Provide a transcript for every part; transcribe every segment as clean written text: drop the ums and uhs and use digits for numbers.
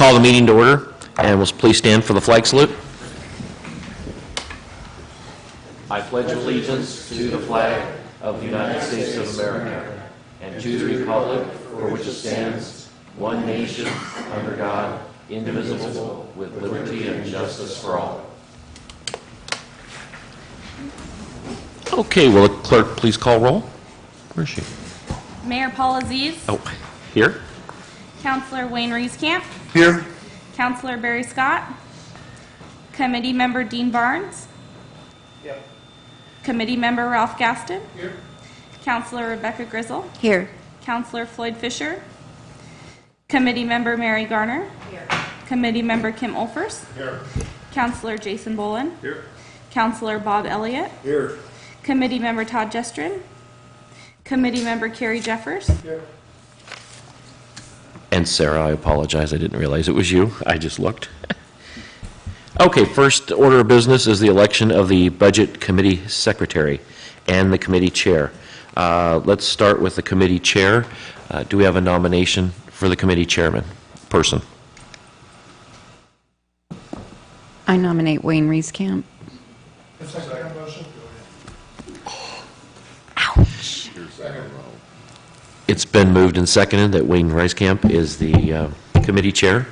call the meeting to order, and will please stand for the flag salute. I pledge allegiance to the flag of the United States of America and to the republic for which it stands, one nation, under God, indivisible, with liberty and justice for all. Okay, will the clerk please call roll? Where is she? Mayor Paul Aziz. Oh, here. Councilor Wayne Reeskamp. Here. Councilor Barry Scott. Committee Member Dean Barnes. Yep. Committee Member Ralph Gaston. Here. Councilor Rebecca Grizzle. Here. Councilor Floyd Fisher. Committee Member Mary Garner. Here. Committee Member Kim Olfers. Here. Councilor Jason Bolin. Here. Councilor Bob Elliott. Here. Committee Member Todd Jestrin. Committee Member Carrie Jeffers. Here. And Sarah, I apologize. I didn't realize it was you. I just looked. Okay, first order of business is the election of the Budget Committee Secretary and the Committee Chair. Let's start with the Committee Chair. Do we have a nomination for the Committee Chairman person? I nominate Wayne Reeskamp. Second motion. Ouch. It's been moved and seconded that Wayne Reiskamp is the Committee Chair.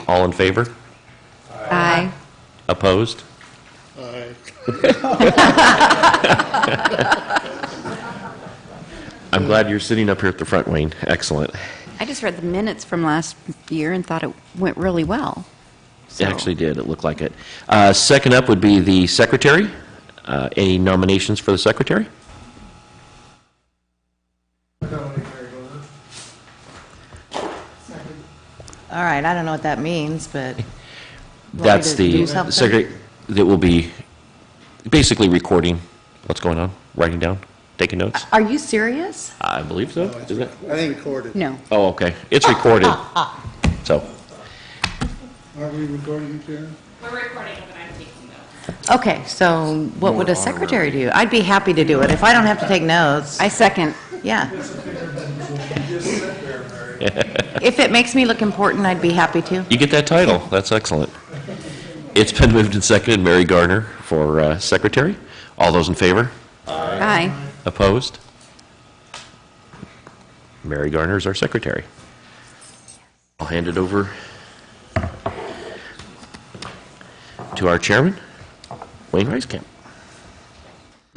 All in favor? Aye. Opposed? Aye. I'm glad you're sitting up here at the front, Wayne. Excellent. I just read the minutes from last year and thought it went really well. It actually did. It looked like it. Second up would be the Secretary. Any nominations for the Secretary? All right, I don't know what that means, but That's to the do something? Secretary that will be basically recording what's going on, writing down, taking notes. are you serious? I believe so. Is it? I think recorded. No. Oh, okay. It's recorded. So, Aren't we recording it, Karen? We're recording, but I'm taking notes. Okay, so what would a secretary do? I'd be happy to do it if I don't have to take notes. I second. Yeah. If it makes me look important, I'd be happy to. you get that title. That's excellent. It's been moved and seconded. Mary Garner for Secretary. All those in favor? Aye. Opposed? Mary Garner is our Secretary. I'll hand it over to our Chairman, Wayne Reiskamp.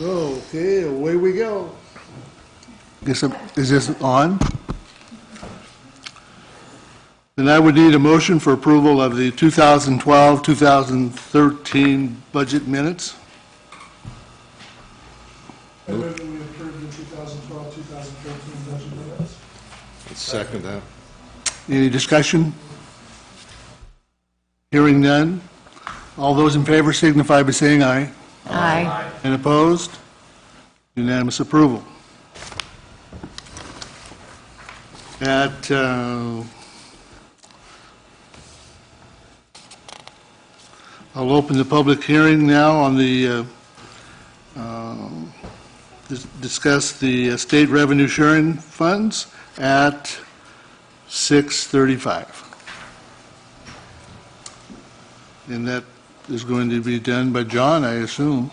Okay, away we go. Is this on? Then I would need a motion for approval of the 2012-2013 budget minutes. I move that we approve the 2012-2013 budget minutes. Second that. Any discussion? Hearing none. All those in favor signify by saying aye. Aye. And opposed? Unanimous approval. I'll open the public hearing now on the, discuss the state revenue sharing funds at 6:35. And that is going to be done by John, I assume,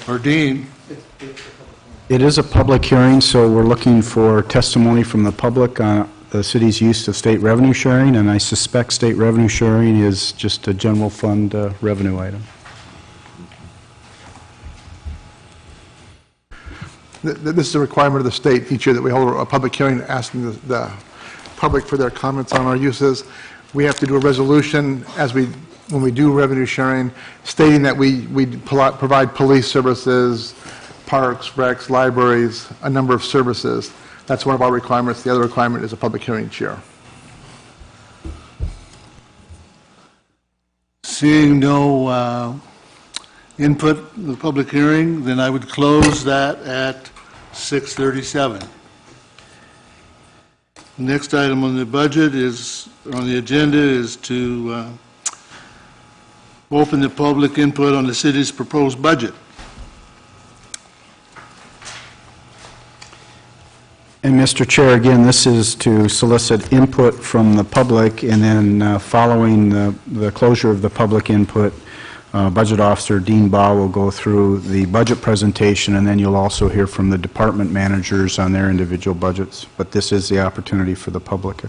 or Dean. It is a public hearing, so we're looking for testimony from the public on the city's use of state revenue sharing, and I suspect state revenue sharing is just a general fund revenue item. This is a requirement of the state each year that we hold a public hearing asking the public for their comments on our uses. We have to do a resolution when we do revenue sharing, stating that we provide police services, parks, recs, libraries, a number of services. That's one of our requirements. The other requirement is a public hearing chair. Seeing no input in the public hearing, then I would close that at 6:37. Next item on the budget is, on the agenda, is to open the public input on the city's proposed budget. And Mr. Chair, again, this is to solicit input from the public, and then following the closure of the public input, Budget Officer Dean Baugh will go through the budget presentation, and then you'll also hear from the department managers on their individual budgets. But this is the opportunity for the public.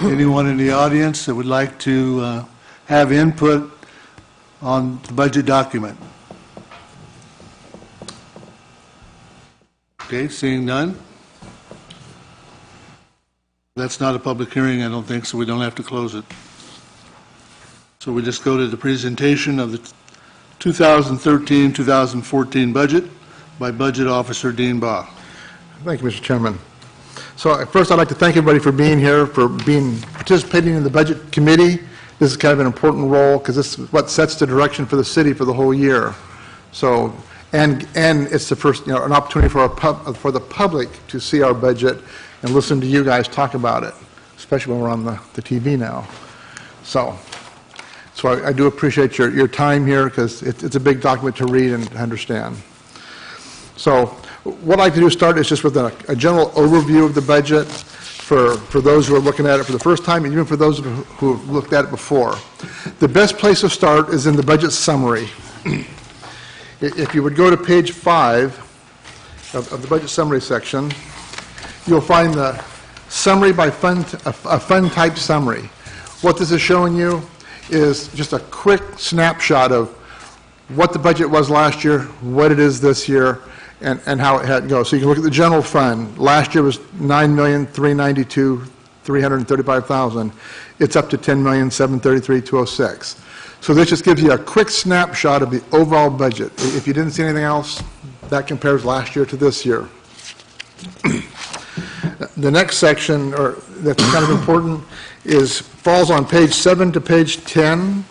Anyone in the audience that would like to have input on the budget document? Okay, seeing none? That's not a public hearing, I don't think, so we don't have to close it. So we just go to the presentation of the 2013-2014 budget by Budget Officer Dean Baugh. Thank you, Mr. Chairman. So first, I'd like to thank everybody for being here, for participating in the Budget Committee. This is kind of an important role because this is what sets the direction for the city for the whole year. So, and it's the first, an opportunity for the public to see our budget and listen to you guys talk about it, especially when we're on the TV now. So I do appreciate your time here because it's a big document to read and to understand. So what I'd like to do start is just with a general overview of the budget for those who are looking at it for the first time and even for those who have looked at it before. The best place to start is in the budget summary. If you would go to page 5 of the budget summary section, you'll find the summary by fund, a fund type summary. What this is showing you is just a quick snapshot of what the budget was last year, what it is this year, and how it had to go. So you can look at the general fund. Last year was $9,392,335,000. It's up to $10,733,206. So this just gives you a quick snapshot of the overall budget. If you didn't see anything else, that compares last year to this year. The next section, or that's kind of important, falls on page 7 to page 10.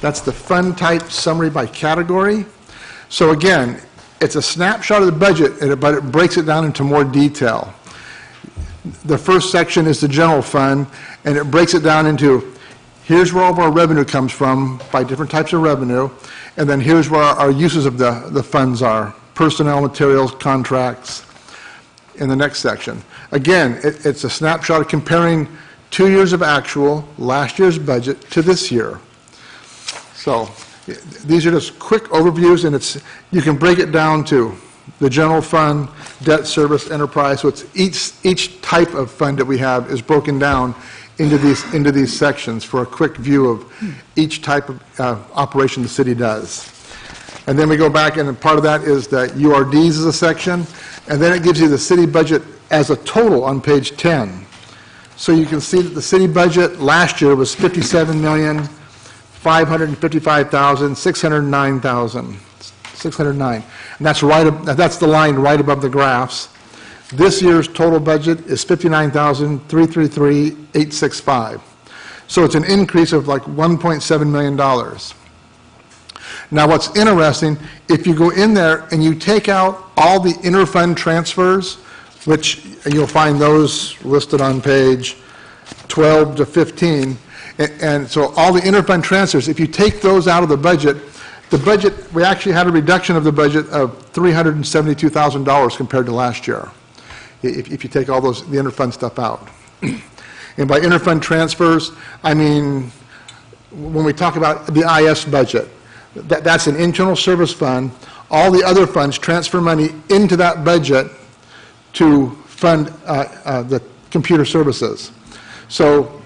That's the fund type summary by category. So again, it's a snapshot of the budget, but it breaks it down into more detail. The first section is the general fund, and it breaks it down into here's where all of our revenue comes from by different types of revenue, and then here's where our uses of the funds are, personnel, materials, contracts, in the next section. Again, it's a snapshot of comparing 2 years of actual, last year's budget, to this year. So these are just quick overviews, and you can break it down to the general fund, debt service, enterprise. So it's each type of fund that we have is broken down into these sections for a quick view of each type of operation the city does. And then we go back, and part of that is that URDs is a section, and then it gives you the city budget as a total on page 10. So you can see that the city budget last year was $57,555,609. And that's the line right above the graphs. This year's total budget is $59,333,865. So it's an increase of like $1.7 million. Now what's interesting, if you go in there and you take out all the interfund transfers, which you'll find those listed on page 12 to 15, and so all the interfund transfers, if you take those out of the budget, we actually had a reduction of the budget of $372,000 compared to last year, if you take all the interfund stuff out. And by interfund transfers, I mean, when we talk about the IS budget, that's an internal service fund. All the other funds transfer money into that budget to fund the computer services. So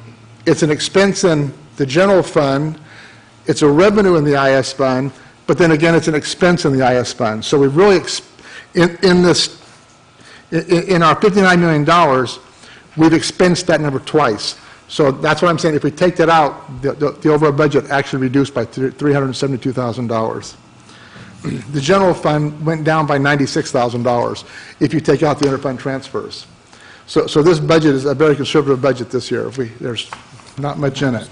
it's an expense in the general fund, it's a revenue in the IS fund, but then again it's an expense in the IS fund. So we really, in our $59 million, we've expensed that number twice. So that's what I'm saying. If we take that out, the overall budget actually reduced by $372,000. The general fund went down by $96,000 if you take out the interfund transfers. So this budget is a very conservative budget this year. There's not much in it.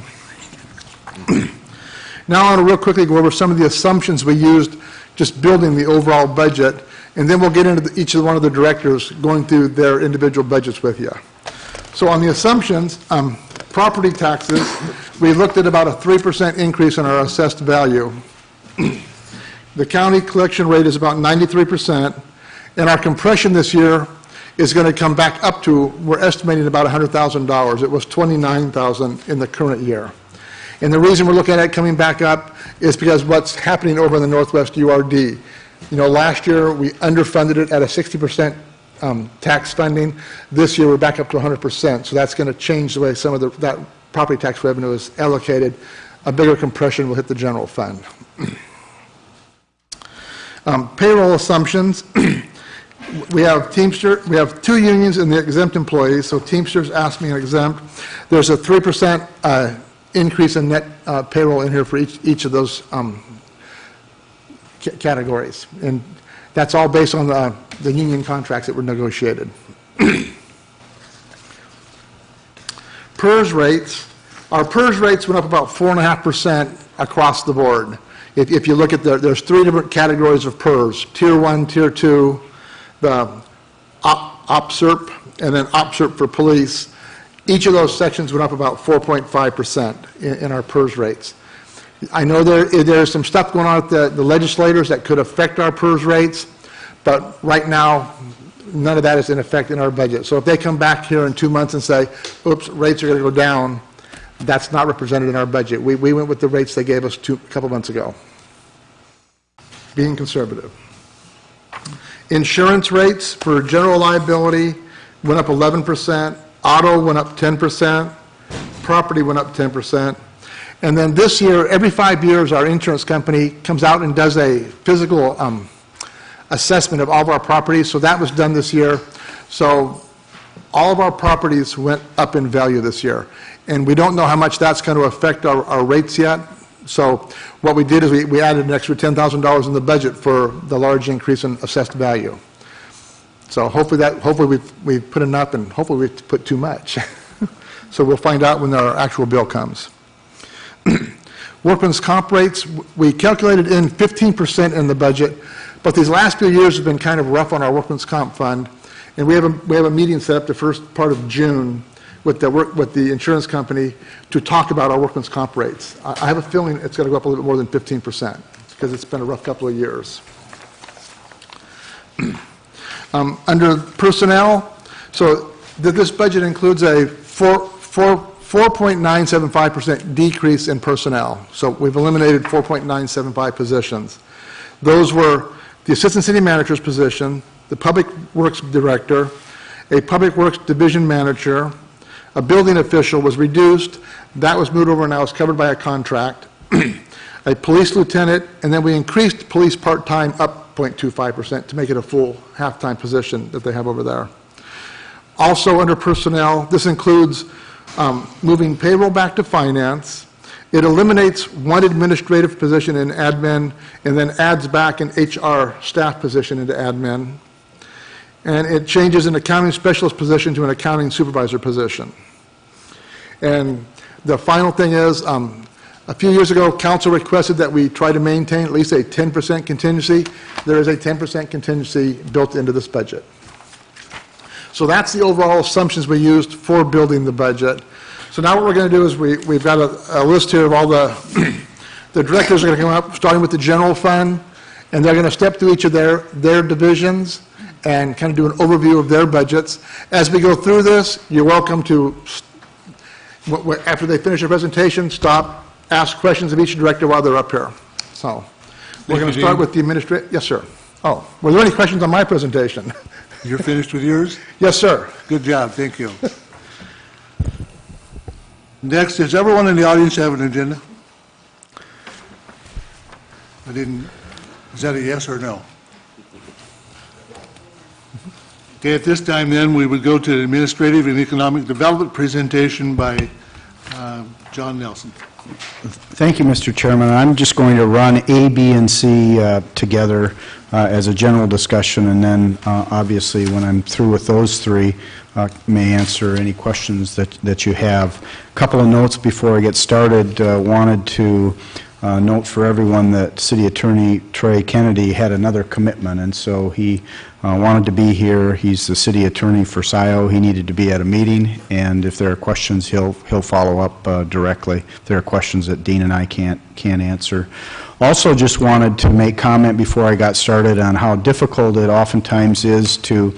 Now I want to real quickly go over some of the assumptions we used just building the overall budget, and then we'll get into each one of the directors going through their individual budgets with you. So on the assumptions, property taxes, we looked at about a 3% increase in our assessed value. The county collection rate is about 93%, And our compression this year is going to come back up to, we're estimating about $100,000. It was $29,000 in the current year. And the reason we're looking at it coming back up is because what's happening over in the Northwest URD. You know, last year we underfunded it at a 60% tax funding. This year we're back up to 100%. So that's going to change the way some of that property tax revenue is allocated. A bigger compression will hit the general fund. Payroll assumptions. We have two unions and the exempt employees, so Teamsters, ASME, and exempt. There's a 3% increase in net payroll in here for each of those categories. And that's all based on the union contracts that were negotiated. PERS rates. Our PERS rates went up about 4.5% across the board. If you look at there's three different categories of PERS: Tier 1, Tier 2, the OPSERP, and then OPSERP for police. Each of those sections went up about 4.5% in our PERS rates. I know there's some stuff going on with the legislators that could affect our PERS rates, but right now, none of that is in effect in our budget. So if they come back here in 2 months and say, oops, rates are going to go down, that's not represented in our budget. We went with the rates they gave us a couple months ago, being conservative. Insurance rates for general liability went up 11%, auto went up 10%, property went up 10%. And then this year, every 5 years, our insurance company comes out and does a physical assessment of all of our properties. So that was done this year. So all of our properties went up in value this year. And we don't know how much that's going to affect our rates yet. So what we did is we added an extra $10,000 in the budget for the large increase in assessed value. So hopefully we've put enough, and hopefully we've put too much. So we'll find out when our actual bill comes. Workman's comp rates, we calculated in 15% in the budget, but these last few years have been kind of rough on our workman's comp fund. And we have a meeting set up the first part of June with the insurance company to talk about our workman's comp rates. I have a feeling it's going to go up a little bit more than 15% because it's been a rough couple of years. Under personnel, so this budget includes a 4.975% decrease in personnel. So we've eliminated 4.975 positions. Those were the assistant city manager's position, the public works director, a public works division manager, a building official was reduced. That was moved over and now is covered by a contract. A police lieutenant, and then we increased police part-time up 0.25% to make it a full half-time position that they have over there. Also under personnel, this includes moving payroll back to finance. It eliminates one administrative position in admin and then adds back an HR staff position into admin. And it changes an accounting specialist position to an accounting supervisor position. And the final thing is, a few years ago, council requested that we try to maintain at least a 10% contingency. There is a 10% contingency built into this budget. So that's the overall assumptions we used for building the budget. So now what we're going to do is we've got a list here of all the directors are going to come up, starting with the general fund, and they're going to step through each of their divisions and kind of do an overview of their budgets. As we go through this, you're welcome to, after they finish their presentation, stop, ask questions of each director while they're up here. So we're going to start with the administrator. Yes, sir. Oh, were there any questions on my presentation? You're finished with yours? Yes, sir. Good job, thank you. Next, does everyone in the audience have an agenda? Is that a yes or no? Okay, at this time then, we would go to the Administrative and Economic Development presentation by John Nelson. Thank you, Mr. Chairman. I'm just going to run A, B, and C together as a general discussion, and then obviously when I'm through with those three, may answer any questions that you have. A couple of notes before I get started. Wanted to note for everyone that City Attorney Trey Kennedy had another commitment, and so he wanted to be here. He's the City Attorney for SIO. He needed to be at a meeting, and if there are questions, he'll follow up directly. If there are questions that Dean and I can't answer. Also, just wanted to make comment before I got started on how difficult it oftentimes is to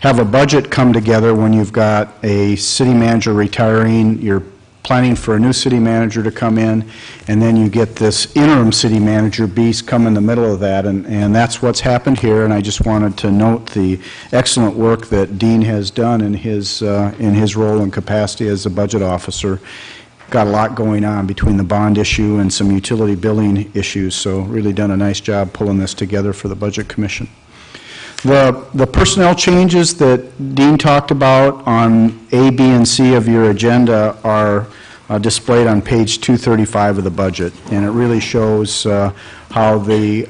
have a budget come together when you've got a city manager retiring, you're planning for a new city manager to come in, and then you get this interim city manager beast come in the middle of that, and that's what's happened here, and I just wanted to note the excellent work that Dean has done in his role and capacity as a budget officer. Got a lot going on between the bond issue and some utility billing issues, so really done a nice job pulling this together for the Budget Commission. The personnel changes that Dean talked about on A, B, and C of your agenda are displayed on page 235 of the budget, and it really shows how the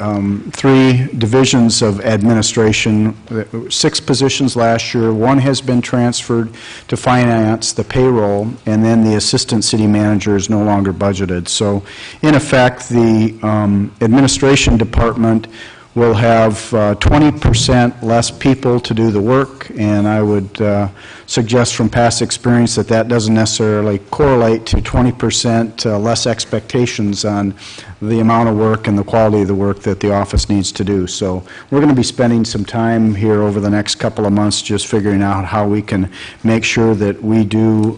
3 divisions of administration, 6 positions last year, 1 has been transferred to finance, the payroll, and then the assistant city manager is no longer budgeted. So in effect, the administration department will have 20% less people to do the work, and I would suggest from past experience that that doesn't necessarily correlate to 20% less expectations on the amount of work and the quality of the work that the office needs to do. So we're going to be spending some time here over the next couple of months just figuring out how we can make sure that we do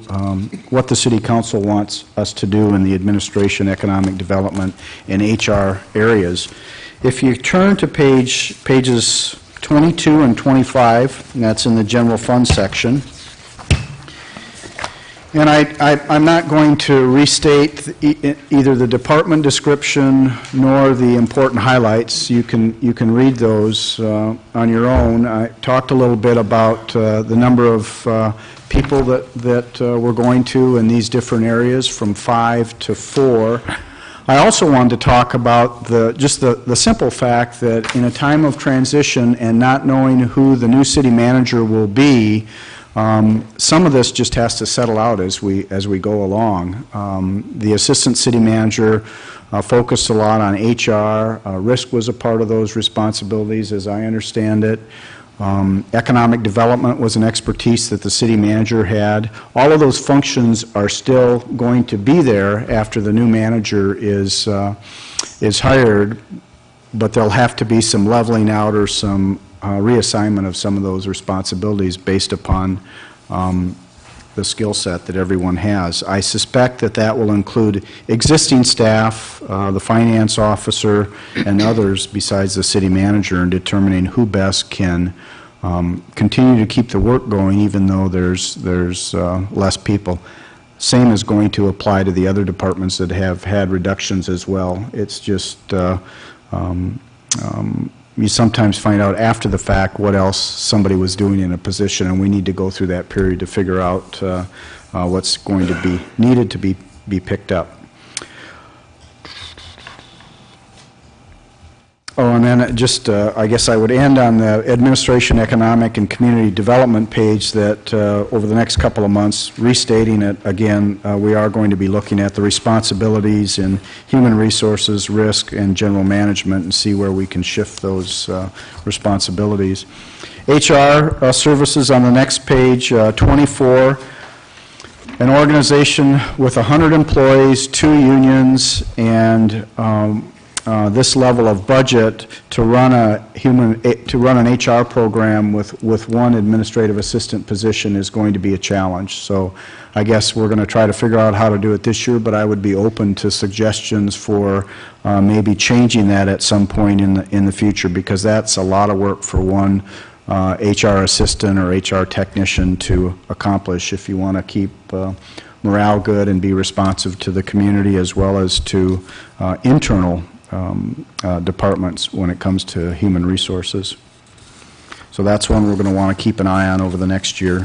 what the City Council wants us to do in the administration, economic development, and HR areas. If you turn to pages 22 and 25, and that's in the general fund section, and I'm not going to restate either the department description nor the important highlights. You can read those on your own. I talked a little bit about the number of people that we're going to in these different areas, from 5 to 4. I also wanted to talk about the simple fact that in a time of transition and not knowing who the new city manager will be, some of this just has to settle out as we go along. The assistant city manager focused a lot on HR. Risk was a part of those responsibilities, as I understand it. Economic development was an expertise that the city manager had. All of those functions are still going to be there after the new manager is hired, but there'll have to be some leveling out or some reassignment of some of those responsibilities based upon the skill set that everyone has. I suspect that that will include existing staff, the finance officer, and others besides the city manager in determining who best can continue to keep the work going even though there's less people. Same is going to apply to the other departments that have had reductions as well. It's just you sometimes find out after the fact what else somebody was doing in a position, and we need to go through that period to figure out what's going to be needed to be picked up. Oh, and then just, I guess I would end on the administration, economic, and community development page that over the next couple of months, restating it again, we are going to be looking at the responsibilities in human resources, risk, and general management and see where we can shift those responsibilities. HR services on the next page, 24. An organization with 100 employees, 2 unions, and this level of budget to run an HR program with 1 administrative assistant position is going to be a challenge. So I guess we're going to try to figure out how to do it this year, but I would be open to suggestions for maybe changing that at some point in the future, because that's a lot of work for 1 HR assistant or HR technician to accomplish if you want to keep morale good and be responsive to the community as well as to internal departments when it comes to human resources. So that's one we're going to want to keep an eye on over the next year.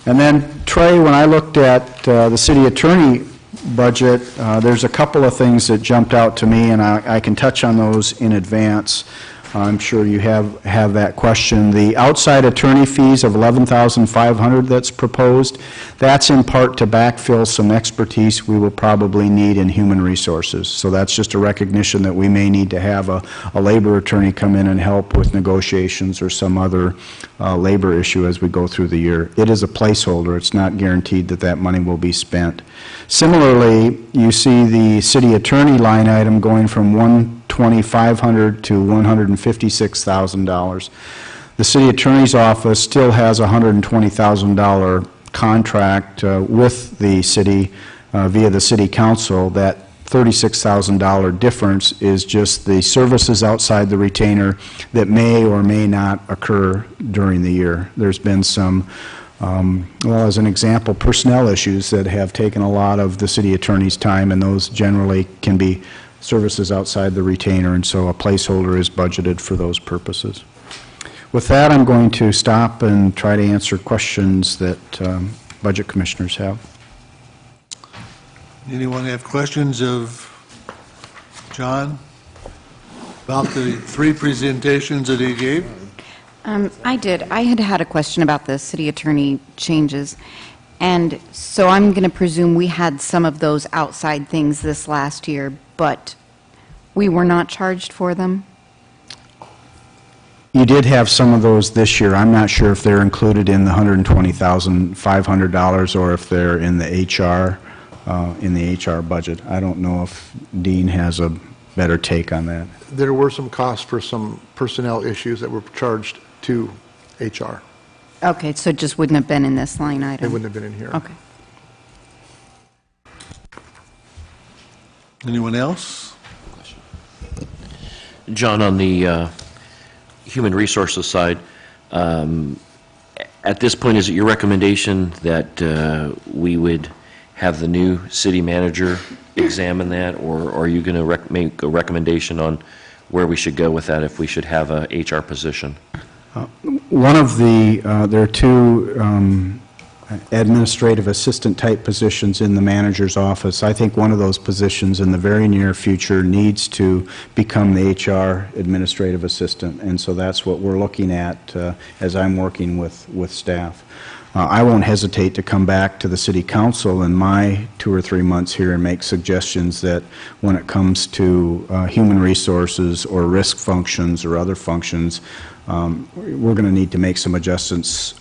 And then, Trey, when I looked at the city attorney budget, there's a couple of things that jumped out to me, and I can touch on those in advance. I'm sure you have that question. The outside attorney fees of $11,500 that's proposed, that's in part to backfill some expertise we will probably need in human resources. So that's just a recognition that we may need to have a labor attorney come in and help with negotiations or some other labor issue as we go through the year. It is a placeholder. It's not guaranteed that that money will be spent. Similarly, you see the city attorney line item going from $120 $120,500 to $156,000. The city attorney's office still has a $120,000 contract with the city via the city council. That $36,000 difference is just the services outside the retainer that may or may not occur during the year. There's been some, well, as an example, personnel issues that have taken a lot of the city attorney's time, and those generally can be services outside the retainer, and so a placeholder is budgeted for those purposes. With that, I'm going to stop and try to answer questions that budget commissioners have. Anyone have questions of John about the three presentations that he gave? I did. I had a question about the city attorney changes, and so I'm going to presume we had some of those outside things this last year, but we were not charged for them? You did have some of those this year. I'm not sure if they're included in the $120,500 or if they're in the HR budget. I don't know if Dean has a better take on that. There were some costs for some personnel issues that were charged to HR. Okay, so it just wouldn't have been in this line item? They wouldn't have been in here. Okay. Anyone else? John, on the human resources side, at this point, is it your recommendation that we would have the new city manager examine that, or are you going to make a recommendation on where we should go with that, if we should have a HR position? One of the, there are two administrative assistant type positions in the manager's office. I think one of those positions in the very near future needs to become the HR administrative assistant, and so that's what we're looking at as I'm working with staff. I won't hesitate to come back to the city council in my 2 or 3 months here and make suggestions that when it comes to human resources or risk functions or other functions, we're going to need to make some adjustments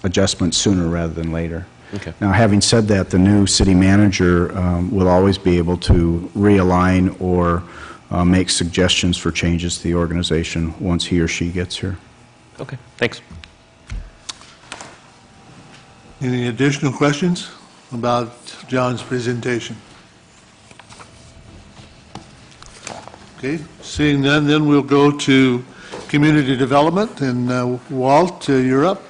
sooner rather than later. Okay. Now, having said that, the new city manager will always be able to realign or make suggestions for changes to the organization once he or she gets here. Okay, thanks. Any additional questions about John's presentation? Okay, seeing none, then we'll go to community development, and Walt, you're up.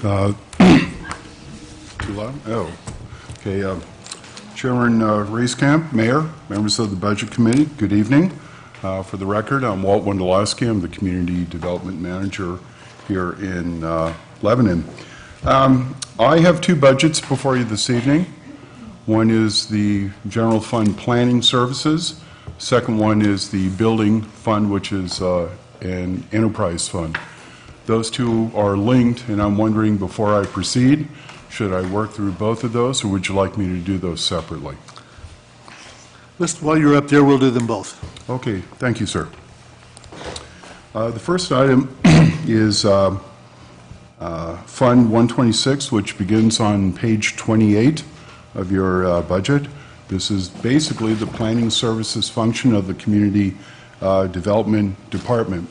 Too loud? Oh, okay. Chairman Reeskamp, Mayor, members of the Budget Committee, good evening. For the record, I'm Walt Wondolowski. I'm the Community Development Manager here in Lebanon. I have two budgets before you this evening. One is the General Fund Planning Services. Second one is the Building Fund, which is an enterprise fund. Those two are linked, and I'm wondering, before I proceed, should I work through both of those, or would you like me to do those separately? While you're up there, we'll do them both. Okay, thank you, sir. The first item is Fund 126, which begins on page 28 of your budget. This is basically the planning services function of the Community Development Department.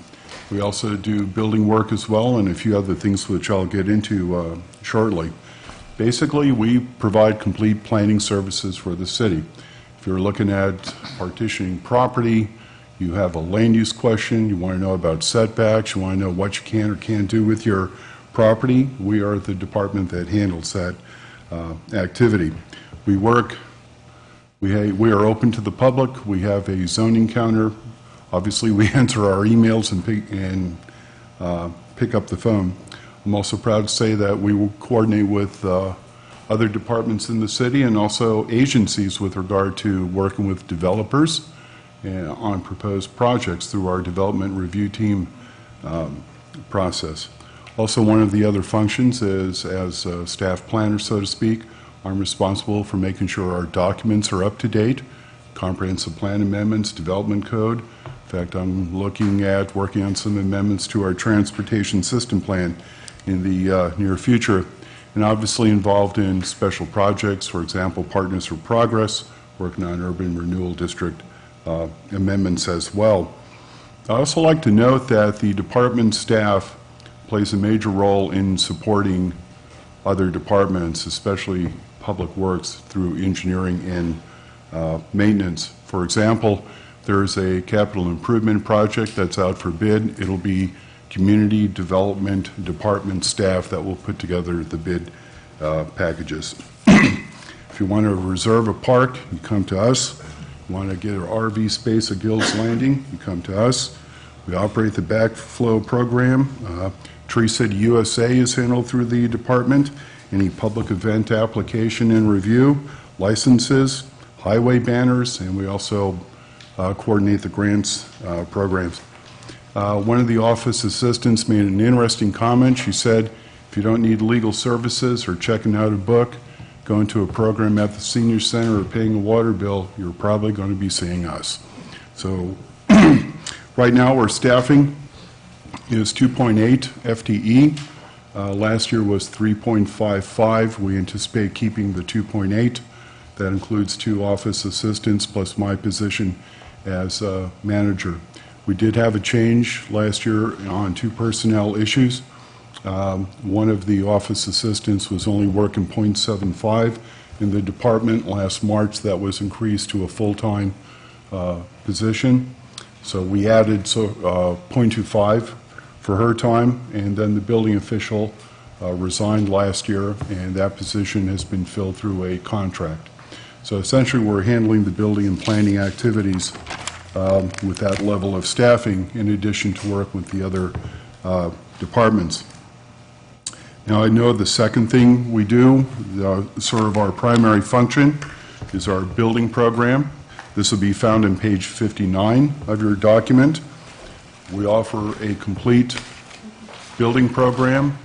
We also do building work as well, and a few other things which I'll get into shortly. Basically, we provide complete planning services for the city. If you're looking at partitioning property, you have a land use question, you want to know about setbacks, you want to know what you can or can't do with your property, we are the department that handles that activity. We are open to the public. We have a zoning counter. Obviously, we answer our emails and pick up the phone. I'm also proud to say that we will coordinate with other departments in the city and also agencies with regard to working with developers on proposed projects through our development review team process. Also, one of the other functions is, as a staff planner, so to speak, I'm responsible for making sure our documents are up to date, comprehensive plan amendments, development code, fact, I'm looking at working on some amendments to our transportation system plan in the near future, and obviously involved in special projects, for example, Partners for Progress, working on urban renewal district amendments as well. I also like to note that the department staff plays a major role in supporting other departments, especially Public Works, through engineering and maintenance. For example, there's a capital improvement project that's out for bid. It'll be Community Development Department staff that will put together the bid packages. If you want to reserve a park, you come to us. You want to get an RV space at Gill's Landing, you come to us. We operate the backflow program. Tree City USA is handled through the department. Any public event application and review, licenses, highway banners, and we also coordinate the grants programs. One of the office assistants made an interesting comment. She said, if you don't need legal services or checking out a book, going to a program at the senior center or paying a water bill, you're probably going to be seeing us. So right now our staffing is 2.8 FTE. Last year was 3.55. We anticipate keeping the 2.8. That includes 2 office assistants plus my position as manager. We did have a change last year on 2 personnel issues. One of the office assistants was only working .75 in the department. Last March, that was increased to a full-time position. So we added .25 for her time, and then the building official resigned last year, and that position has been filled through a contract. So essentially, we're handling the building and planning activities with that level of staffing, in addition to work with the other departments. Now, I know the second thing we do, sort of our primary function, is our building program. This will be found on page 59 of your document. We offer a complete building program,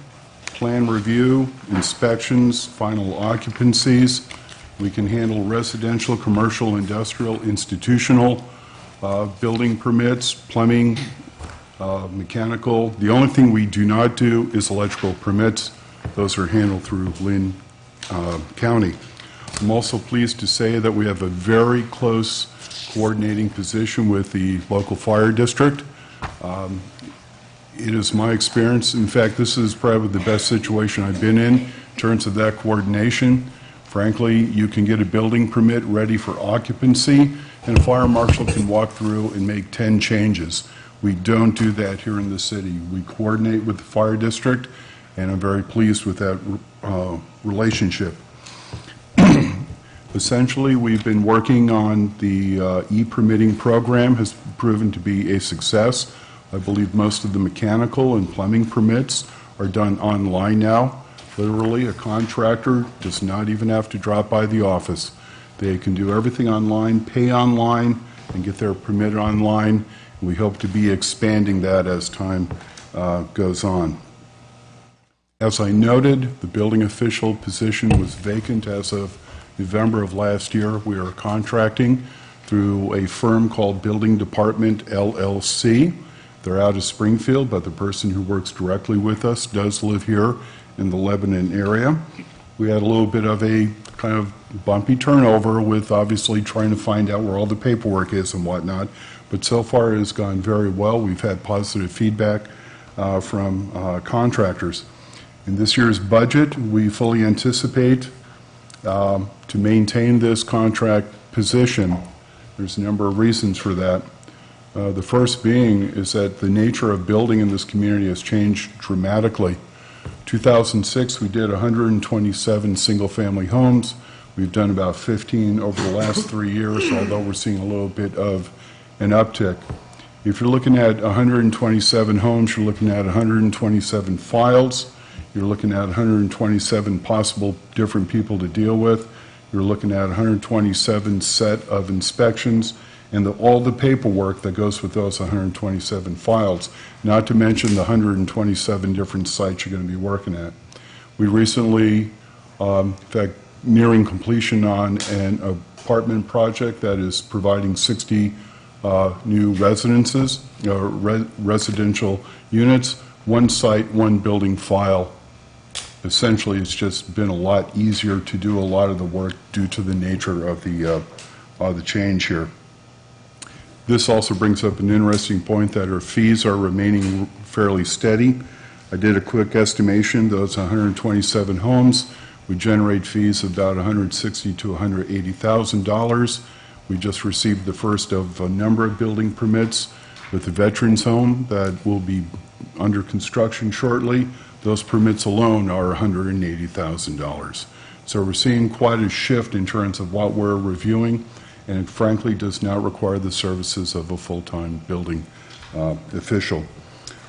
plan review, inspections, final occupancies. We can handle residential, commercial, industrial, institutional, building permits, plumbing, mechanical. The only thing we do not do is electrical permits. Those are handled through Lynn County. I'm also pleased to say that we have a very close coordinating position with the local fire district. It is my experience, in fact, this is probably the best situation I've been in terms of that coordination. Frankly, you can get a building permit ready for occupancy, and a fire marshal can walk through and make 10 changes. We don't do that here in the city. We coordinate with the fire district, and I'm very pleased with that relationship. Essentially, we've been working on the e-permitting program, has proven to be a success. I believe most of the mechanical and plumbing permits are done online now. Literally, a contractor does not even have to drop by the office. They can do everything online, pay online, and get their permit online. We hope to be expanding that as time goes on. As I noted, the building official position was vacant as of November of last year. We are contracting through a firm called Building Department LLC. They're out of Springfield, but the person who works directly with us does live here in the Lebanon area. We had a little bit of a kind of bumpy turnover with obviously trying to find out where all the paperwork is and whatnot, but so far it has gone very well. We've had positive feedback from contractors. In this year's budget, we fully anticipate to maintain this contract position. There's a number of reasons for that. The first being is that the nature of building in this community has changed dramatically. 2006, we did 127 single-family homes. We've done about 15 over the last 3 years, although we're seeing a little bit of an uptick. If you're looking at 127 homes, you're looking at 127 files. You're looking at 127 possible different people to deal with. You're looking at 127 set of inspections and all the paperwork that goes with those 127 files, not to mention the 127 different sites you're going to be working at. We recently, in fact, nearing completion on an apartment project that is providing 60 new residences, residential units, one site, one building file. Essentially, it's just been a lot easier to do a lot of the work due to the nature of the change here. This also brings up an interesting point that our fees are remaining fairly steady. I did a quick estimation. Those 127 homes would generate fees of about $160,000 to $180,000. We just received the first of a number of building permits with the Veterans Home that will be under construction shortly. Those permits alone are $180,000. So we're seeing quite a shift in terms of what we're reviewing, and it frankly does not require the services of a full-time building official.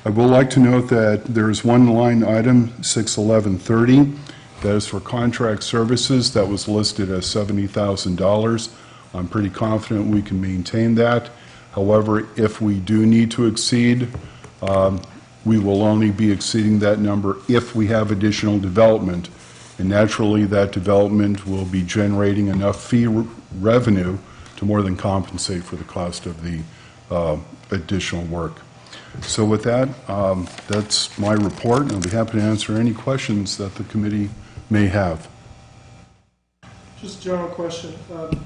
I would like to note that there is one line item, 61130, that is for contract services that was listed as $70,000. I'm pretty confident we can maintain that. However, if we do need to exceed, we will only be exceeding that number if we have additional development. And naturally, that development will be generating enough fee revenue to more than compensate for the cost of the additional work. So with that, that's my report, and I'll be happy to answer any questions that the committee may have. Just a general question. Do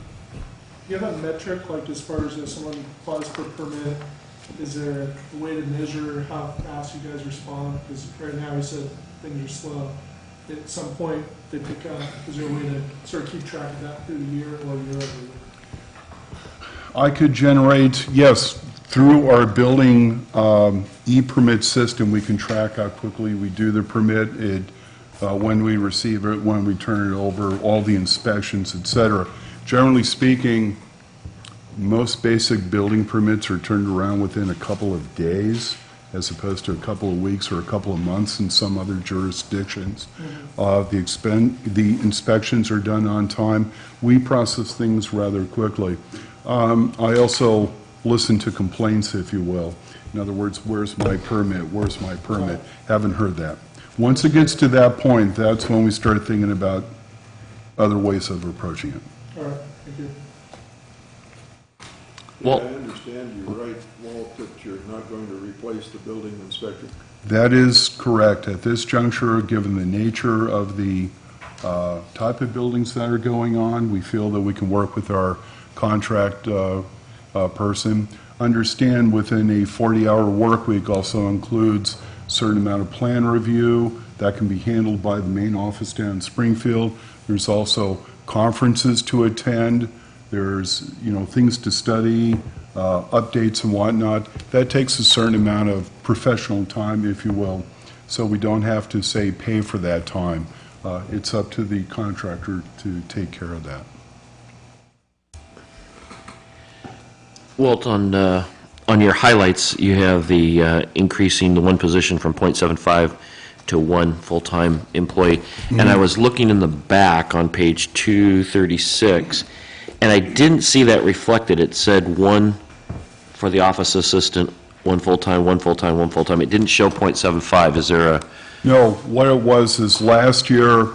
you have a metric, like as far as if someone applies for a permit, is there a way to measure how fast you guys respond? Because right now you said things are slow. At some point they pick up. Is there a way to sort of keep track of that through the year or year over year? I could generate, yes, through our building e-permit system, we can track how quickly we do the permit, when we receive it, when we turn it over, all the inspections, et cetera. Generally speaking, most basic building permits are turned around within a couple of days, as opposed to a couple of weeks or a couple of months in some other jurisdictions. The inspections are done on time. We process things rather quickly. I also listen to complaints, if you will. In other words, where's my permit? Where's my permit? Haven't heard that. Once it gets to that point, that's when we start thinking about other ways of approaching it. All right, thank you. Well, I understand you're right, Walt, that you're not going to replace the building inspector. That is correct. At this juncture, given the nature of the type of buildings that are going on, we feel that we can work with our contract person. Understand within a 40-hour work week also includes a certain amount of plan review that can be handled by the main office down in Springfield. There's also conferences to attend. There's, things to study, updates and whatnot. That takes a certain amount of professional time, if you will, so we don't have to, say, pay for that time. It's up to the contractor to take care of that. Walt, on your highlights, you have the increasing the one position from .75 to one full-time employee. Mm-hmm. And I was looking in the back on page 236, and I didn't see that reflected. It said one for the office assistant, one full-time, one full-time, one full-time. It didn't show .75. Is there a... No, what it was is last year,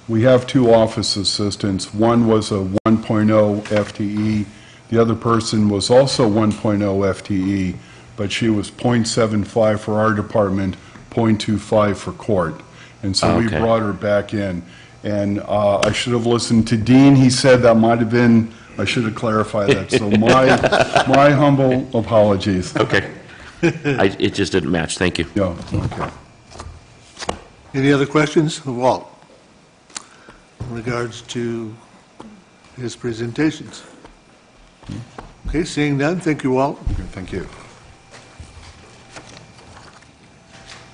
we have two office assistants. One was a 1.0 FTE. The other person was also 1.0 FTE, but she was .75 for our department, .25 for court. And so we brought her back in. And I should have listened to Dean. He said that might have been, I should have clarified that. So my humble apologies. Okay. It just didn't match. Thank you. Yeah, okay. Any other questions of Walt in regards to his presentations? Okay, seeing none, thank you, Walt. Okay, thank you.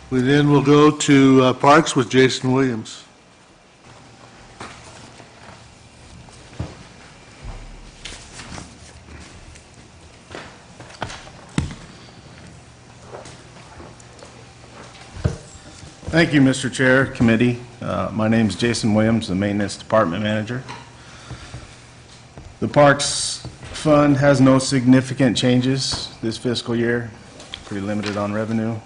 We then will go to Parks with Jason Williams. Thank you, Mr. Chair, Committee. My name is Jason Williams, the Maintenance Department Manager. The Parks Fund has no significant changes this fiscal year, pretty limited on revenue.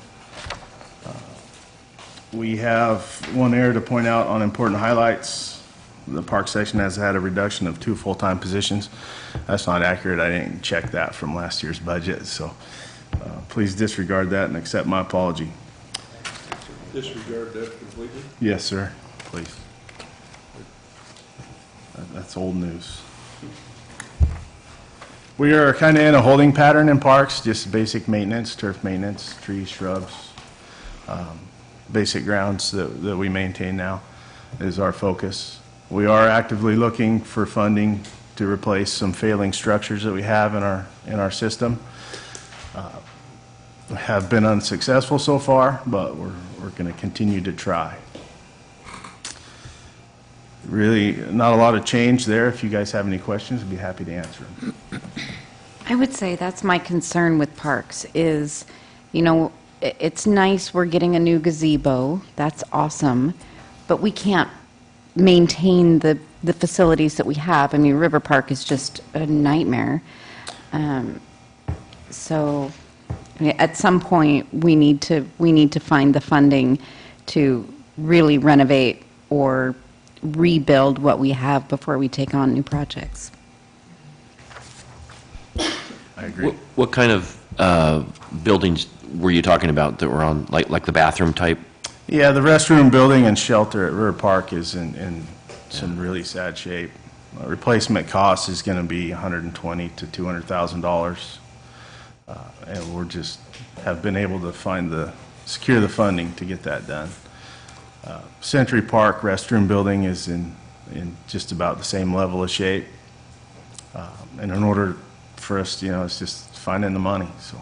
We have one area to point out on important highlights. the park section has had a reduction of 2 full-time positions. That's not accurate. I didn't check that from last year's budget, so please disregard that and accept my apology. Disregard that completely? Yes, sir, please. That's old news. We are kind of in a holding pattern in parks, just basic maintenance, turf maintenance, trees, shrubs, basic grounds that we maintain now is our focus. We are actively looking for funding to replace some failing structures that we have in our system. Have been unsuccessful so far, but we're going to continue to try. Really, not a lot of change there. If you guys have any questions, I'd be happy to answer them. I would say that's my concern with parks is, you know, it's nice we're getting a new gazebo. That's awesome. But we can't maintain the facilities that we have. I mean, River Park is just a nightmare. So at some point, we need to find the funding to really renovate or rebuild what we have before we take on new projects. I agree. What kind of buildings were you talking about that were on, like the bathroom type? Yeah, the restroom building and shelter at River Park is in some really sad shape. Replacement cost is going to be $120,000 to $200,000, and we're just have been able to secure the funding to get that done. Century Park restroom building is in just about the same level of shape, and in order for us, you know, it's just finding the money. So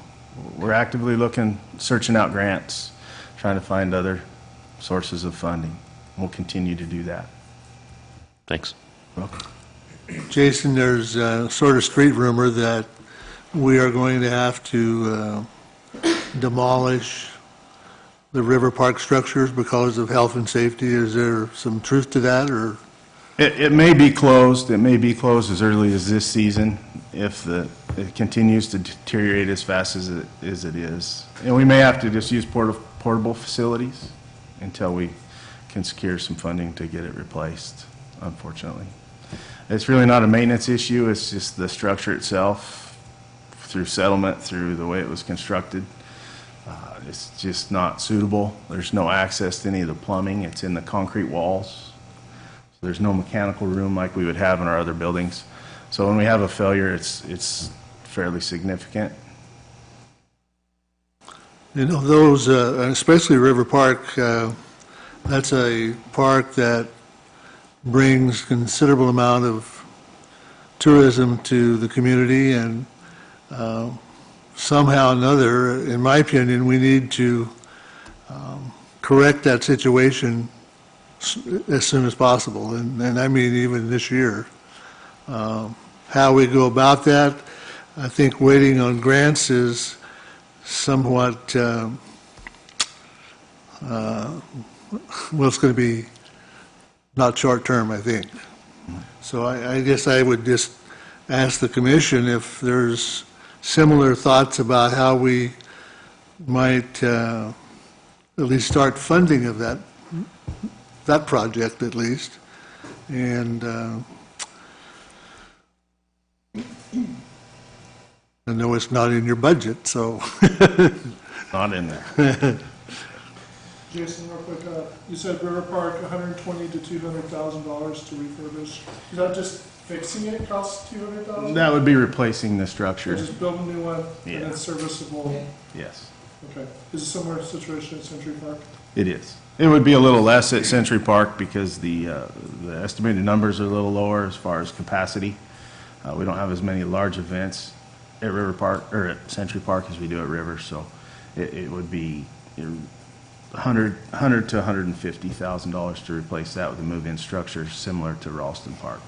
we're actively searching out grants, trying to find other sources of funding. We'll continue to do that. Thanks. Welcome. Jason, there's a sort of street rumor that we are going to have to demolish the River Park structures because of health and safety. Is there some truth to that, or? It may be closed. It may be closed as early as this season if it continues to deteriorate as fast as it is. And we may have to just use portable facilities until we can secure some funding to get it replaced, unfortunately. It's really not a maintenance issue. It's just the structure itself, through settlement, through the way it was constructed. It's just not suitable. There's no access to any of the plumbing. It's in the concrete walls. So there's no mechanical room like we would have in our other buildings. So when we have a failure, it's fairly significant. You know, those, especially River Park, that's a park that brings considerable amount of tourism to the community, and somehow or another, in my opinion, we need to correct that situation as soon as possible, and I mean even this year. How we go about that, I think waiting on grants is somewhat, well, it's going to be not short-term, I think. So I guess I would just ask the commission if there's similar thoughts about how we might at least start funding of that project at least. And I know it's not in your budget, so. Not in there. Jason, real quick, you said River Park, $120,000 to $200,000 to refurbish. Is that just fixing it costs $200,000? That would be replacing the structure. Or just build a new one Yeah. and it's serviceable? Yes, Okay. Is it a similar situation at Century Park? it is. It would be a little less at Century Park because the estimated numbers are a little lower as far as capacity. We don't have as many large events at River Park, or at Century Park, as we do at River, so it would be $100,000 to $150,000 to replace that with a move-in structure similar to Ralston Park.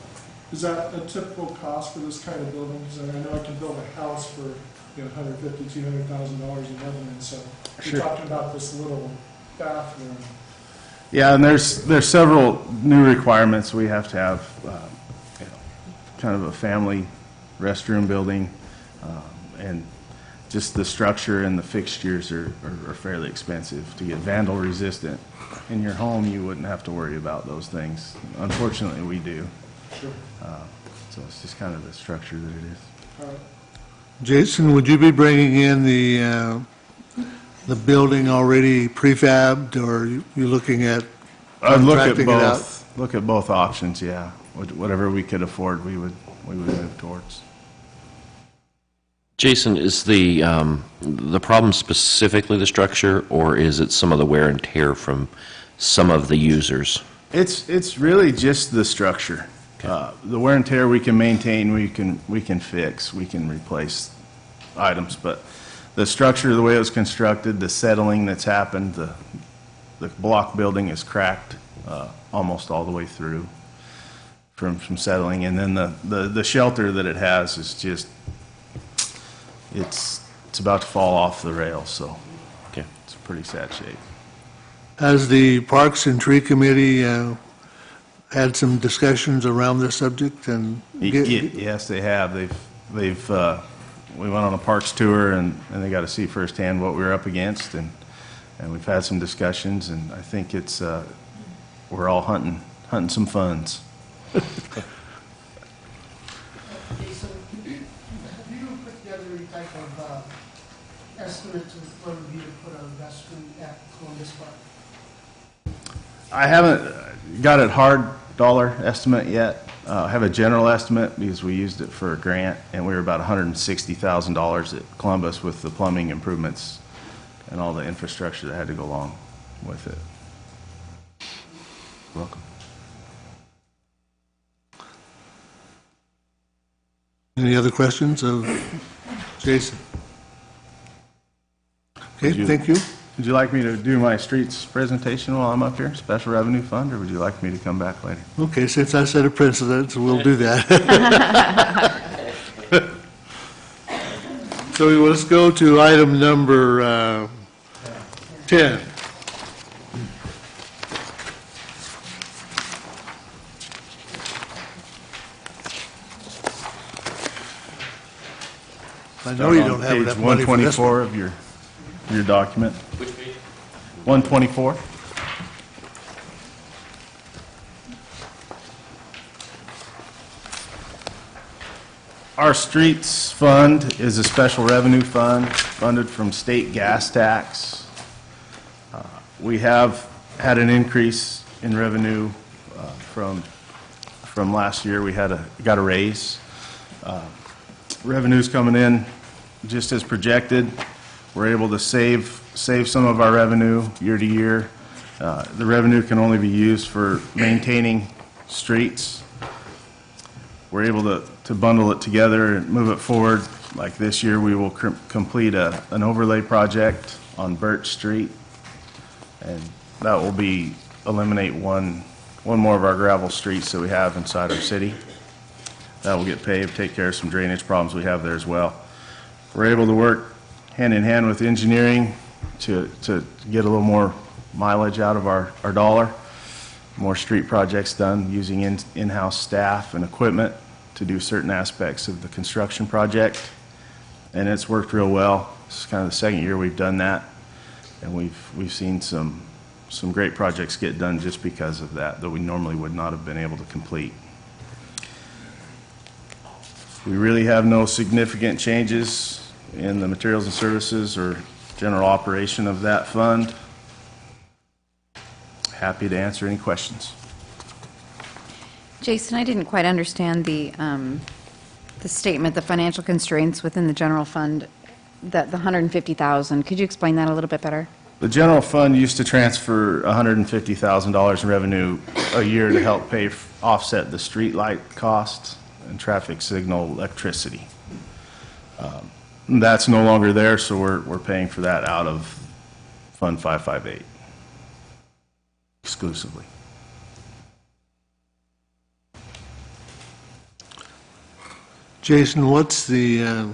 Is that a typical cost for this kind of building? Because I know I can build a house for $150,000, $200,000 in Lebanon, so Sure. you're talking about this little bathroom. Yeah, and there's several new requirements. We have to have kind of a family restroom building, and just the structure and the fixtures are fairly expensive. To get vandal resistant in your home, you wouldn't have to worry about those things. Unfortunately, we do. So it's just kind of the structure that it is. Jason, would you be bringing in the building already prefabbed, or are you looking at I'd contracting it out? look at both options, yeah. Whatever we could afford, we would move towards. Jason, is the problem specifically the structure, or is it some of the wear and tear from some of the users? It's really just the structure. The wear and tear we can maintain, we can fix, we can replace items, but the structure, the way it was constructed, the settling that's happened, the block building is cracked almost all the way through from settling, and then the shelter that it has is just it's about to fall off the rail, so Okay. it's a pretty sad shape. Has the Parks and Tree Committee had some discussions around this subject? And Yes, they have. They've we went on a parks tour, and they got to see firsthand what we were up against, and we've had some discussions, and I think it's we're all hunting some funds. Jason, have you put together any type of estimate of what it would be to put a restroom at Columbus Park? I haven't got a hard dollar estimate yet. I have a general estimate because we used it for a grant, and we were about $160,000 at Columbus with the plumbing improvements and all the infrastructure that had to go along with it. Welcome. Any other questions of Jason? Okay, thank you. Would you like me to do my streets presentation while I'm up here, special revenue fund, or would you like me to come back later? Okay, since I set a precedent, we'll do that. So let's go to item number 10. I know you don't have enough money for this one. Page 124 of your document. Which page? 124. Our streets fund is a special revenue fund funded from state gas tax. We have had an increase in revenue from last year. We got a raise. Revenue's coming in just as projected. We're able to save some of our revenue year to year. The revenue can only be used for maintaining streets. We're able to bundle it together and move it forward. Like this year, we will complete an overlay project on Birch Street, and that will eliminate one more of our gravel streets that we have inside our city. That will get paved, take care of some drainage problems we have there as well. We're able to work hand in hand with engineering to get a little more mileage out of our dollar. More street projects done using in-house staff and equipment to do certain aspects of the construction project. And it's worked real well. This is kind of the second year we've done that. And we've seen some great projects get done just because of that we normally would not have been able to complete. We really have no significant changes in the materials and services or general operation of that fund. Happy to answer any questions. Jason, I didn't quite understand the statement, the financial constraints within the general fund, that the 150,000. Could you explain that a little bit better? The general fund used to transfer $150,000 in revenue a year to help offset the street light costs and traffic signal electricity. That's no longer there, so we're paying for that out of Fund 558 exclusively. Jason, what's the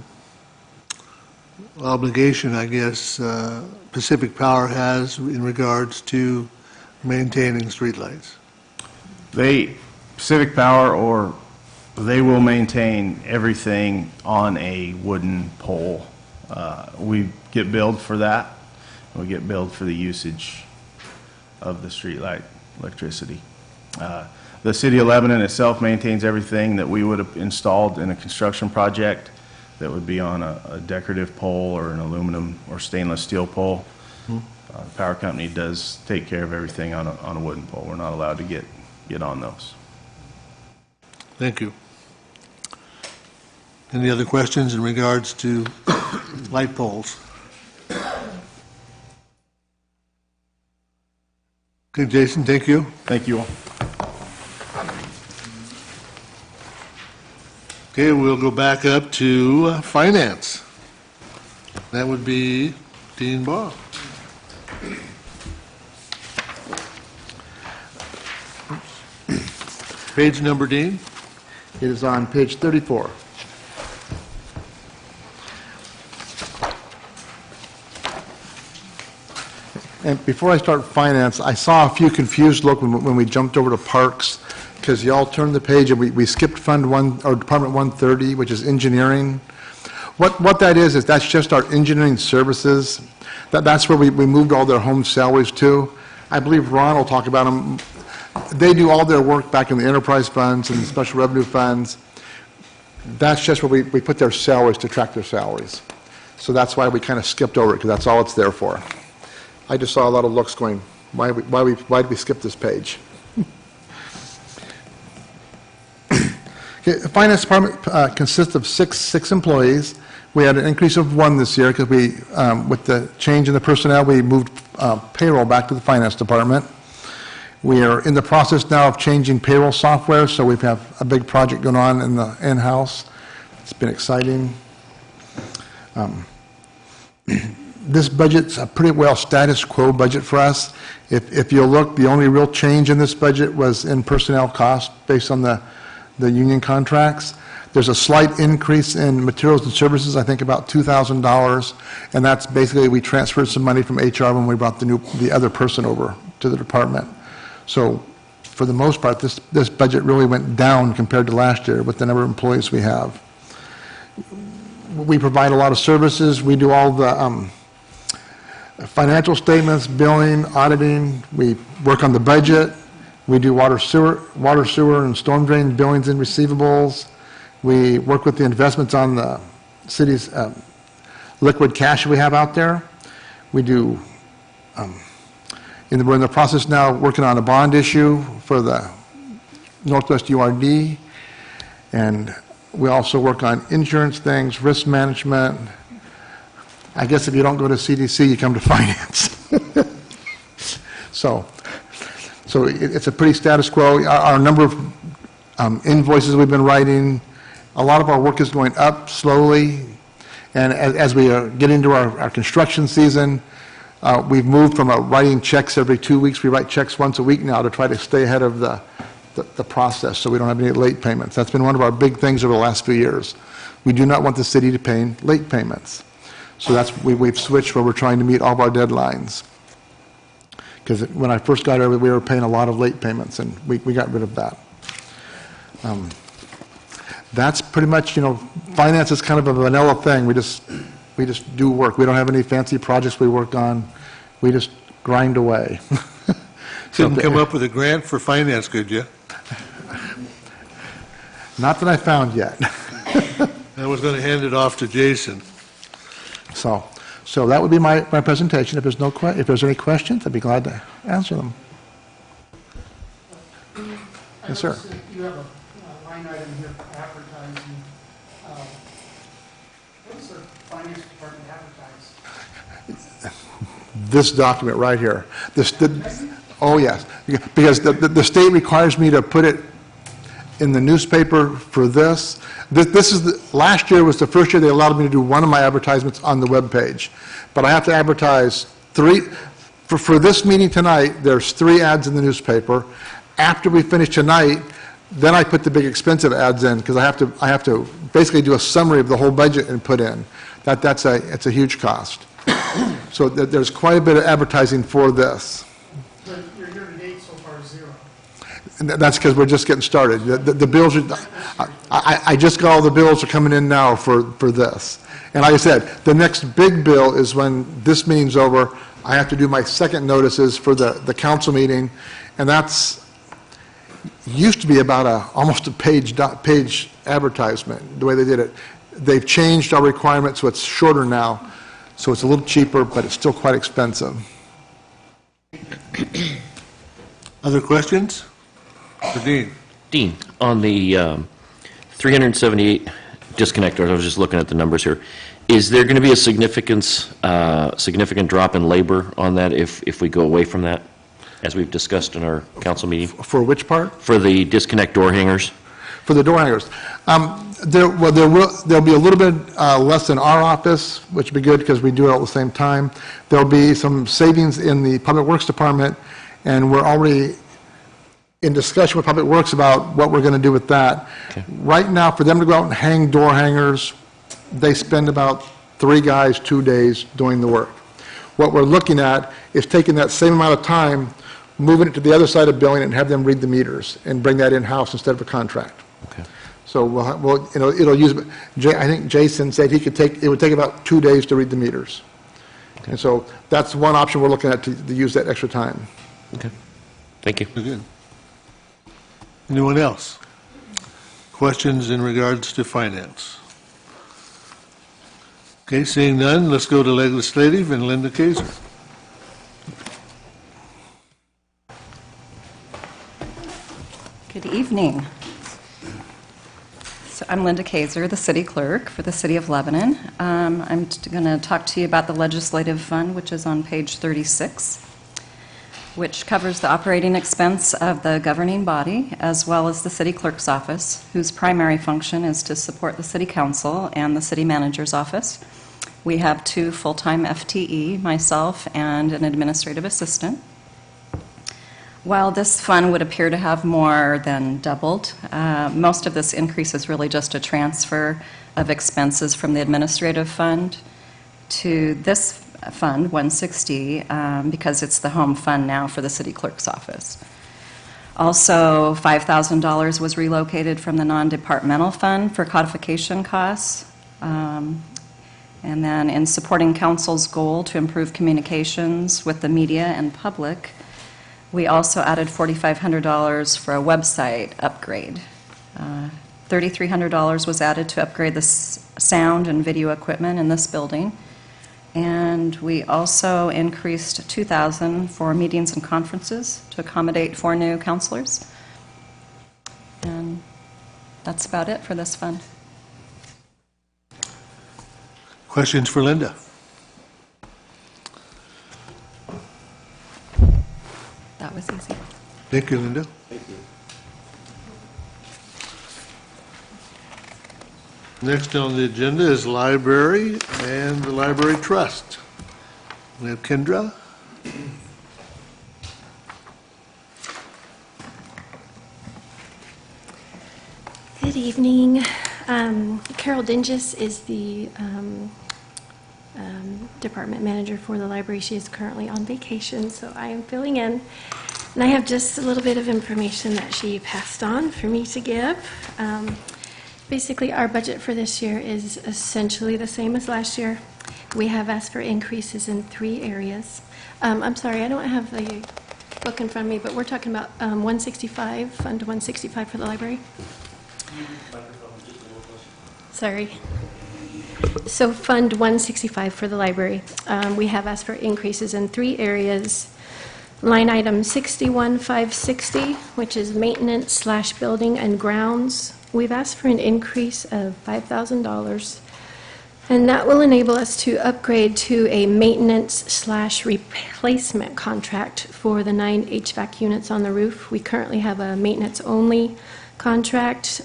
obligation, I guess, Pacific Power has in regards to maintaining streetlights? Pacific Power they will maintain everything on a wooden pole. We get billed for that. We get billed for the usage of the streetlight electricity. The city of Lebanon itself maintains everything that we would have installed in a construction project that would be on a decorative pole or an aluminum or stainless steel pole. The power company does take care of everything on a wooden pole. We're not allowed to get on those. Thank you. Any other questions in regards to light poles? Okay, Jason, thank you. Thank you all. Okay, we'll go back up to finance. That would be Dean Baugh. Page number, Dean? It is on page 34. And before I start finance, I saw a few confused look when we jumped over to parks, because y'all turned the page and we skipped Fund 1, or Department 130, which is engineering. What that is that's just our engineering services. That's where we moved all their home salaries to. I believe Ron will talk about them. They do all their work back in the enterprise funds and the special revenue funds. That's just where we put their salaries to track their salaries. So that's why we kind of skipped over it, because that's all it's there for. I just saw a lot of looks going, why did we skip this page? Okay, the finance department consists of six employees. We had an increase of 1 this year because we, with the change in the personnel, we moved payroll back to the finance department. We are in the process now of changing payroll software, so we have a big project going on in the in-house. It's been exciting. This budget's a pretty well status quo budget for us. If you'll look, the only real change in this budget was in personnel costs based on the union contracts. There's a slight increase in materials and services, I think about $2,000, and that's basically we transferred some money from HR when we brought the other person over to the department. So for the most part, this budget really went down compared to last year with the number of employees we have. We provide a lot of services. We do all the financial statements, billing, auditing. We work on the budget. We do water, sewer, and storm drain billings and receivables. We work with the investments on the city's liquid cash we have out there. We do, we're in the process now working on a bond issue for the Northwest URD, and we also work on insurance things, risk management. I guess if you don't go to CDC, you come to finance. So it's a pretty status quo. Our number of invoices we've been writing, a lot of our work is going up slowly, and as we get into our construction season, we've moved from writing checks every 2 weeks. We write checks once a week now to try to stay ahead of the process so we don't have any late payments. That's been one of our big things over the last few years. We do not want the city to pay late payments. So we've switched where we're trying to meet all of our deadlines. Because when I first got here, we were paying a lot of late payments, and we got rid of that. That's pretty much, finance is kind of a vanilla thing. We just do work. We don't have any fancy projects we work on. We just grind away. Didn't come up with a grant for finance, could you? Not that I found yet. I was going to hand it off to Jason. So that would be my presentation. If there's any questions, I'd be glad to answer them. Yes, sir. You have a line item here for advertising. What does the finance department advertise? This document right here. Oh, yes. Because the state requires me to put it in the newspaper for this. Last year was the first year they allowed me to do one of my advertisements on the web page. But I have to advertise 3, for this meeting tonight, there's 3 ads in the newspaper. After we finish tonight, then I put the big expensive ads in, because I have to basically do a summary of the whole budget and put in. It's a huge cost. So there's quite a bit of advertising for this. But your year-to-date so far is 0. And that's because we're just getting started. The bills are, I just got all the bills are coming in now for this. And like I said, the next big bill is when this meeting's over, I have to do my second notices for the council meeting, and that's, used to be about almost a page advertisement, the way they did it. They've changed our requirements, so it's shorter now, so it's a little cheaper, but it's still quite expensive. Other questions? For Dean? Dean, on the 378 disconnectors, I was just looking at the numbers here, is there going to be a significant drop in labor on that if we go away from that, as we've discussed in our council meeting? For which part? For the disconnect door hangers? For the door hangers. There'll be a little bit less in our office, which would be good because we do it all at the same time. There'll be some savings in the Public Works Department, and we're already in discussion with Public Works about what we're going to do with that. Okay. Right now, for them to go out and hang door hangers, they spend about 3 guys, 2 days doing the work. What we're looking at is taking that same amount of time, moving it to the other side of the building and have them read the meters and bring that in-house instead of a contract. Okay. So we'll it'll use, I think Jason said it would take about 2 days to read the meters. Okay. And so that's one option we're looking at to use that extra time. Okay. Thank you. Good. Anyone else? Questions in regards to finance? Okay, seeing none, let's go to legislative and Linda Kaiser. Good evening. So I'm Linda Kaiser, the city clerk for the city of Lebanon. I'm going to talk to you about the legislative fund, which is on page 36, which covers the operating expense of the governing body, as well as the city clerk's office, whose primary function is to support the city council and the city manager's office. We have 2 full-time FTE, myself and an administrative assistant. While this fund would appear to have more than doubled, most of this increase is really just a transfer of expenses from the administrative fund to this fund, 160, because it's the home fund now for the city clerk's office. Also, $5,000 was relocated from the non-departmental fund for codification costs. And then in supporting council's goal to improve communications with the media and public, we also added $4,500 for a website upgrade. $3,300 was added to upgrade the sound and video equipment in this building. And we also increased $2,000 for meetings and conferences to accommodate 4 new counselors. And that's about it for this fund. Questions for Linda? That was easy. Thank you, Linda. Thank you. Next on the agenda is library and the library trust. We have Kendra. Good evening. Carol Dingus is the department manager for the library. She is currently on vacation, so I am filling in. And I have just a little bit of information that she passed on for me to give. Basically, our budget for this year is essentially the same as last year. We have asked for increases in 3 areas. I'm sorry, I don't have the book in front of me, but we're talking about 165, Fund 165 for the library. Sorry. So Fund 165 for the library, we have asked for increases in 3 areas. Line item 61560, which is maintenance/building and grounds. We've asked for an increase of $5,000, and that will enable us to upgrade to a maintenance/replacement contract for the 9 HVAC units on the roof. We currently have a maintenance-only contract.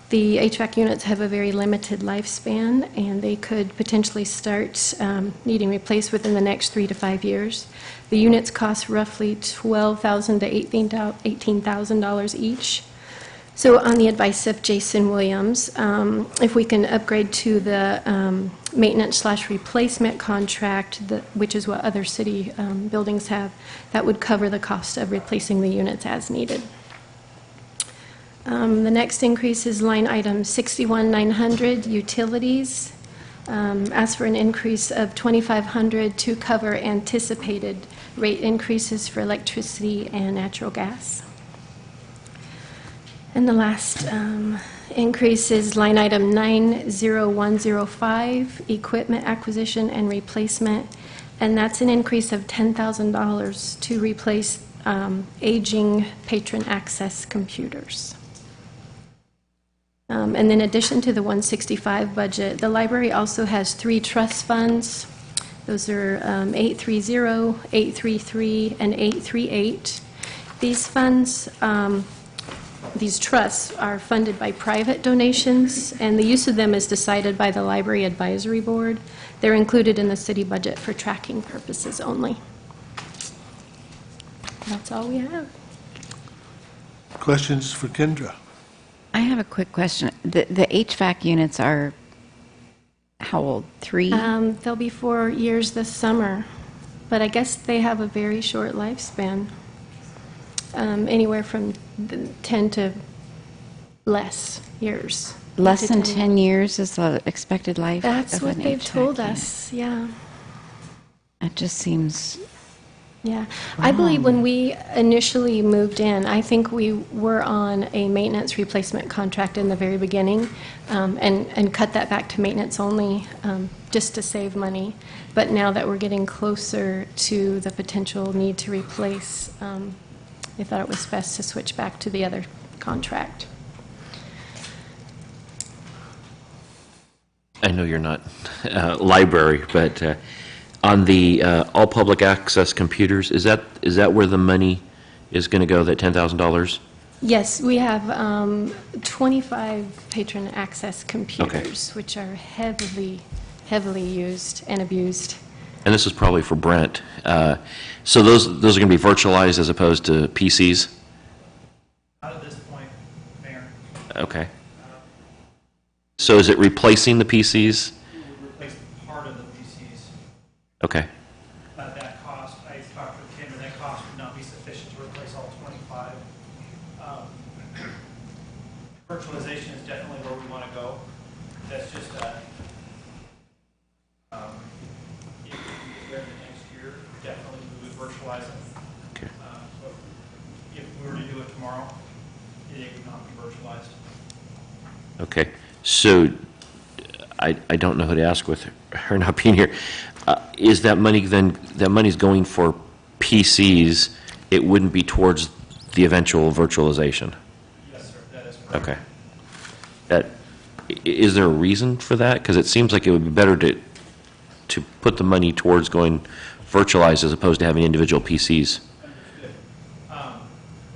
The HVAC units have a very limited lifespan, and they could potentially start needing replaced within the next 3 to 5 years. The units cost roughly $12,000 to $18,000 each. So on the advice of Jason Williams, if we can upgrade to the maintenance/replacement contract, which is what other city buildings have, that would cover the cost of replacing the units as needed. The next increase is line item 61900, utilities. asked for an increase of $2,500 to cover anticipated rate increases for electricity and natural gas. And the last increase is line item 90105, equipment acquisition and replacement, and that's an increase of $10,000 to replace aging patron access computers. And then in addition to the 165 budget, the library also has 3 trust funds. Those are 830, 833, and 838. These funds, these trusts are funded by private donations, and the use of them is decided by the Library Advisory Board. They're included in the city budget for tracking purposes only. That's all we have. Questions for Kendra? I have a quick question. The HVAC units are how old? 3? They'll be 4 years this summer, but I guess they have a very short lifespan, anywhere from 10 to less years. Less than 10 years is the expected life of an That's what they've HVAC told unit. us, yeah. It just seems... Yeah, I believe when we initially moved in, I think we were on a maintenance replacement contract in the very beginning, and cut that back to maintenance only, just to save money. But now that we're getting closer to the potential need to replace, I thought it was best to switch back to the other contract. I know you're not library, but on the all public access computers, is that where the money is going to go, that $10,000? Yes, we have 25 patron access computers, which are heavily used and abused. And this is probably for Brent. So those are going to be virtualized as opposed to PCs? Not at this point, Mayor. Okay. So is it replacing the PCs? We would replace part of the PCs. Okay. That cost, I talked with Kim, and that cost would not be sufficient to replace all 25. Virtualization is definitely where we want to go. That's just if we get there in the next year, definitely we would virtualize it. Okay. But if we were to do it tomorrow, it would not be virtualized. Okay. So I don't know who to ask with her not being here. Is that money then, that money's going for PCs, it wouldn't be towards the eventual virtualization? Yes, sir, that is correct. Okay. Is there a reason for that? Because it seems like it would be better to put the money towards going virtualized as opposed to having individual PCs.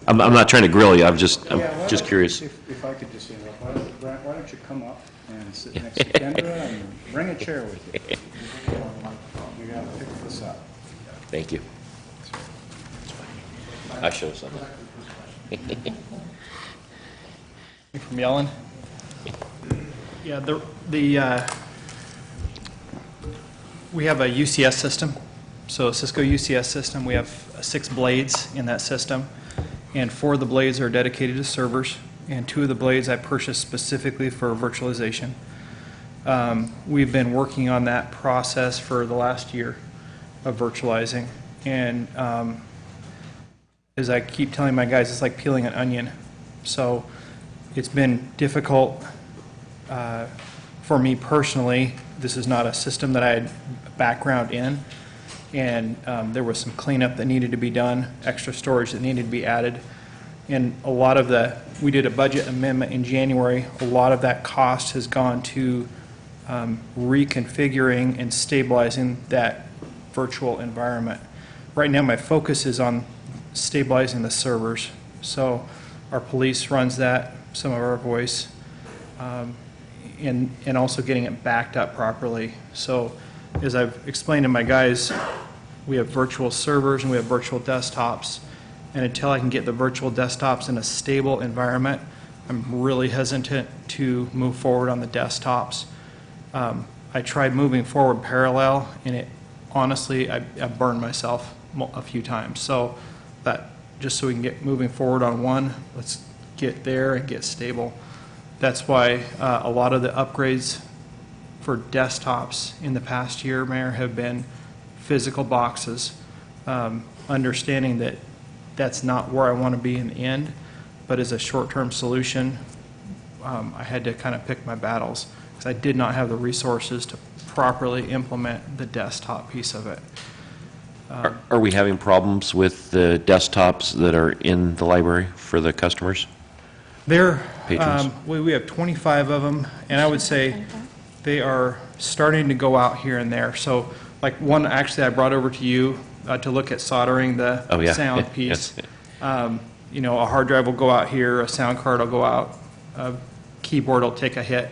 I'm not trying to grill you, I'm just curious. If I could just interrupt, why don't you come up and sit next to Kendra and bring a chair with you? We got to pick this up. Thank you. I show something. From yelling? Yeah, we have a UCS system, so a Cisco UCS system. We have 6 blades in that system, and 4 of the blades are dedicated to servers, and 2 of the blades I purchased specifically for virtualization. We've been working on that process for the last year of virtualizing, and as I keep telling my guys, it's like peeling an onion. So it's been difficult for me personally. This is not a system that I had a background in, and there was some cleanup that needed to be done, extra storage that needed to be added. And a lot of we did a budget amendment in January. A lot of that cost has gone to reconfiguring and stabilizing that virtual environment. Right now my focus is on stabilizing the servers. So our police runs that, some of our voice, and also getting it backed up properly. So as I've explained to my guys, we have virtual servers and we have virtual desktops. And until I can get the virtual desktops in a stable environment, I'm really hesitant to move forward on the desktops. I tried moving forward parallel, and it honestly, I burned myself a few times. So that just so we can get moving forward on one, let's get there and get stable. That's why a lot of the upgrades for desktops in the past year, Mayor, have been physical boxes, understanding that that's not where I want to be in the end, but as a short-term solution, I had to kind of pick my battles because I did not have the resources to properly implement the desktop piece of it. Are we having problems with the desktops that are in the library for the customers? Patrons? We have 25 of them, and I would say they are starting to go out here and there. So, like one actually I brought over to you to look at soldering the sound piece. You know, a hard drive will go out here, a sound card will go out, a keyboard will take a hit.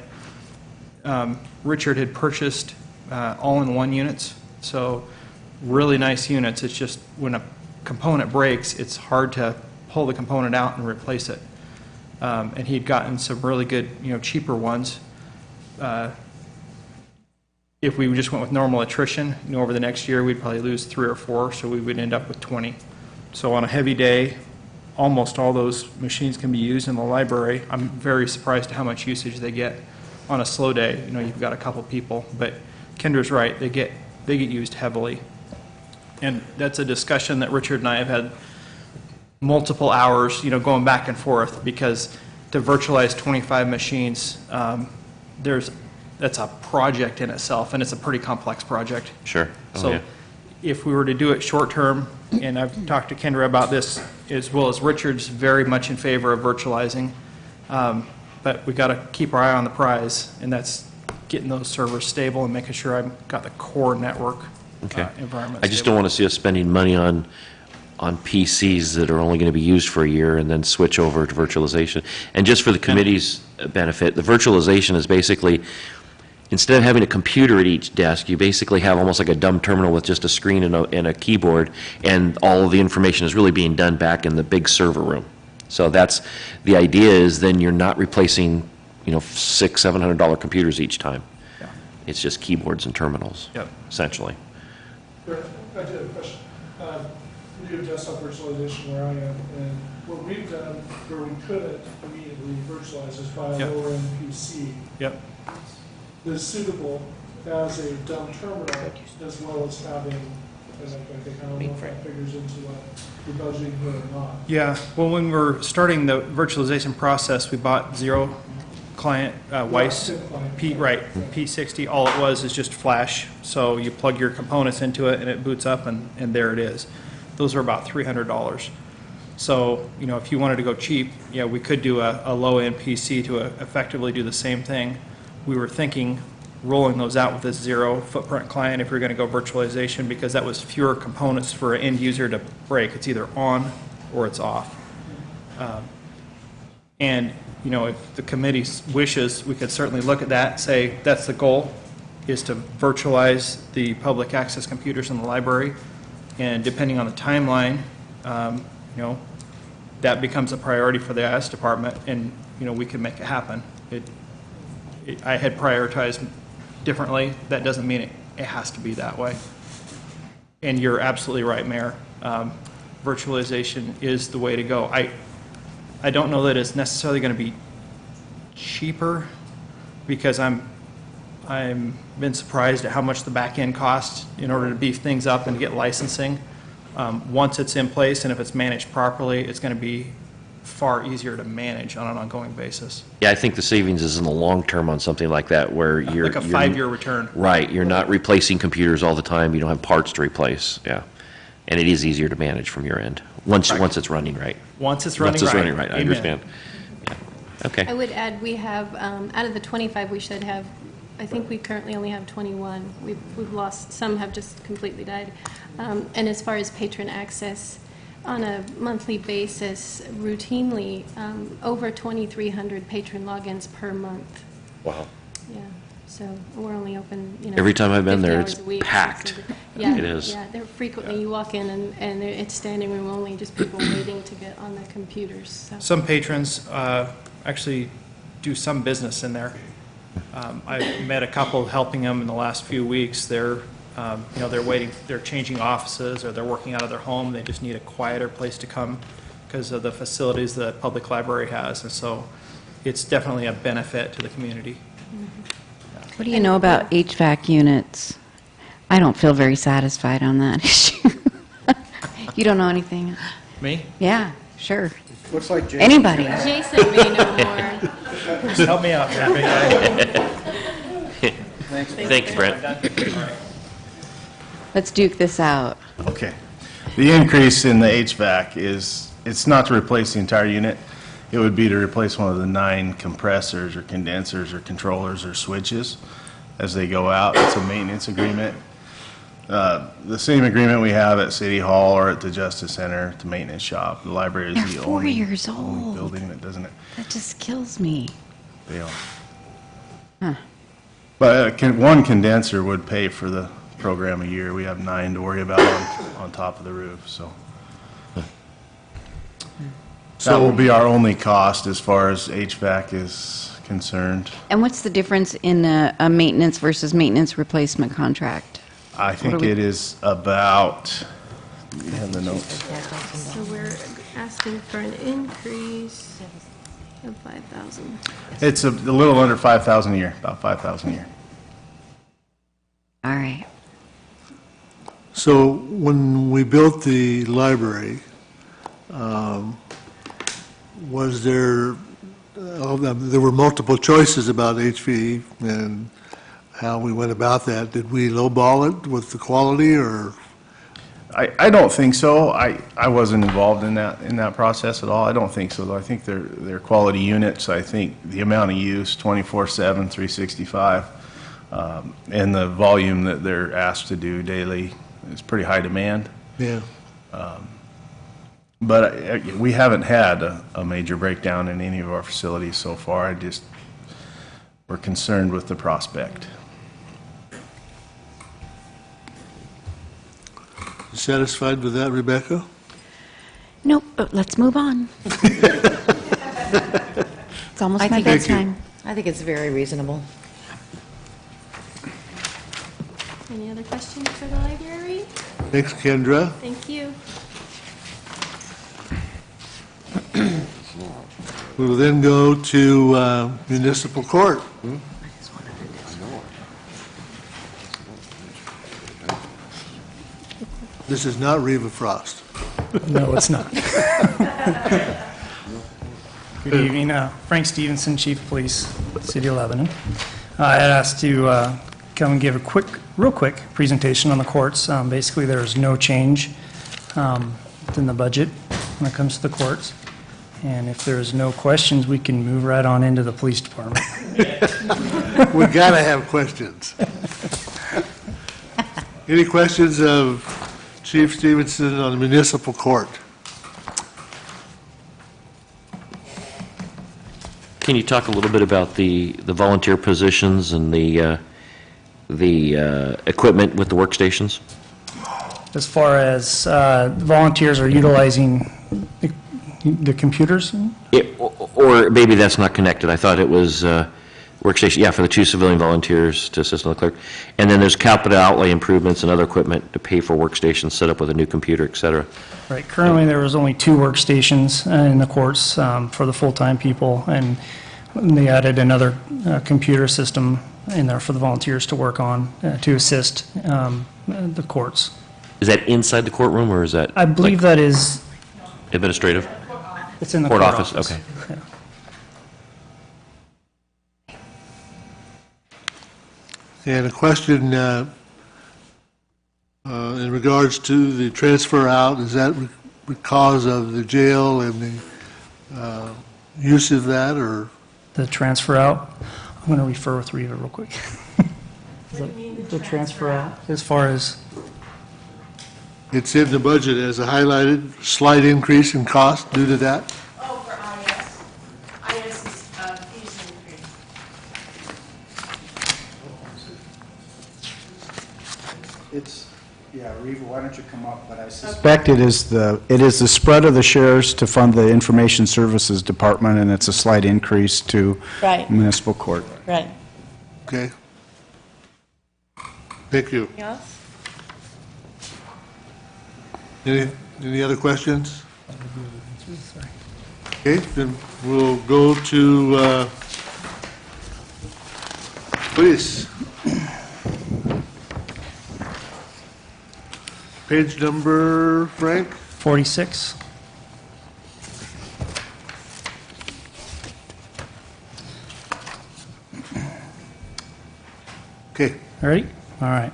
Richard had purchased all-in-one units, so really nice units. It's just when a component breaks, it's hard to pull the component out and replace it. And he'd gotten some really good, you know, cheaper ones. If we just went with normal attrition, you know, over the next year, we'd probably lose 3 or 4, so we would end up with 20. So on a heavy day, almost all those machines can be used in the library. I'm very surprised at how much usage they get. On a slow day, you know, you've got a couple people, but Kendra's right, they get used heavily. And that's a discussion that Richard and I have had multiple hours, you know, going back and forth, because to virtualize 25 machines, that's a project in itself, and it's a pretty complex project. Sure. So if we were to do it short-term, and I've talked to Kendra about this, as well as Richard's very much in favor of virtualizing, but we got to keep our eye on the prize, and that's getting those servers stable and making sure I've got the core network environment I just don't want to see us spending money on PCs that are only going to be used for a year and then switch over to virtualization. And just for the committee's benefit, the virtualization is basically, instead of having a computer at each desk, you basically have almost like a dumb terminal with just a screen and a keyboard, and all of the information is really being done back in the big server room. So that's, the idea is then you're not replacing, you know, $600-700 computers each time. Yeah. It's just keyboards and terminals, essentially. I did have a question. We do desktop virtualization where I am, and what we've done where we couldn't immediately virtualize is buy a lower-end PC. Yep. That's suitable as a dumb terminal, as well as having, I don't know if that figures into what we're budgeting here or not. Yeah, well, when we're starting the virtualization process, we bought zero client Weiss P60. All it was is just flash, so you plug your components into it and it boots up, and there it is. Those are about $300. So, you know, if you wanted to go cheap, yeah, we could do a low-end PC to effectively do the same thing. We were thinking rolling those out with this zero footprint client if you're going to go virtualization, because that was fewer components for an end user to break. It's either on or it's off. And, you know, if the committee wishes, we could certainly look at that, say that's the goal, is to virtualize the public access computers in the library. And depending on the timeline, you know, that becomes a priority for the IS department, and, you know, we can make it happen. I had prioritized differently. That doesn't mean it has to be that way. And you're absolutely right, Mayor. Virtualization is the way to go. I don't know that it's necessarily going to be cheaper, because I'm been surprised at how much the back end costs in order to beef things up and to get licensing. Once it's in place and if it's managed properly, it's going to be far easier to manage on an ongoing basis. Yeah, I think the savings is in the long term on something like that, where you're... Like a 5-year return. Right, you're not replacing computers all the time, you don't have parts to replace, yeah. And it is easier to manage from your end, once it's running right. Once it's running right. I understand. Yeah. Okay. I would add, we have, out of the 25, we should have, I think we currently only have 21. We've lost, some have just completely died. And as far as patron access, on a monthly basis, routinely, over 2,300 patron logins per month. Wow. Yeah, so we're only open, you know. Every time I've been 50 there, hours it's a week. packed. Yeah, It is. Yeah, they're frequently, you walk in and it's standing room only, just people waiting to get on the computers. So. Some patrons actually do some business in there. I've met a couple helping them in the last few weeks. They're you know, they're waiting, they're changing offices, or they're working out of their home. They just need a quieter place to come because of the facilities the public library has. And so it's definitely a benefit to the community. Mm-hmm. What do you know about HVAC units? I don't feel very satisfied on that issue. You don't know anything? Me? Yeah, sure. Looks like Jason. Anybody? Jason may know more. Just help me out, Jeff. Thank you, Brent. Let's duke this out. Okay. The increase in the HVAC is, it's not to replace the entire unit. It would be to replace one of the 9 compressors or condensers or controllers or switches as they go out. It's a maintenance agreement. The same agreement we have at City Hall or at the Justice Center, the maintenance shop. The library is They're the 4 only years only old. building that doesn't. That just kills me. They are. Huh. But one condenser would pay for the program a year. We have 9 to worry about on top of the roof, so. That will be our only cost as far as HVAC is concerned. And what's the difference in a maintenance versus maintenance replacement contract? I think it is about, you have the notes. So we're asking for an increase of 5,000. It's a little under 5,000 a year, about 5,000 a year. All right. So when we built the library, was there were multiple choices about HV and how we went about that. Did we lowball it with the quality, or? I don't think so. I wasn't involved in that process at all. I don't think so, though. I think they're quality units. I think the amount of use, 24/7, 365, and the volume that they're asked to do daily is pretty high demand. Yeah. But we haven't had a major breakdown in any of our facilities so far. We're concerned with the prospect. Satisfied with that, Rebecca? Nope, but let's move on. It's almost my Thank you. bedtime. I think it's very reasonable. Any other questions for the library? Thanks, Kendra. Thank you. We will then go to municipal court. This is not Reva Frost. No, it's not. Good evening, Frank Stevenson, Chief of Police, City of Lebanon. I had asked to come and give a real quick presentation on the courts. Basically, there is no change within the budget when it comes to the courts. And if there's no questions, we can move right on into the police department. We gotta have questions. Any questions of Chief Stevenson on the municipal court? Can you talk a little bit about the volunteer positions and the equipment with the workstations? As far as volunteers are utilizing the computers? Or maybe that's not connected. I thought it was workstation, yeah, for the 2 civilian volunteers to assist on the clerk. And then there's capital outlay improvements and other equipment to pay for workstations set up with a new computer, et cetera. Right. Currently, there was only 2 workstations in the courts for the full-time people, and they added another computer system in there for the volunteers to work on to assist the courts. Is that inside the courtroom, or is that? I believe that is administrative? It's in the court office. Okay. Yeah. And a question in regards to the transfer out, is that because of the jail and the use of that, or? The transfer out, I'm going to refer with Reva real quick. The transfer out, as far as? It's in the budget as a highlighted slight increase in cost due to that? Oh, for IS. IS is fees increase. It's, yeah, Reva, why don't you come up, but I suspect it is the spread of the shares to fund the Information Services Department, and it's a slight increase to Right. municipal court. Right. Okay. Thank you. Anything else? Any other questions? Okay, then we'll go to Please. Page number, Frank? 46. Okay. Ready? All right.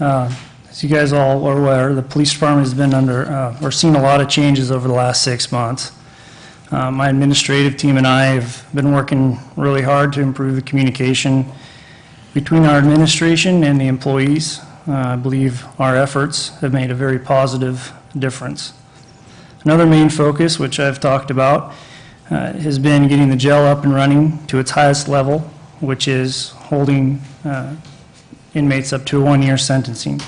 As you guys all are aware, the police department has been under, or seen a lot of changes over the last 6 months. My administrative team and I have been working really hard to improve the communication between our administration and the employees. I believe our efforts have made a very positive difference. Another main focus, which I've talked about, has been getting the jail up and running to its highest level, which is holding inmates up to a 1-year sentencing.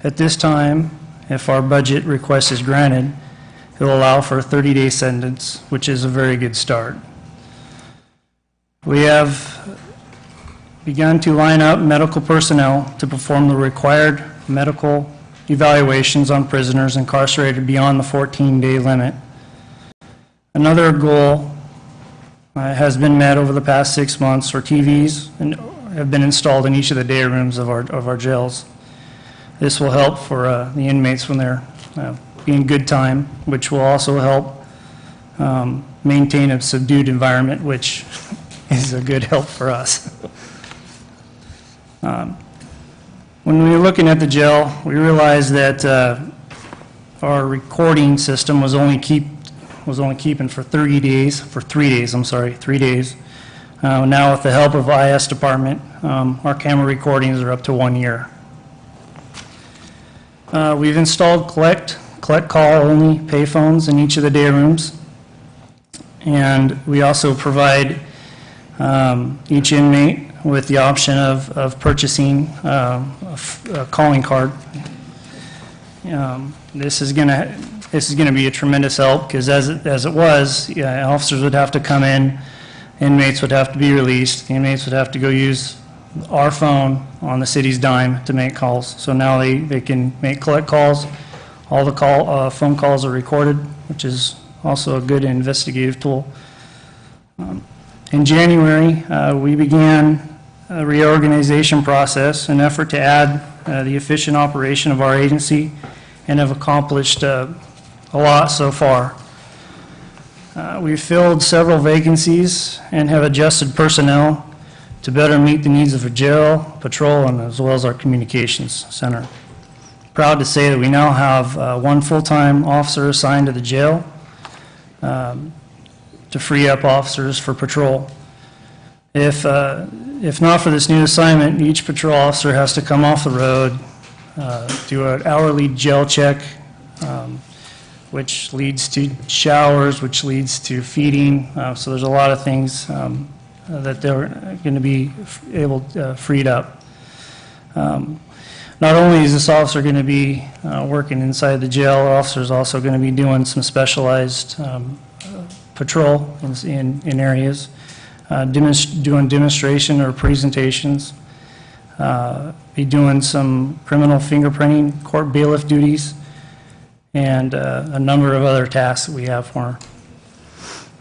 At this time, if our budget request is granted, it will allow for a 30-day sentence, which is a very good start. We have begun to line up medical personnel to perform the required medical evaluations on prisoners incarcerated beyond the 14-day limit. Another goal has been met over the past 6 months, where TVs have been installed in each of the day rooms of our jails. This will help for the inmates when they're being good time, which will also help maintain a subdued environment, which is a good help for us. When we were looking at the jail, we realized that our recording system was only keeping for 3 days. Now, with the help of IS department, our camera recordings are up to 1 year. We've installed collect call only payphones in each of the day rooms, and we also provide each inmate with the option of purchasing a calling card. This is going to be a tremendous help, because as it was, officers would have to come in, inmates would have to be released, the inmates would have to go use our phone on the city's dime to make calls. So now they can make collect calls. All the phone calls are recorded, which is also a good investigative tool. In January, we began a reorganization process, an effort to add the efficient operation of our agency, and have accomplished a lot so far. We've filled several vacancies and have adjusted personnel to better meet the needs of our jail, patrol, and as well as our communications center. Proud to say that we now have 1 full-time officer assigned to the jail to free up officers for patrol. If not for this new assignment, each patrol officer has to come off the road, do an hourly jail check, which leads to showers, which leads to feeding. So there's a lot of things that they're going to be freed up. Not only is this officer going to be working inside the jail, our officer is also going to be doing some specialized patrol in areas, doing demonstration or presentations, be doing some criminal fingerprinting, court bailiff duties, and a number of other tasks that we have for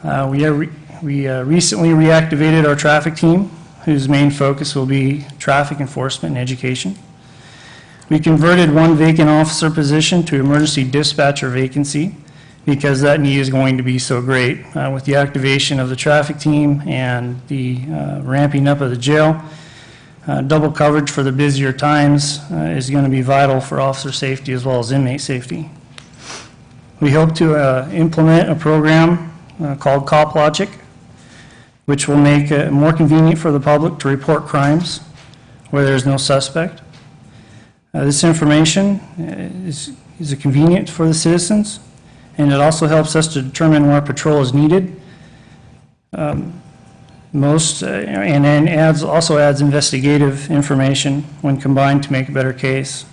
her. We recently reactivated our traffic team, whose main focus will be traffic enforcement and education. We converted 1 vacant officer position to emergency dispatcher vacancy, because that need is going to be so great. With the activation of the traffic team and the ramping up of the jail, double coverage for the busier times is going to be vital for officer safety as well as inmate safety. We hope to implement a program called Cop Logic, which will make it more convenient for the public to report crimes where there is no suspect. This information is convenient for the citizens, and it also helps us to determine where patrol is needed. And then also adds investigative information when combined to make a better case.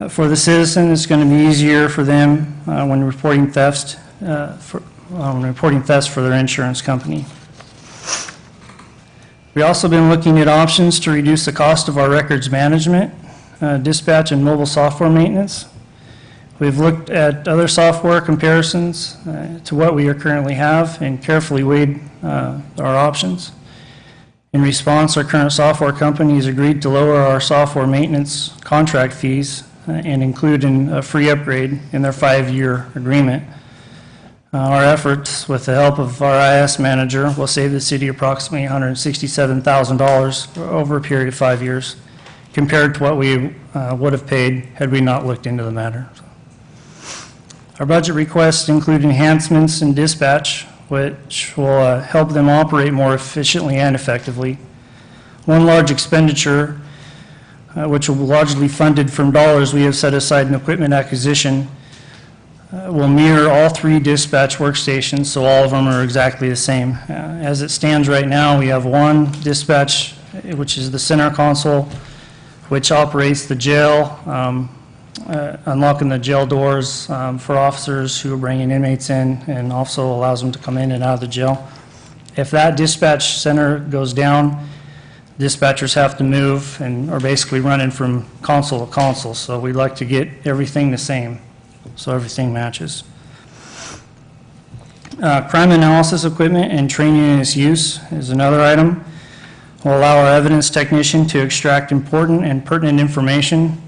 For the citizen, it's going to be easier for them when reporting thefts for their insurance company. We've also been looking at options to reduce the cost of our records management, dispatch, and mobile software maintenance. We've looked at other software comparisons to what we currently have and carefully weighed our options. In response, our current software company has agreed to lower our software maintenance contract fees and include a free upgrade in their 5-year agreement. Our efforts, with the help of our IS manager, will save the city approximately $167,000 over a period of 5 years, compared to what we would have paid had we not looked into the matter. Our budget requests include enhancements in dispatch, which will help them operate more efficiently and effectively. One large expenditure, which will be largely funded from dollars we have set aside in equipment acquisition, will mirror all 3 dispatch workstations, so all of them are exactly the same. As it stands right now, we have one dispatch, which is the center console, which operates the jail, unlocking the jail doors for officers who are bringing inmates in, and also allows them to come in and out of the jail. If that dispatch center goes down, dispatchers have to move and are basically running from console to console. So we'd like to get everything the same, so everything matches. Crime analysis equipment and training in its use is another item. Will allow our evidence technician to extract important and pertinent information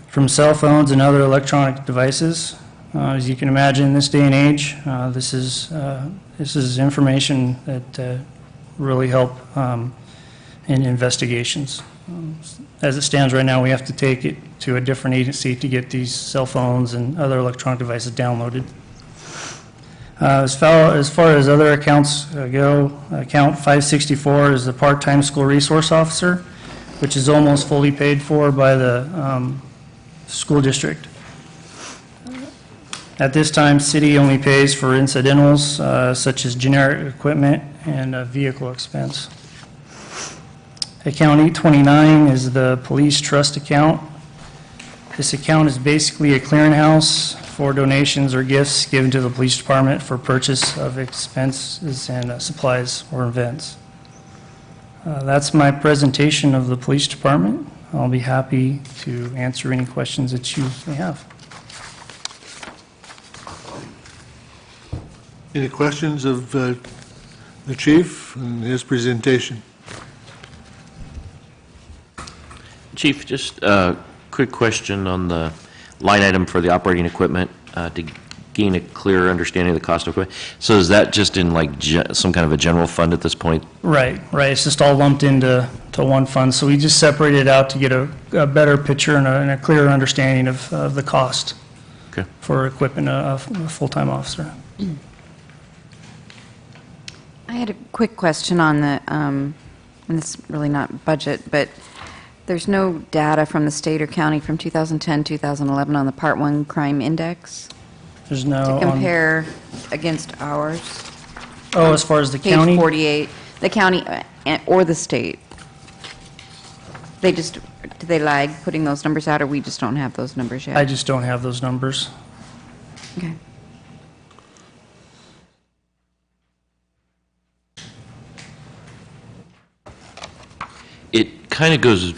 from cell phones and other electronic devices. As you can imagine, in this day and age, this is information that really help in investigations. As it stands right now, we have to take it to a different agency to get these cell phones and other electronic devices downloaded. As far as other accounts go, account 564 is the part-time school resource officer, which is almost fully paid for by the school district. At this time, city only pays for incidentals such as generic equipment and vehicle expense. Account 829 is the police trust account. This account is basically a clearinghouse for donations or gifts given to the police department for purchase of expenses and supplies or events. That's my presentation of the police department. I'll be happy to answer any questions that you may have. Any questions of the chief and his presentation? Chief, just a quick question on the line item for the operating equipment to gain a clearer understanding of the cost of equipment. So is that just in like some kind of a general fund at this point? Right. It's just all lumped into one fund. So we just separated it out to get a better picture and a clearer understanding of the cost for equipping a full-time officer. I had a quick question on the, and it's really not budget, but there's no data from the state or county from 2010, 2011 on the Part 1 crime index? There's no... To compare against ours? Oh, as far as the county? Page 48, the county or the state. Do they lag putting those numbers out, or we just don't have those numbers yet? I just don't have those numbers. Okay. It kind of goes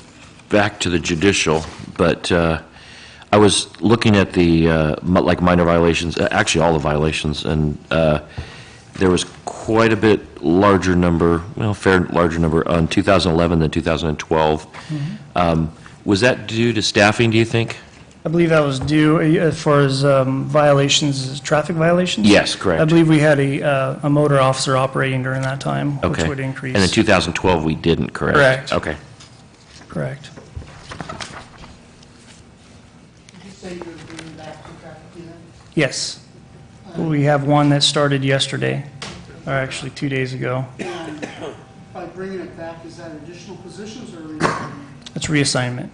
back to the judicial, but I was looking at the like minor violations, actually all the violations, and there was quite a bit larger number, fair larger number on 2011 than 2012. Mm-hmm. Was that due to staffing, do you think? I believe that was due as far as violations, traffic violations? Yes, correct. I believe we had a motor officer operating during that time, which would increase. And in 2012, we didn't, correct? Correct. Okay. Correct. Did you say you were bringing back two traffic units? Yes. We have one that started yesterday, or actually 2 days ago. And by bringing it back, is that additional positions or reassignment? It's reassignment.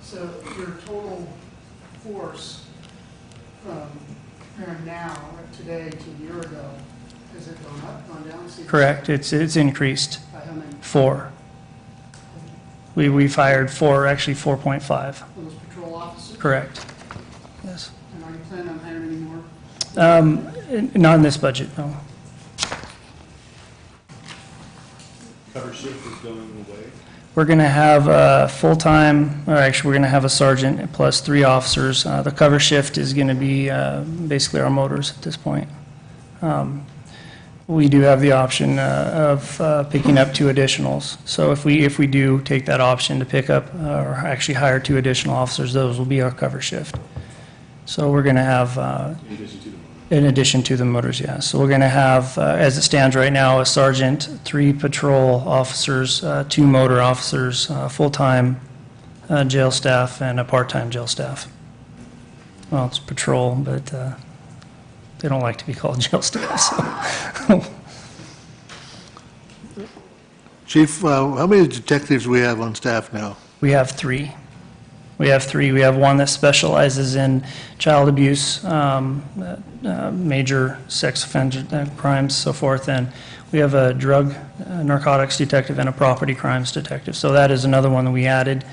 So your total force from now, today to a year ago, has it gone up, gone down? Correct. It's increased. By how many? 4. We've hired 4, actually 4.5. Those patrol officers? Correct. Yes. And are you planning on hiring any more? Not in this budget, no. Cover shift is going away. We're going to have a full-time, or actually, we're going to have a sergeant plus 3 officers. The cover shift is going to be basically our motors at this point. we do have the option of picking up 2 additionals. So if we do take that option to pick up or actually hire 2 additional officers, those will be our cover shift. So we're going to have, in addition to the motors, yeah. So we're going to have, as it stands right now, a sergeant, 3 patrol officers, 2 motor officers, full-time jail staff, and a part-time jail staff. Well, it's patrol, but they don't like to be called jail staff, so. Chief, how many detectives do we have on staff now? We have 3. We have 3. We have one that specializes in child abuse, major sex offender crimes, so forth, and we have a drug, narcotics detective, and a property crimes detective. So that is another one that we added.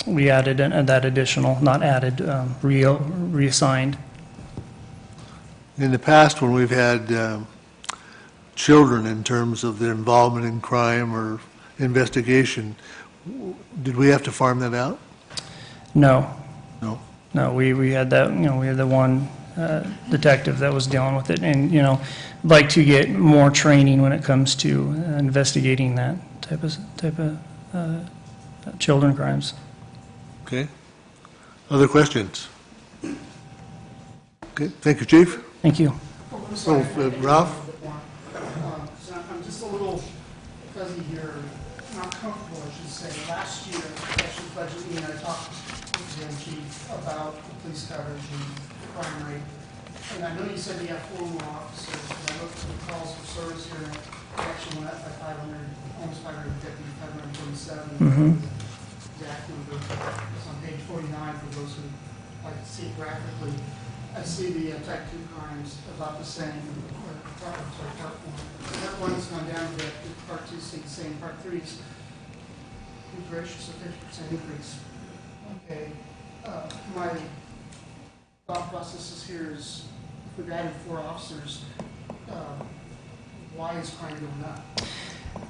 We added that additional, not added, reassigned. In the past, when we've had children in terms of their involvement in crime or investigation, did we have to farm that out? No. No? No, we had that, we had the one detective that was dealing with it, and, like to get more training when it comes to investigating that type of children crimes. Okay. Other questions? Okay, thank you, Chief. Thank you. Ralph? So I'm just a little fuzzy here, not comfortable, I should say. Last year, actually budget meeting, I talked with the chief about the police coverage and crime rate. And I know you said you have 4 more officers, but I looked at the calls for service here, and it actually went up by 500, almost 500 deputies, 547. Exact number. It's on page 49 for those who like to see it graphically. I see the type 2 crimes about the same, part 1. Part 1's gone down a bit, part 2 stayed the same, part 3's gracious, a 50% increase. Okay, my thought process is here is, if we've added 4 officers, why is crime going up?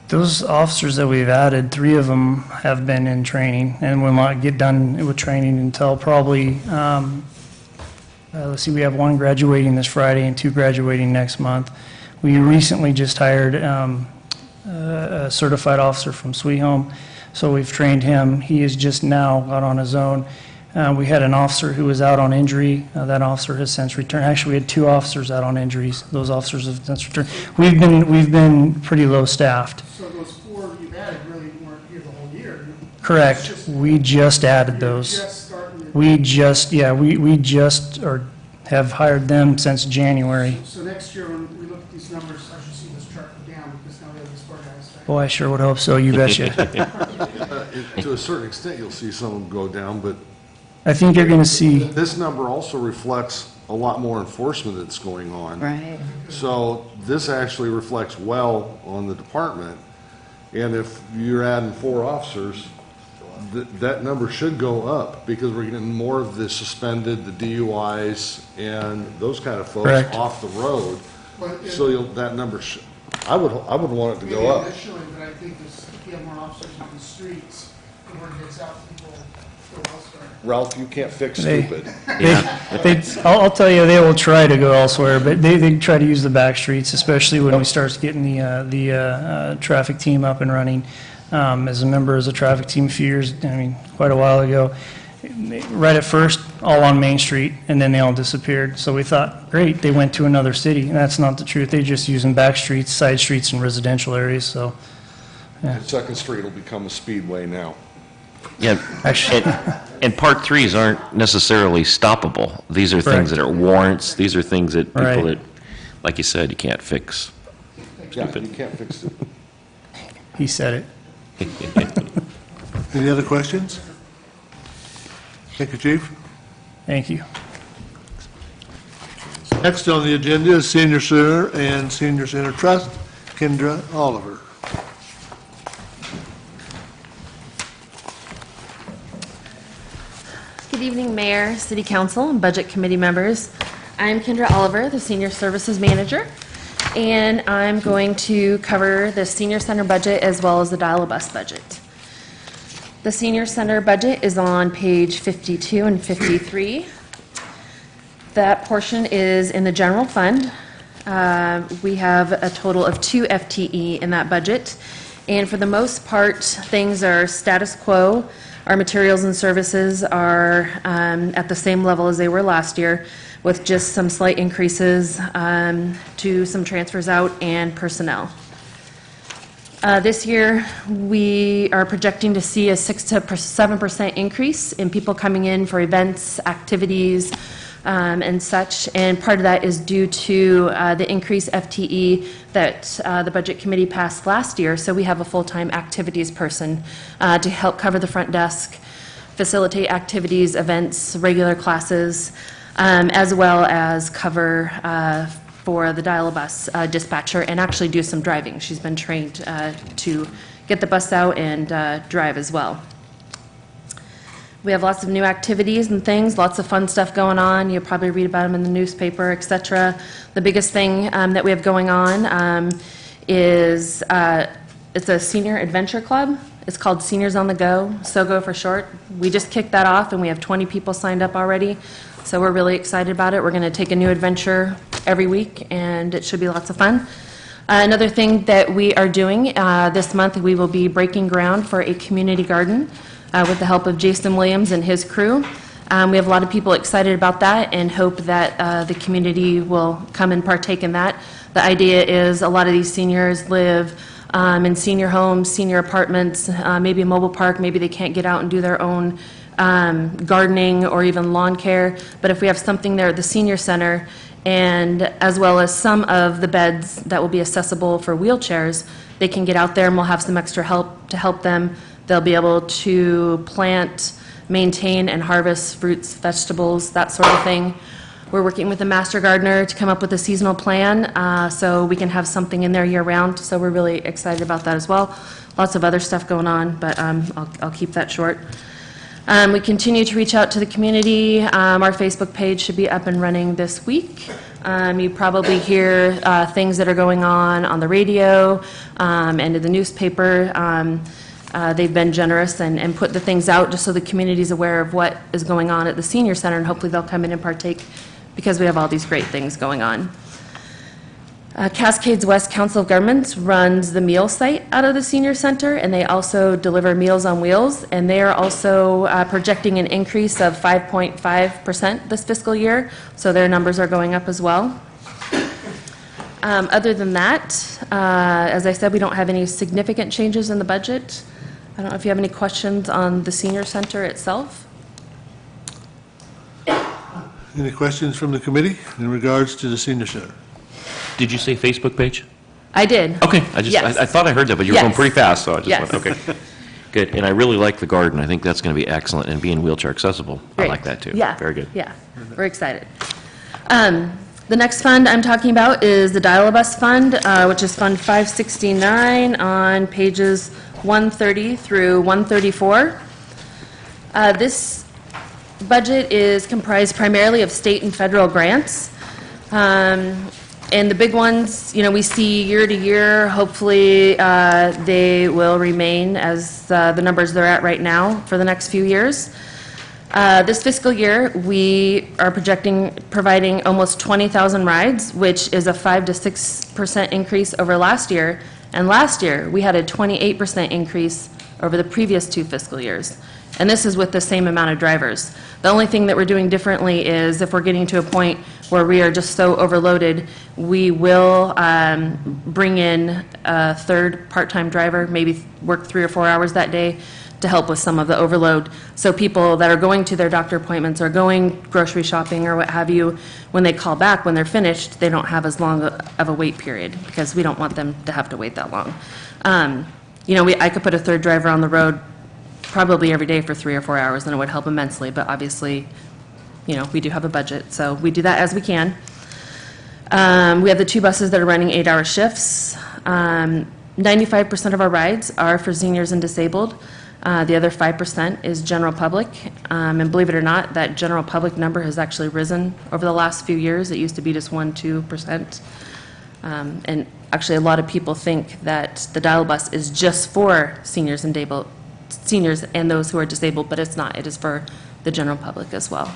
Those officers that we've added, 3 of them have been in training, and will not get done with training until probably, let's see, we have 1 graduating this Friday and 2 graduating next month. We recently just hired a certified officer from Sweet Home, so we've trained him. He has just now got on his own. We had an officer who was out on injury. That officer has since returned. Actually, we had 2 officers out on injuries. Those officers have since returned. We've been pretty low staffed. So those 4 you've added really weren't here the whole year? Correct. We just added those. We just have hired them since January. So next year, when we look at these numbers, I should see this chart go down, because now we have these 4 guys. Boy, I sure would hope so, you betcha. To a certain extent, you'll see some of them go down, but I think you're going to see, this number also reflects a lot more enforcement that's going on. Right. So this actually reflects well on the department, and if you're adding 4 officers, that number should go up, because we're getting more of the suspended, the DUIs, and those kind of folks Correct. off the road. So that number, I would want it to go up. Initially, but I think if you have more officers on the streets, the word gets out, people go elsewhere. Ralph, you can't fix stupid. I'll tell you, they will try to go elsewhere, but they try to use the back streets, especially when we start getting the traffic team up and running. As a member of the traffic team a few years, quite a while ago, right at first, all on Main Street, and then they all disappeared. So we thought, great, they went to another city, and that's not the truth. They're just using back streets, side streets, and residential areas, so, yeah. Second Street will become a speedway now. Yeah, and Part 3s aren't necessarily stoppable. These are things that are warrants, these are things that people Right. that, like you said, you can't fix. Yeah, you can't fix stupid. He said it. Any other questions? Thank you, Chief. Thank you. Next on the agenda is Senior Center and Senior Center Trust, Kendra Oliver. Good evening, Mayor, City Council, and Budget Committee members. I'm Kendra Oliver, the Senior Services Manager, and I'm going to cover the Senior Center budget as well as the Dial-A-Bus budget. The Senior Center budget is on page 52 and 53. That portion is in the general fund. We have a total of 2 FTE in that budget, and for the most part, things are status quo. Our materials and services are at the same level as they were last year, with just some slight increases to some transfers out and personnel. This year, we are projecting to see a 6 to 7% increase in people coming in for events, activities, and such, and part of that is due to the increased FTE that the Budget Committee passed last year, so we have a full-time activities person to help cover the front desk, facilitate activities, events, regular classes, as well as cover for the dial-a-bus dispatcher and actually do some driving. She's been trained to get the bus out and drive as well. We have lots of new activities and things, lots of fun stuff going on. You'll probably read about them in the newspaper, etc. The biggest thing that we have going on is it's a senior adventure club. It's called Seniors on the Go, SOGO for short. We just kicked that off, and we have 20 people signed up already. So we're really excited about it. We're going to take a new adventure every week, and it should be lots of fun. Another thing that we are doing this month, we will be breaking ground for a community garden with the help of Jason Williams and his crew. We have a lot of people excited about that and hope that the community will come and partake in that. The idea is a lot of these seniors live in senior homes, senior apartments, maybe a mobile park, maybe they can't get out and do their own gardening or even lawn care, but if we have something there at the senior center, and as well as some of the beds that will be accessible for wheelchairs, they can get out there and we'll have some extra help to help them. They'll be able to plant, maintain, and harvest fruits, vegetables, that sort of thing. We're working with a master gardener to come up with a seasonal plan so we can have something in there year-round, so we're really excited about that as well. Lots of other stuff going on, but I'll keep that short. We continue to reach out to the community. Our Facebook page should be up and running this week. You probably hear things that are going on the radio and in the newspaper. They've been generous and put the things out just so the community is aware of what is going on at the senior center, and hopefully they'll come in and partake because we have all these great things going on. Cascades West Council of Governments runs the meal site out of the senior center, and they also deliver Meals on Wheels, and they are also projecting an increase of 5.5% this fiscal year, so their numbers are going up as well. Other than that, as I said, we don't have any significant changes in the budget. I don't know if you have any questions on the senior center itself. Any questions from the committee in regards to the senior center? Did you say Facebook page? I did. Okay, Yes. I thought I heard that, but you were going Yes. pretty fast, so I just Yes. went, okay. Good, and I really like the garden. I think that's going to be excellent, and being wheelchair accessible, I Great. like that too. Yeah. Very good. Yeah, we're excited. The next fund I'm talking about is the Dial-a-Bus Fund, which is Fund 569 on pages 130 through 134. This budget is comprised primarily of state and federal grants. And the big ones, we see year to year. Hopefully, they will remain as the numbers they're at right now for the next few years. This fiscal year, we are providing almost 20,000 rides, which is a 5 to 6% increase over last year. And last year, we had a 28% increase over the previous 2 fiscal years. And this is with the same amount of drivers. The only thing that we're doing differently is if we're getting to a point where we are just so overloaded, we will bring in a third part-time driver, maybe work 3 or 4 hours that day to help with some of the overload. So people that are going to their doctor appointments or going grocery shopping or what have you, when they call back, when they're finished, they don't have as long of a wait period because we don't want them to have to wait that long. I could put a third driver on the road probably every day for 3 or 4 hours, and it would help immensely, but obviously, we do have a budget, so we do that as we can. We have the 2 buses that are running 8-hour shifts. 95% of our rides are for seniors and disabled. The other 5% is general public, and believe it or not, that general public number has actually risen over the last few years. It used to be just 1-2%. And actually, a lot of people think that the dial bus is just for seniors and those who are disabled, but it's not. It is for the general public as well.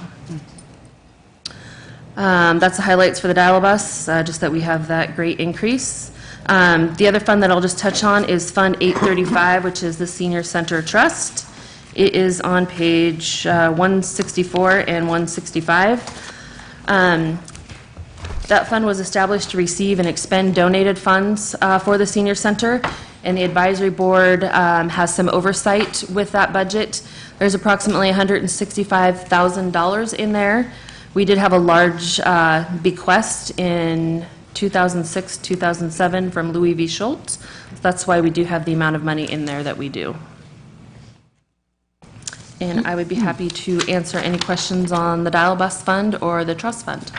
That's the highlights for the dial-a-bus, just that we have that great increase. The other fund that I'll just touch on is Fund 835, which is the Senior Center Trust. It is on page 164 and 165. That fund was established to receive and expend donated funds for the senior center, and the advisory board has some oversight with that budget. There's approximately $165,000 in there. We did have a large bequest in 2006, 2007 from Louis V. Schultz. That's why we do have the amount of money in there that we do. And I would be happy to answer any questions on the dial-a-bus fund or the trust fund.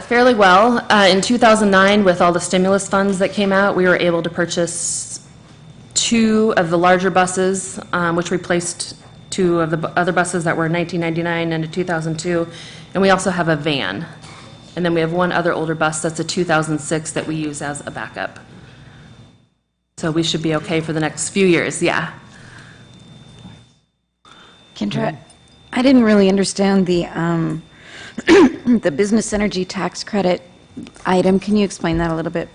Fairly well. In 2009, with all the stimulus funds that came out, we were able to purchase 2 of the larger buses, which replaced 2 of the other buses that were in 1999 and a 2002. And we also have a van. And then we have 1 other older bus that's a 2006 that we use as a backup. So we should be okay for the next few years, yeah. Kendra, I didn't really understand the the business energy tax credit item. Can you explain that a little bit?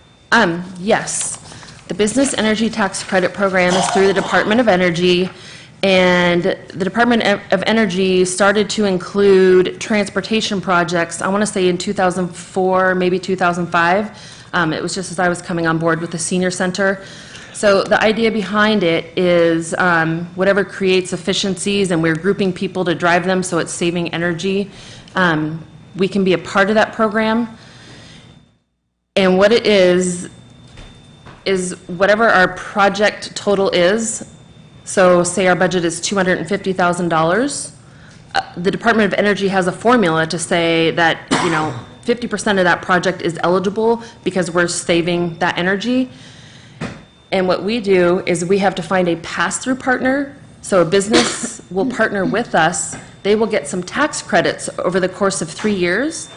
Yes. The Business Energy Tax Credit Program is through the Department of Energy, and the Department of Energy started to include transportation projects, I want to say in 2004, maybe 2005. It was just as I was coming on board with the senior center. So the idea behind it is whatever creates efficiencies, and we're grouping people to drive them, so it's saving energy. We can be a part of that program. And what it is whatever our project total is, so say our budget is $250,000, the Department of Energy has a formula to say that, 50% of that project is eligible because we're saving that energy. And what we do is we have to find a pass-through partner. So a business will partner with us. They will get some tax credits over the course of 3 years.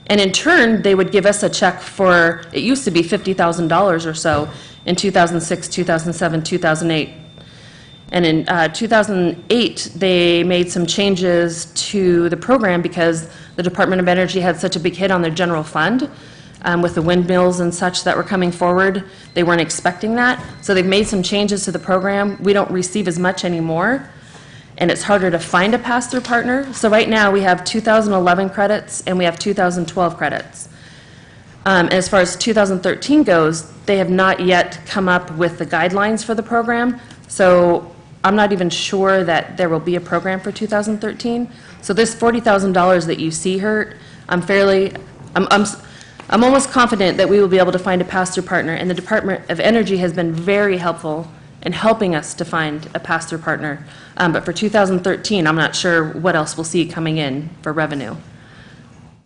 And in turn, they would give us a check for, it used to be $50,000 or so in 2006, 2007, 2008. And in 2008, they made some changes to the program because the Department of Energy had such a big hit on their general fund with the windmills and such that were coming forward. They weren't expecting that. So they've made some changes to the program. We don't receive as much anymore, and it's harder to find a pass-through partner. So right now, we have 2011 credits and we have 2012 credits. And as far as 2013 goes, they have not yet come up with the guidelines for the program. So I'm not even sure that there will be a program for 2013. So this $40,000 that you see here, I'm almost confident that we will be able to find a pass-through partner, and the Department of Energy has been very helpful in helping us to find a pass-through partner. But for 2013, I'm not sure what else we'll see coming in for revenue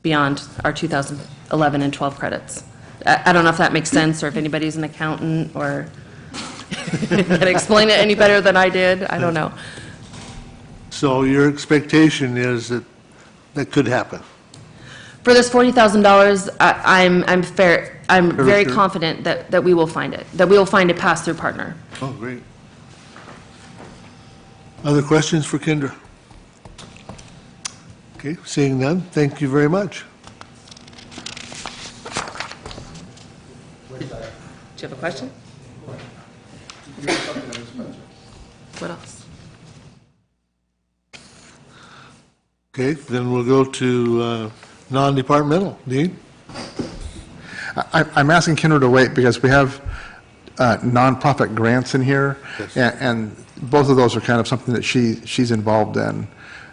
beyond our 2011 and 12 credits. I don't know if that makes sense, or if anybody's an accountant or can explain it any better than I did. I don't know. So your expectation is that that could happen? For this $40,000, I'm very sure? confident that we will find it, that we will find a pass-through partner. Oh, great. Other questions for Kendra? Okay, seeing none, thank you very much. Do you have a question? What else? Okay, then we'll go to non-departmental. Dean? I'm asking Kendra to wait because we have nonprofit grants in here, and both of those are kind of something that she's involved in.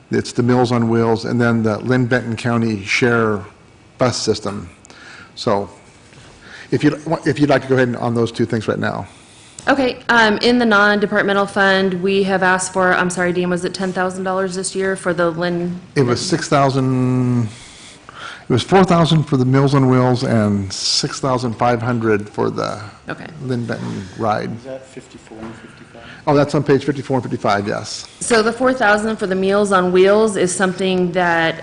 It's the Meals on Wheels and then the Lynn Benton County Share Bus System. So if you'd like to go ahead on those 2 things right now. Okay, in the non-departmental fund, we have asked for, I'm sorry, Dean, was it $10,000 this year for the Lynn? It was 6,000. It was 4,000 for the Meals on Wheels and 6,500 for the Lynn Benton ride. Is that 54 and 55? Oh, that's on page 54 and 55, yes. So the $4,000 for the Meals on Wheels is something that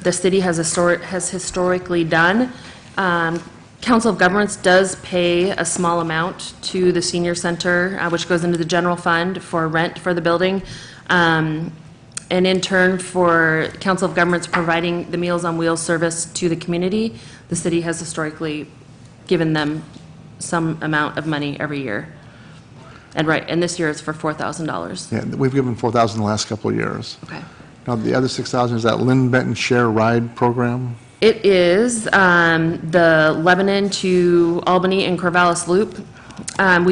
the city has historically done. Council of Governments does pay a small amount to the senior center, which goes into the general fund for rent for the building. And in turn for Council of Governments providing the Meals on Wheels service to the community, the city has historically given them some amount of money every year. And this year it's for $4,000. Yeah, we've given 4,000 the last couple of years. Okay. Now, the other 6,000 is that Lynn Benton Share Ride program? It is the Lebanon to Albany and Corvallis Loop. I'm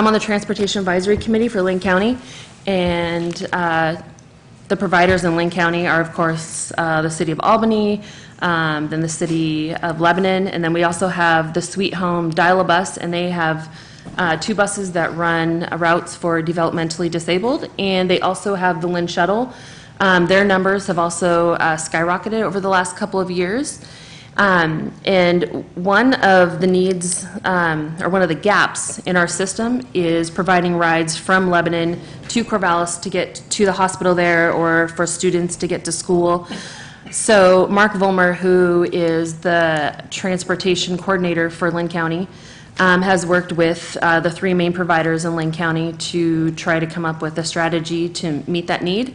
on the Transportation Advisory Committee for Lynn County, and the providers in Lynn County are, of course, the City of Albany, then the City of Lebanon, and then we also have the Sweet Home Dial-A-Bus, and they have 2 buses that run routes for developmentally disabled, and they also have the Lynn Shuttle. Their numbers have also skyrocketed over the last couple of years. And one of the needs, or one of the gaps in our system is providing rides from Lebanon to Corvallis to get to the hospital there, or for students to get to school. So Mark Volmer, who is the transportation coordinator for Lynn County, has worked with the 3 main providers in Lynn County to try to come up with a strategy to meet that need.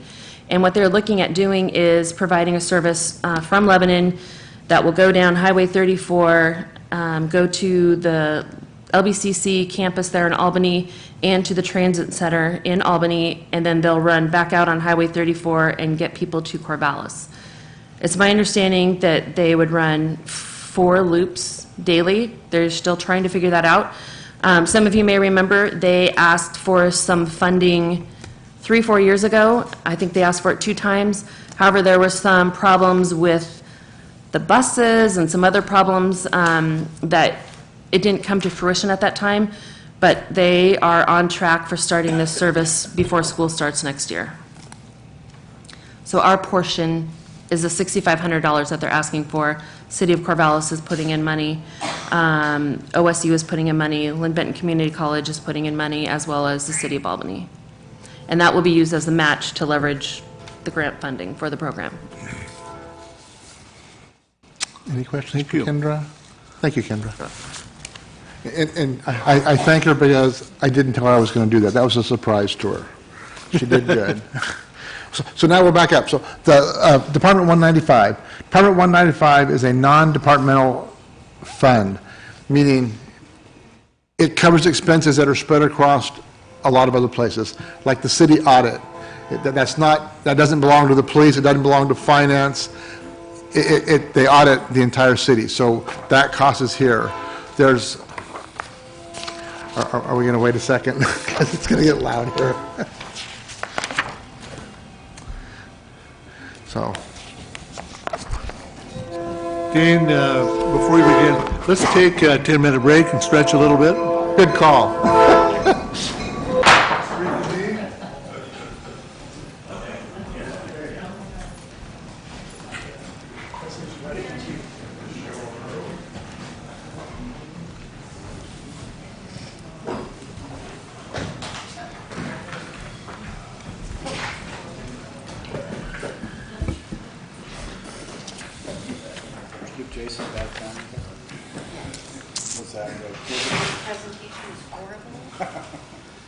And what they're looking at doing is providing a service from Lebanon that will go down Highway 34, go to the LBCC campus there in Albany, and to the Transit Center in Albany, and then they'll run back out on Highway 34 and get people to Corvallis. It's my understanding that they would run 4 loops daily. They're still trying to figure that out. Some of you may remember they asked for some funding 3-4 years ago. I think they asked for it 2 times. However, there were some problems with the buses and some other problems that it didn't come to fruition at that time, but they are on track for starting this service before school starts next year. So our portion is the $6,500 that they're asking for. City of Corvallis is putting in money. OSU is putting in money. Lynn Benton Community College is putting in money, as well as the City of Albany. And that will be used as a match to leverage the grant funding for the program. Any questions, Kendra? Thank you, Kendra. And I thank her because I didn't tell her I was going to do that. That was a surprise to her. She did good. So now we're back up. So the Department 195. Department 195 is a non-departmental fund, meaning it covers expenses that are spread across a lot of other places, like the city audit. That doesn't belong to the police. It doesn't belong to finance. They audit the entire city. So that cost is here. There's. Are we going to wait a second? Because it's going to get loud here. So, Dean, before we begin, let's take a 10-minute break and stretch a little bit. Good call. Give Jason that time. What's that?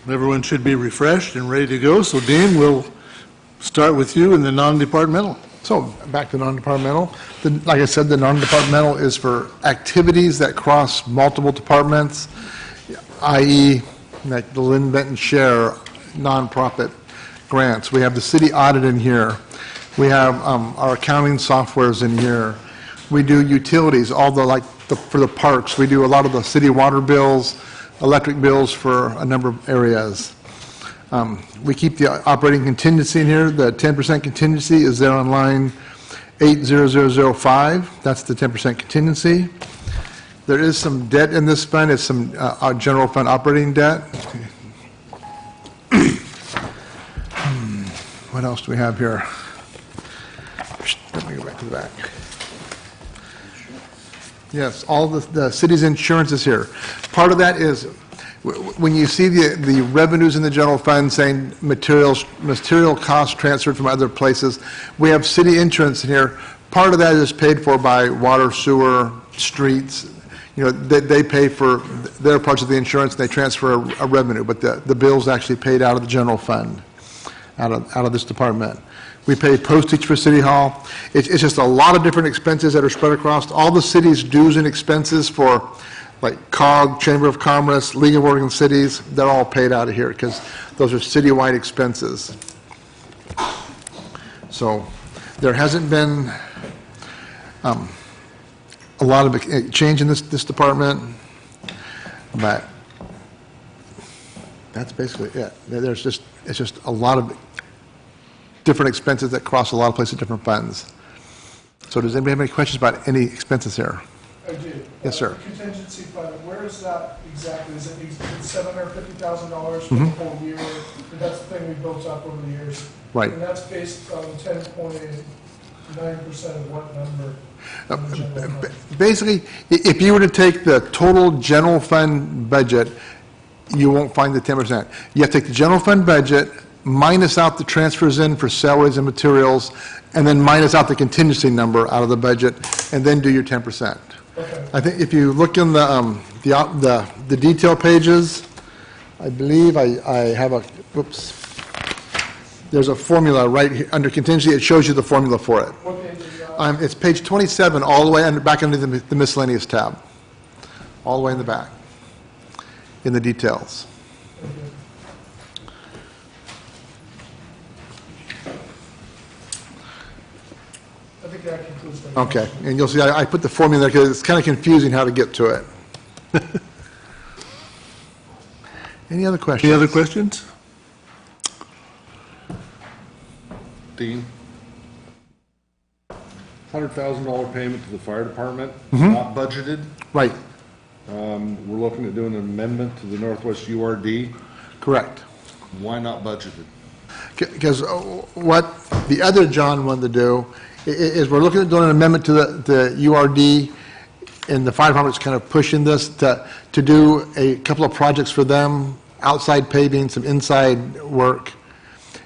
Everyone should be refreshed and ready to go. So, Dean, we'll start with you in the non-departmental. So back to non-departmental. Like I said, the non-departmental is for activities that cross multiple departments, i.e., like the Lynn Benton Share nonprofit grants. We have the city audit in here. We have our accounting softwares in here. We do utilities, for the parks. We do a lot of the city water bills, electric bills for a number of areas. We keep the operating contingency in here. The 10% contingency is there on line 80005. That's the 10% contingency. There is some debt in this fund. It's some general fund operating debt. What else do we have here? Let me go back to the back. Yes, all the city's insurance is here. Part of that is when you see the revenues in the general fund saying material costs transferred from other places, we have city insurance in here. Part of that is paid for by water, sewer, streets. You know, they pay for their parts of the insurance and they transfer a revenue, but the bill's actually paid out of the general fund. out of this department. We pay postage for City Hall. It's just a lot of different expenses that are spread across. All the cities' dues and expenses for, like COG, Chamber of Commerce, League of Oregon Cities, they're all paid out of here because those are citywide expenses. So there hasn't been a lot of change in this department, but that's basically it. It's just a lot of different expenses that cross a lot of places, different funds. So does anybody have any questions about any expenses here? I do. Yes, sir. Contingency fund, where is that exactly? Is it $750,000 for the whole year? And that's the thing we built up over the years. Right. And that's based on 10.9% of what number? Basically, if you were to take the total general fund budget, you won't find the 10%. You have to take the general fund budget, minus out the transfers in for salaries and materials, and then minus out the contingency number out of the budget, and then do your 10%. Okay. I think if you look in the detail pages, I believe I have a, whoops, there's a formula right here, under contingency, it shows you the formula for it. What page is that? It's page 27, all the way back under the miscellaneous tab, all the way in the back, in the details. I think that concludes my Okay, question. and you'll see I put the formula there because it's kind of confusing how to get to it. Any other questions? Any other questions? Dean? $100,000 payment to the fire department, Mhm. not budgeted. Right, We're looking at doing an amendment to the Northwest URD. correct. Why not budgeted? Because what the other John wanted to do is we're looking at doing an amendment to the URD, and the fire department's kind of pushing this to do a couple of projects for them, outside paving, some inside work,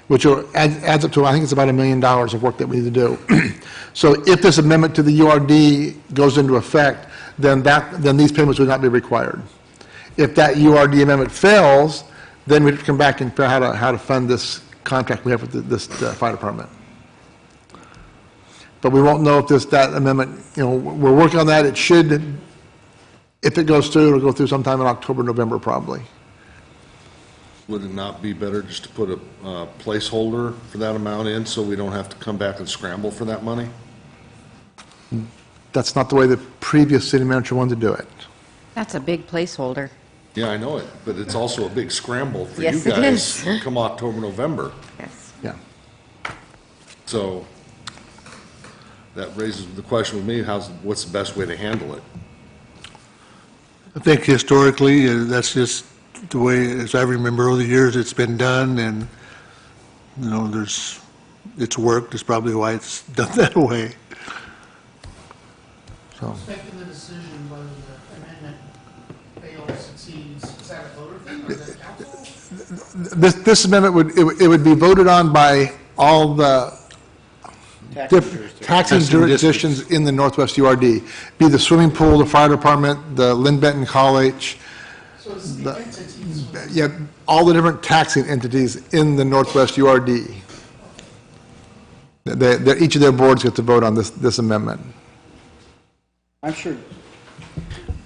which adds up to, I think it's about $1 million of work that we need to do. So if this amendment to the URD goes into effect, then these payments would not be required. If that URD amendment fails, then we'd come back and figure out how to fund this contract we have with this fire department. But we won't know if that amendment, we're working on that. It should, if it goes through, it'll go through sometime in October, November, probably. Would it not be better just to put a placeholder for that amount in so we don't have to come back and scramble for that money? That's not the way the previous city manager wanted to do it. That's a big placeholder. Yeah, I know it, but it's also a big scramble for you Yes, it guys is. come October, November. Yes. Yeah. So that raises the question with me, what's the best way to handle it? I think historically, that's just the way, as I remember over the years, it's been done, and, it's worked. It's probably why it's done that way. So, Respecting the decision whether the amendment fails, succeeds, is that a voter thing or is that council? this amendment would be voted on by all the taxing jurisdictions in the Northwest URD, be the swimming pool, the fire department, the Lynn Benton College, So it's the entities. yeah, all the different taxing entities in the Northwest URD. Each of their boards get to vote on this amendment.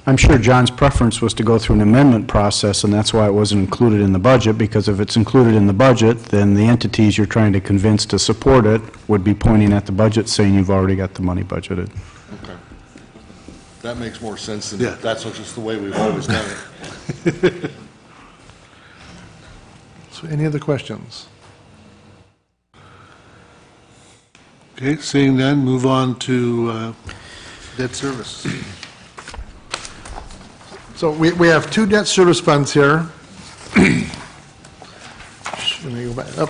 I'm sure John's preference was to go through an amendment process, and that's why it wasn't included in the budget, because if it's included in the budget, then the entities you're trying to convince to support it would be pointing at the budget saying you've already got the money budgeted. Okay. That makes more sense than Yeah. that's just the way we've always done it. So any other questions? okay, seeing none, move on to debt service. So we have two debt service funds here. Let me go back up.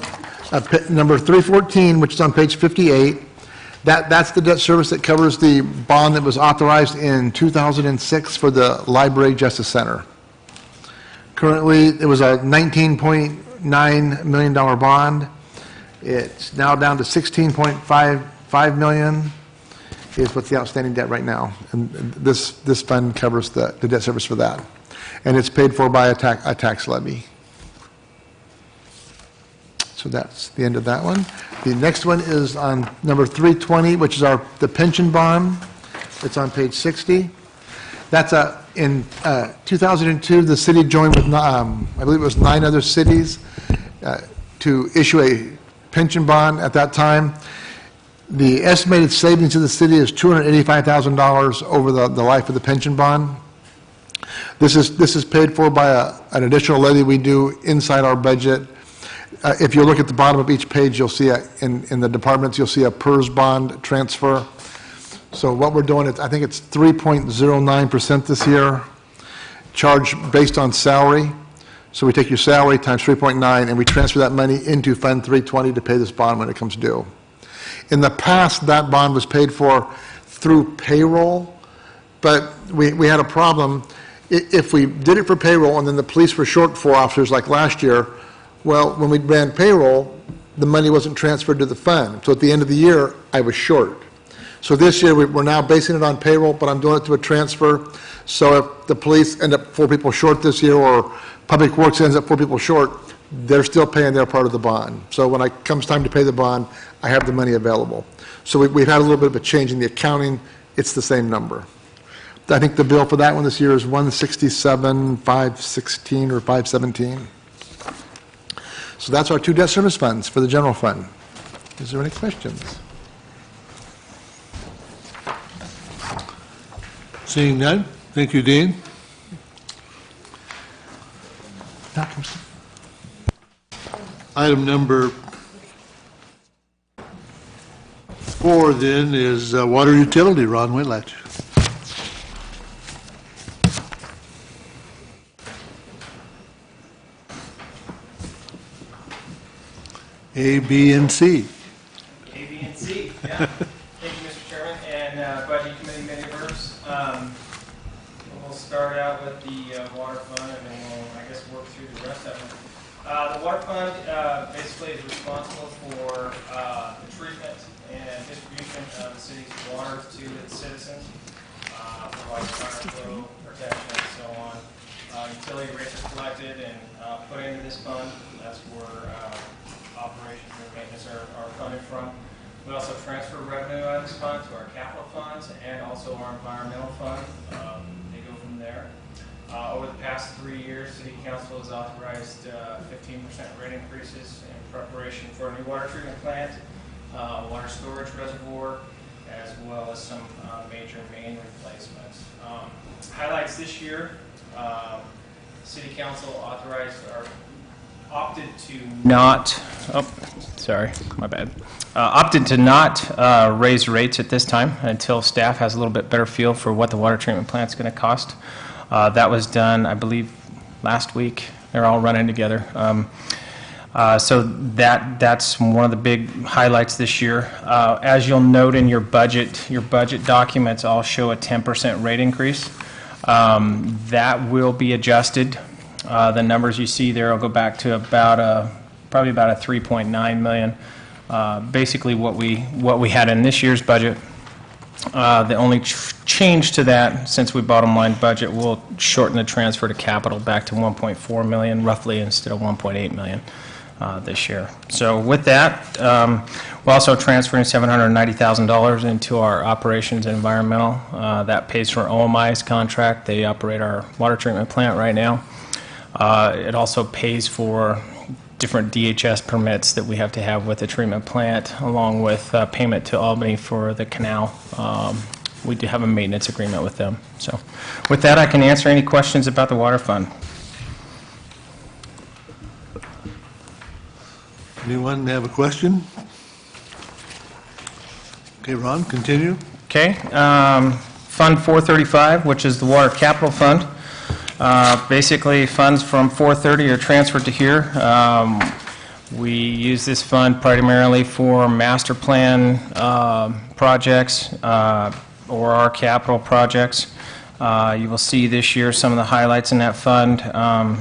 Number 314, which is on page 58, that's the debt service that covers the bond that was authorized in 2006 for the Library Justice Center. Currently, it was a $19.9 million bond. It's now down to $16.55 million is what's the outstanding debt right now. And this fund covers the debt service for that. And it's paid for by a tax levy. So So that's the end of that one. The next one is on number 320, which is the pension bond. It's on page 60. That's in 2002, the city joined with, I believe it was 9 other cities to issue a pension bond at that time. The estimated savings to the city is $285,000 over the life of the pension bond. This is paid for by an additional levy we do inside our budget. If you look at the bottom of each page, you'll see in the departments, you'll see a PERS bond transfer. So what we're doing is, I think it's 3.09% this year, charged based on salary. So we take your salary times 3.9, and we transfer that money into Fund 320 to pay this bond when it comes due. In the past, that bond was paid for through payroll, but we had a problem. If we did it for payroll and then the police were short 4 officers like last year, well, when we ran payroll, the money wasn't transferred to the fund. So at the end of the year, I was short. So this year, we're now basing it on payroll, but I'm doing it to a transfer. So if the police end up 4 people short this year, or Public Works ends up 4 people short, they're still paying their part of the bond. So when it comes time to pay the bond, I have the money available. So we've had a little bit of a change in the accounting. It's the same number. I think the bill for that one this year is $167,516 or $517. So that's our 2 debt service funds for the general fund. Is there any questions? Seeing none, thank you, Dean. Item number 4 then is water utility. Ron Whitlatch. A, B, and C. A, B, and C, yeah. Thank you, Mr. Chairman, and Budget Committee members. We'll start out with the water fund, and then we'll, I guess, work through the rest of them. The water fund basically is responsible for the treatment and distribution of the city's water to its citizens, provides fire flow protection and so on. Utility rates are collected and put into this fund. That's where operations and maintenance are funded from. We also transfer revenue out of this fund to our capital funds and also our environmental fund. They go from there. Over the past 3 years, City Council has authorized 15% rate increases in preparation for a new water treatment plant, water storage reservoir, as well as some major main replacements. Highlights this year, City Council authorized or opted to not, opted to not raise rates at this time until staff has a little bit better feel for what the water treatment plant's going to cost. That was done, I believe, last week. They're all running together. So that's one of the big highlights this year. As you'll note in your budget documents all show a 10% rate increase. That will be adjusted. The numbers you see there will go back to probably about a 3.9 million. Basically, what we had in this year's budget. The only change to that, since we bottom line budget, will shorten the transfer to capital back to 1.4 million, roughly, instead of 1.8 million this year. So with that, we're also transferring $790,000 into our operations and environmental. That pays for OMI's contract. They operate our water treatment plant right now. It also pays for different DHS permits that we have to have with the treatment plant, along with payment to Albany for the canal. We do have a maintenance agreement with them. So with that, I can answer any questions about the water fund. Anyone have a question? Okay, Ron, continue. Okay. Fund 435, which is the water capital fund. Basically, funds from 430 are transferred to here. We use this fund primarily for master plan projects or our capital projects. You will see this year some of the highlights in that fund.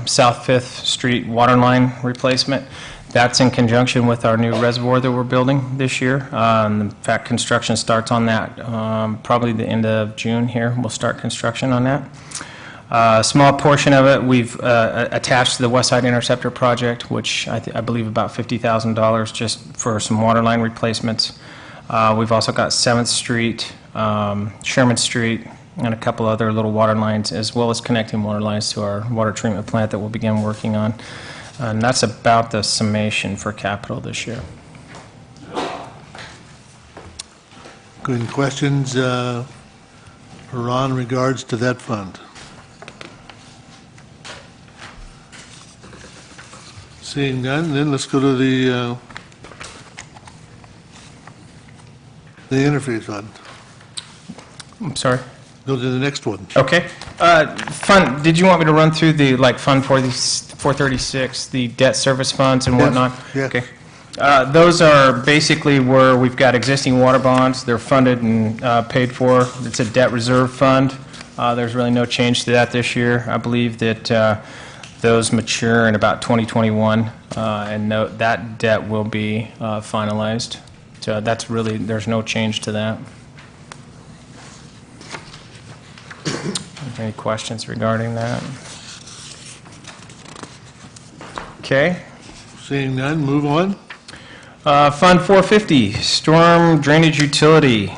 South 5th Street water line replacement. That's in conjunction with our new reservoir that we're building this year. In fact, construction starts on that probably the end of June here. We'll start construction on that. A small portion of it we've attached to the West Side Interceptor project, which I believe about $50,000 just for some water line replacements. We've also got 7th Street, Sherman Street, and a couple other little water lines, as well as connecting water lines to our water treatment plant that we'll begin working on. And that's about the summation for capital this year. Good questions, for Ron, in regards to that fund? Seeing none, then let's go to the interface fund. I'm sorry? Go to the next one. Okay. Fund, did you want me to run through the, like, Fund 436, the debt service funds and whatnot? Yes. Okay. Those are basically where we've got existing water bonds. They're funded and paid for. It's a debt reserve fund. There's really no change to that this year. I believe that those mature in about 2021, and that debt will be finalized. So that's really, there's no change to that. Any questions regarding that? Okay. Seeing none, move on. Fund 450, Storm Drainage Utility.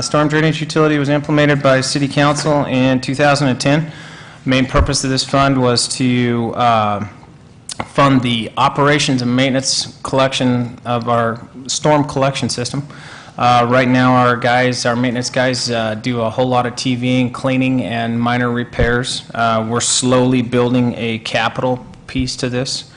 Storm Drainage Utility was implemented by City Council in 2010. Main purpose of this fund was to fund the operations and maintenance collection of our storm collection system. Right now, our maintenance guys, do a whole lot of TVing, cleaning, and minor repairs. We're slowly building a capital piece to this.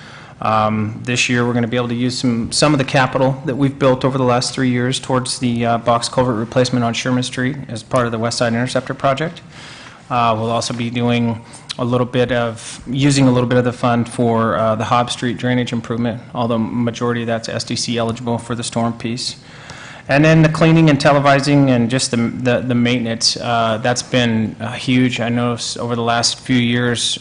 This year, we're going to be able to use some of the capital that we've built over the last 3 years towards the box culvert replacement on Sherman Street as part of the West Side Interceptor project. We'll also be doing using a little bit of the fund for the Hobb Street drainage improvement, although majority of that's SDC eligible for the storm piece. And then the cleaning and televising and just the maintenance, that's been huge. I noticed over the last few years,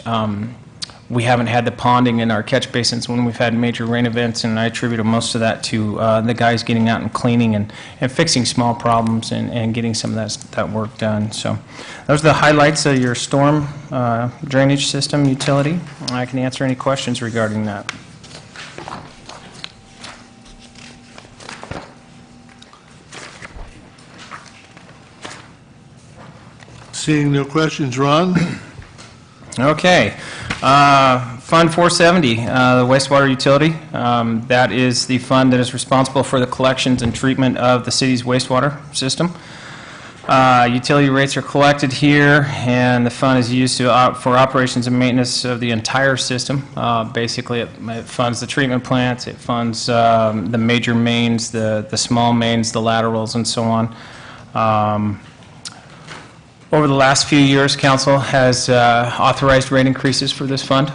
we haven't had the ponding in our catch basins when we've had major rain events, and I attribute most of that to the guys getting out and cleaning and fixing small problems and getting some of that work done. So those are the highlights of your storm drainage system utility. I can answer any questions regarding that. Seeing no questions, Ron? Okay. Fund 470, the wastewater utility. That is the fund that is responsible for the collections and treatment of the city's wastewater system. Utility rates are collected here, and the fund is used for operations and maintenance of the entire system. Basically, it funds the treatment plants, it funds the major mains, the small mains, the laterals, and so on. Over the last few years, Council has authorized rate increases for this fund.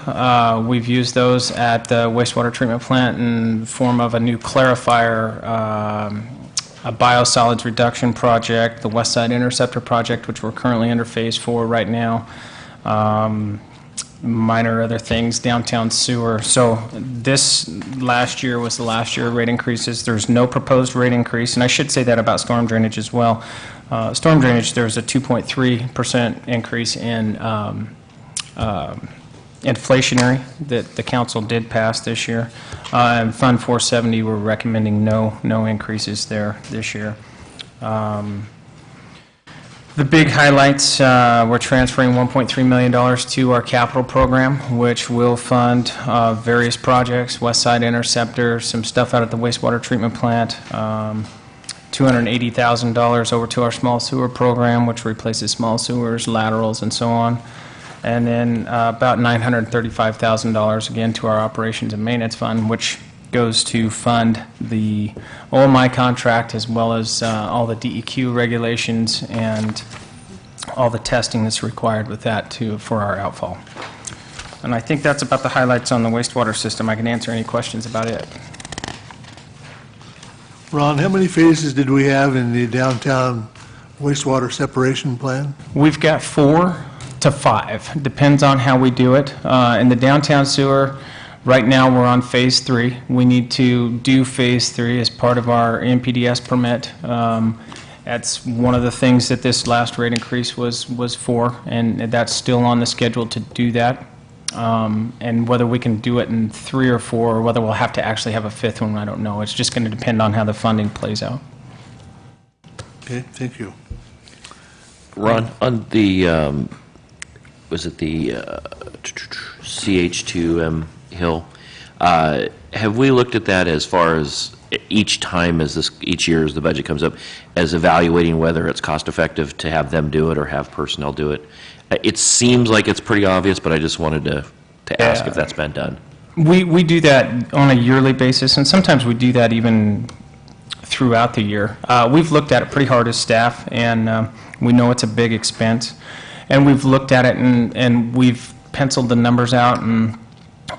We've used those at the wastewater treatment plant in the form of a new clarifier, a biosolids reduction project, the West Side Interceptor project, which we're currently under phase 4 right now, minor other things, downtown sewer. So this last year was the last year of rate increases. There's no proposed rate increase, and I should say that about storm drainage as well. Storm drainage, there's a 2.3% increase in inflationary that the council did pass this year. And Fund 470, we're recommending no increases there this year. The big highlights, we're transferring $1.3 million to our capital program, which will fund various projects, West Side Interceptor, some stuff out at the wastewater treatment plant, $280,000 over to our small sewer program, which replaces small sewers, laterals, and so on. And then about $935,000 again to our operations and maintenance fund, which goes to fund the OMI contract as well as all the DEQ regulations and all the testing that's required with that for our outfall. And I think that's about the highlights on the wastewater system. I can answer any questions about it. Ron, how many phases did we have in the downtown wastewater separation plan? We've got 4 to 5. Depends on how we do it. In the downtown sewer, right now we're on phase 3. We need to do phase 3 as part of our NPDS permit. That's one of the things that this last rate increase was for, and that's still on the schedule to do that. And whether we can do it in 3 or 4, or whether we'll have to actually have a 5th one, I don't know. It's just going to depend on how the funding plays out. Okay, thank you. Ron, on the, was it the CH2M Hill, have we looked at that as far as each time each year as the budget comes up, as evaluating whether it's cost effective to have them do it or have personnel do it? It seems like it's pretty obvious, but I just wanted to ask if that's been done. We do that on a yearly basis, and sometimes we do that even throughout the year. We've looked at it pretty hard as staff, and we know it's a big expense. And we've looked at it, and we've penciled the numbers out, and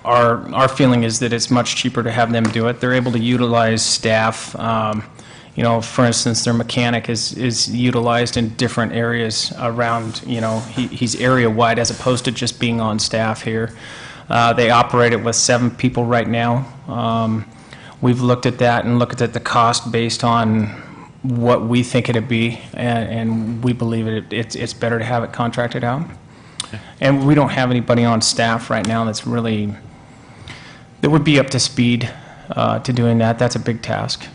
our feeling is that it's much cheaper to have them do it. They're able to utilize staff. You know, for instance, their mechanic is utilized in different areas around, you know, he's area-wide as opposed to just being on staff here. They operate it with 7 people right now. We've looked at that and looked at the cost based on what we think it'd be, and we believe it's better to have it contracted out. Okay. And we don't have anybody on staff right now that would be up to speed to doing that. That's a big task.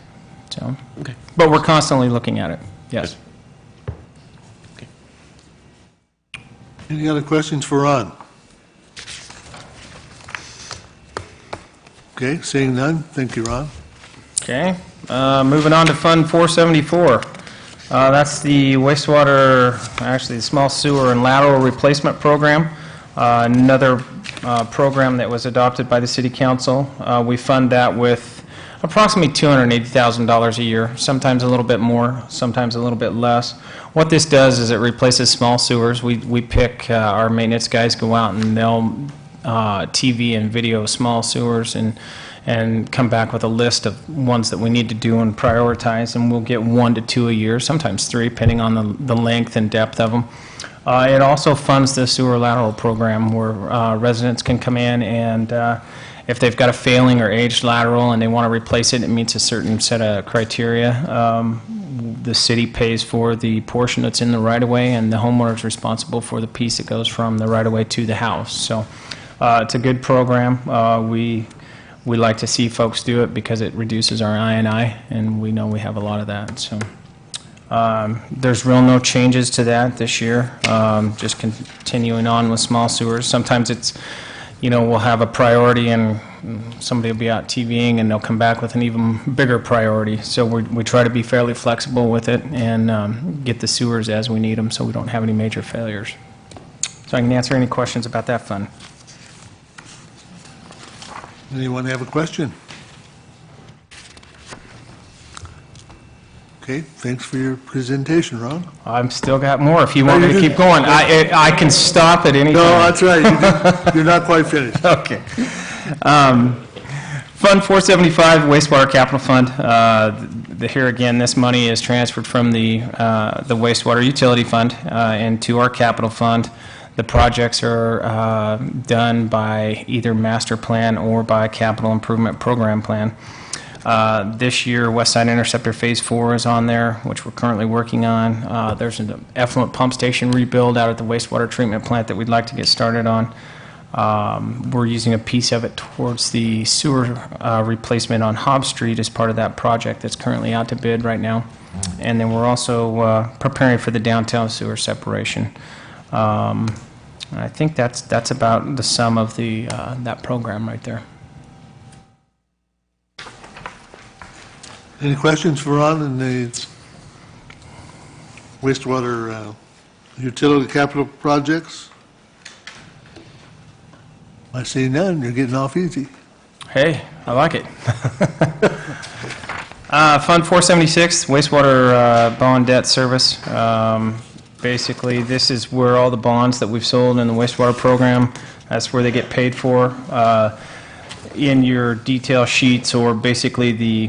So, okay. But we're constantly looking at it, yes. Okay. Any other questions for Ron? Okay, seeing none, thank you, Ron. Okay, moving on to Fund 474. That's the wastewater, actually the small sewer and lateral replacement program. Another program that was adopted by the City Council. We fund that with approximately $280,000 a year, sometimes a little bit more, sometimes a little bit less. What this does is it replaces small sewers. We pick, our maintenance guys go out and they'll TV and video small sewers and come back with a list of ones that we need to do and prioritize, and we'll get 1 to 2 a year, sometimes 3, depending on the length and depth of them. It also funds the sewer lateral program where residents can come in and if they've got a failing or aged lateral and they want to replace it, it meets a certain set of criteria. The city pays for the portion that's in the right-of-way, and the homeowner is responsible for the piece that goes from the right-of-way to the house. So it's a good program. We like to see folks do it because it reduces our I&I, and we know we have a lot of that. So there's no changes to that this year. Just continuing on with small sewers. Sometimes it's, you know, we'll have a priority and somebody will be out TVing and they'll come back with an even bigger priority. So we try to be fairly flexible with it and get the sewers as we need them so we don't have any major failures. So I can answer any questions about that fund. Anyone have a question? Okay, thanks for your presentation, Ron. I've still got more if you want me to keep going. I can stop at any time. No, that's right. You're not quite finished. Okay. Fund 475, wastewater capital fund. Here again, this money is transferred from the wastewater utility fund into our capital fund. The projects are done by either master plan or by capital improvement program plan. This year, West Side Interceptor Phase 4 is on there, which we're currently working on. There's an effluent pump station rebuild out at the wastewater treatment plant that we'd like to get started on. We're using a piece of it towards the sewer replacement on Hobbs Street as part of that project that's currently out to bid right now. And then we're also preparing for the downtown sewer separation. I think that's about the sum of that program right there. Any questions for Ron in the wastewater utility capital projects? I see none. You're getting off easy. Hey, I like it. Fund 476, wastewater bond debt service. Basically, this is where all the bonds that we've sold in the wastewater program, that's where they get paid for. In your detail sheets, or basically the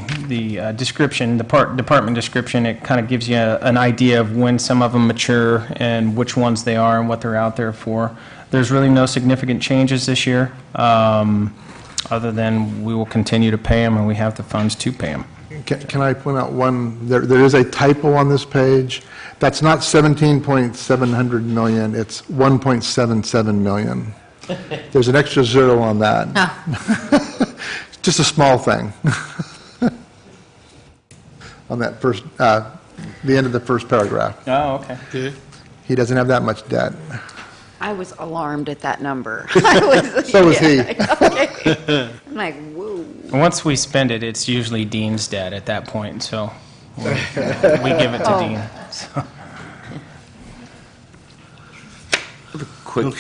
description, the department description, it kind of gives you an idea of when some of them mature and which ones they are and what they're out there for. There's really no significant changes this year, other than we will continue to pay them and we have the funds to pay them. Can I point out one, there is a typo on this page. That's not 17.700 million, it's 1.77 million. There's an extra zero on that. Just a small thing. On that first, the end of the first paragraph. Oh, okay. He doesn't have that much debt. I was alarmed at that number. So was he. Okay. I'm like, whoa. Once we spend it, it's usually Dean's debt at that point, so we give it to Dean. So. Quick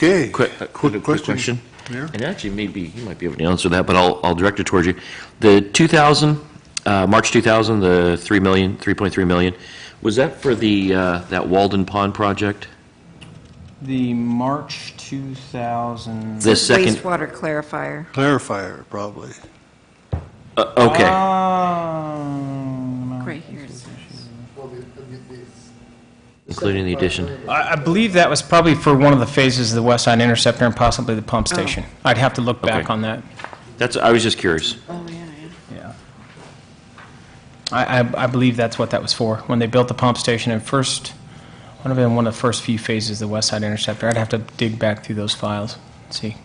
question. question. Mayor? And actually, maybe you might be able to answer that, but I'll direct it towards you. The 2000, March 2000, the 3.3 million, was that for the, that Walden Pond project? The March 2000... The second... Wastewater clarifier. Clarifier, probably. Okay. Right here. Including the addition. I believe that was probably for one of the phases of the West Side Interceptor and possibly the pump station. I'd have to look back on that. I was just curious. Oh, Yeah. I believe that's what that was for. When they built the pump station at first, would have been one of the first few phases of the West Side Interceptor. I'd have to dig back through those files and see.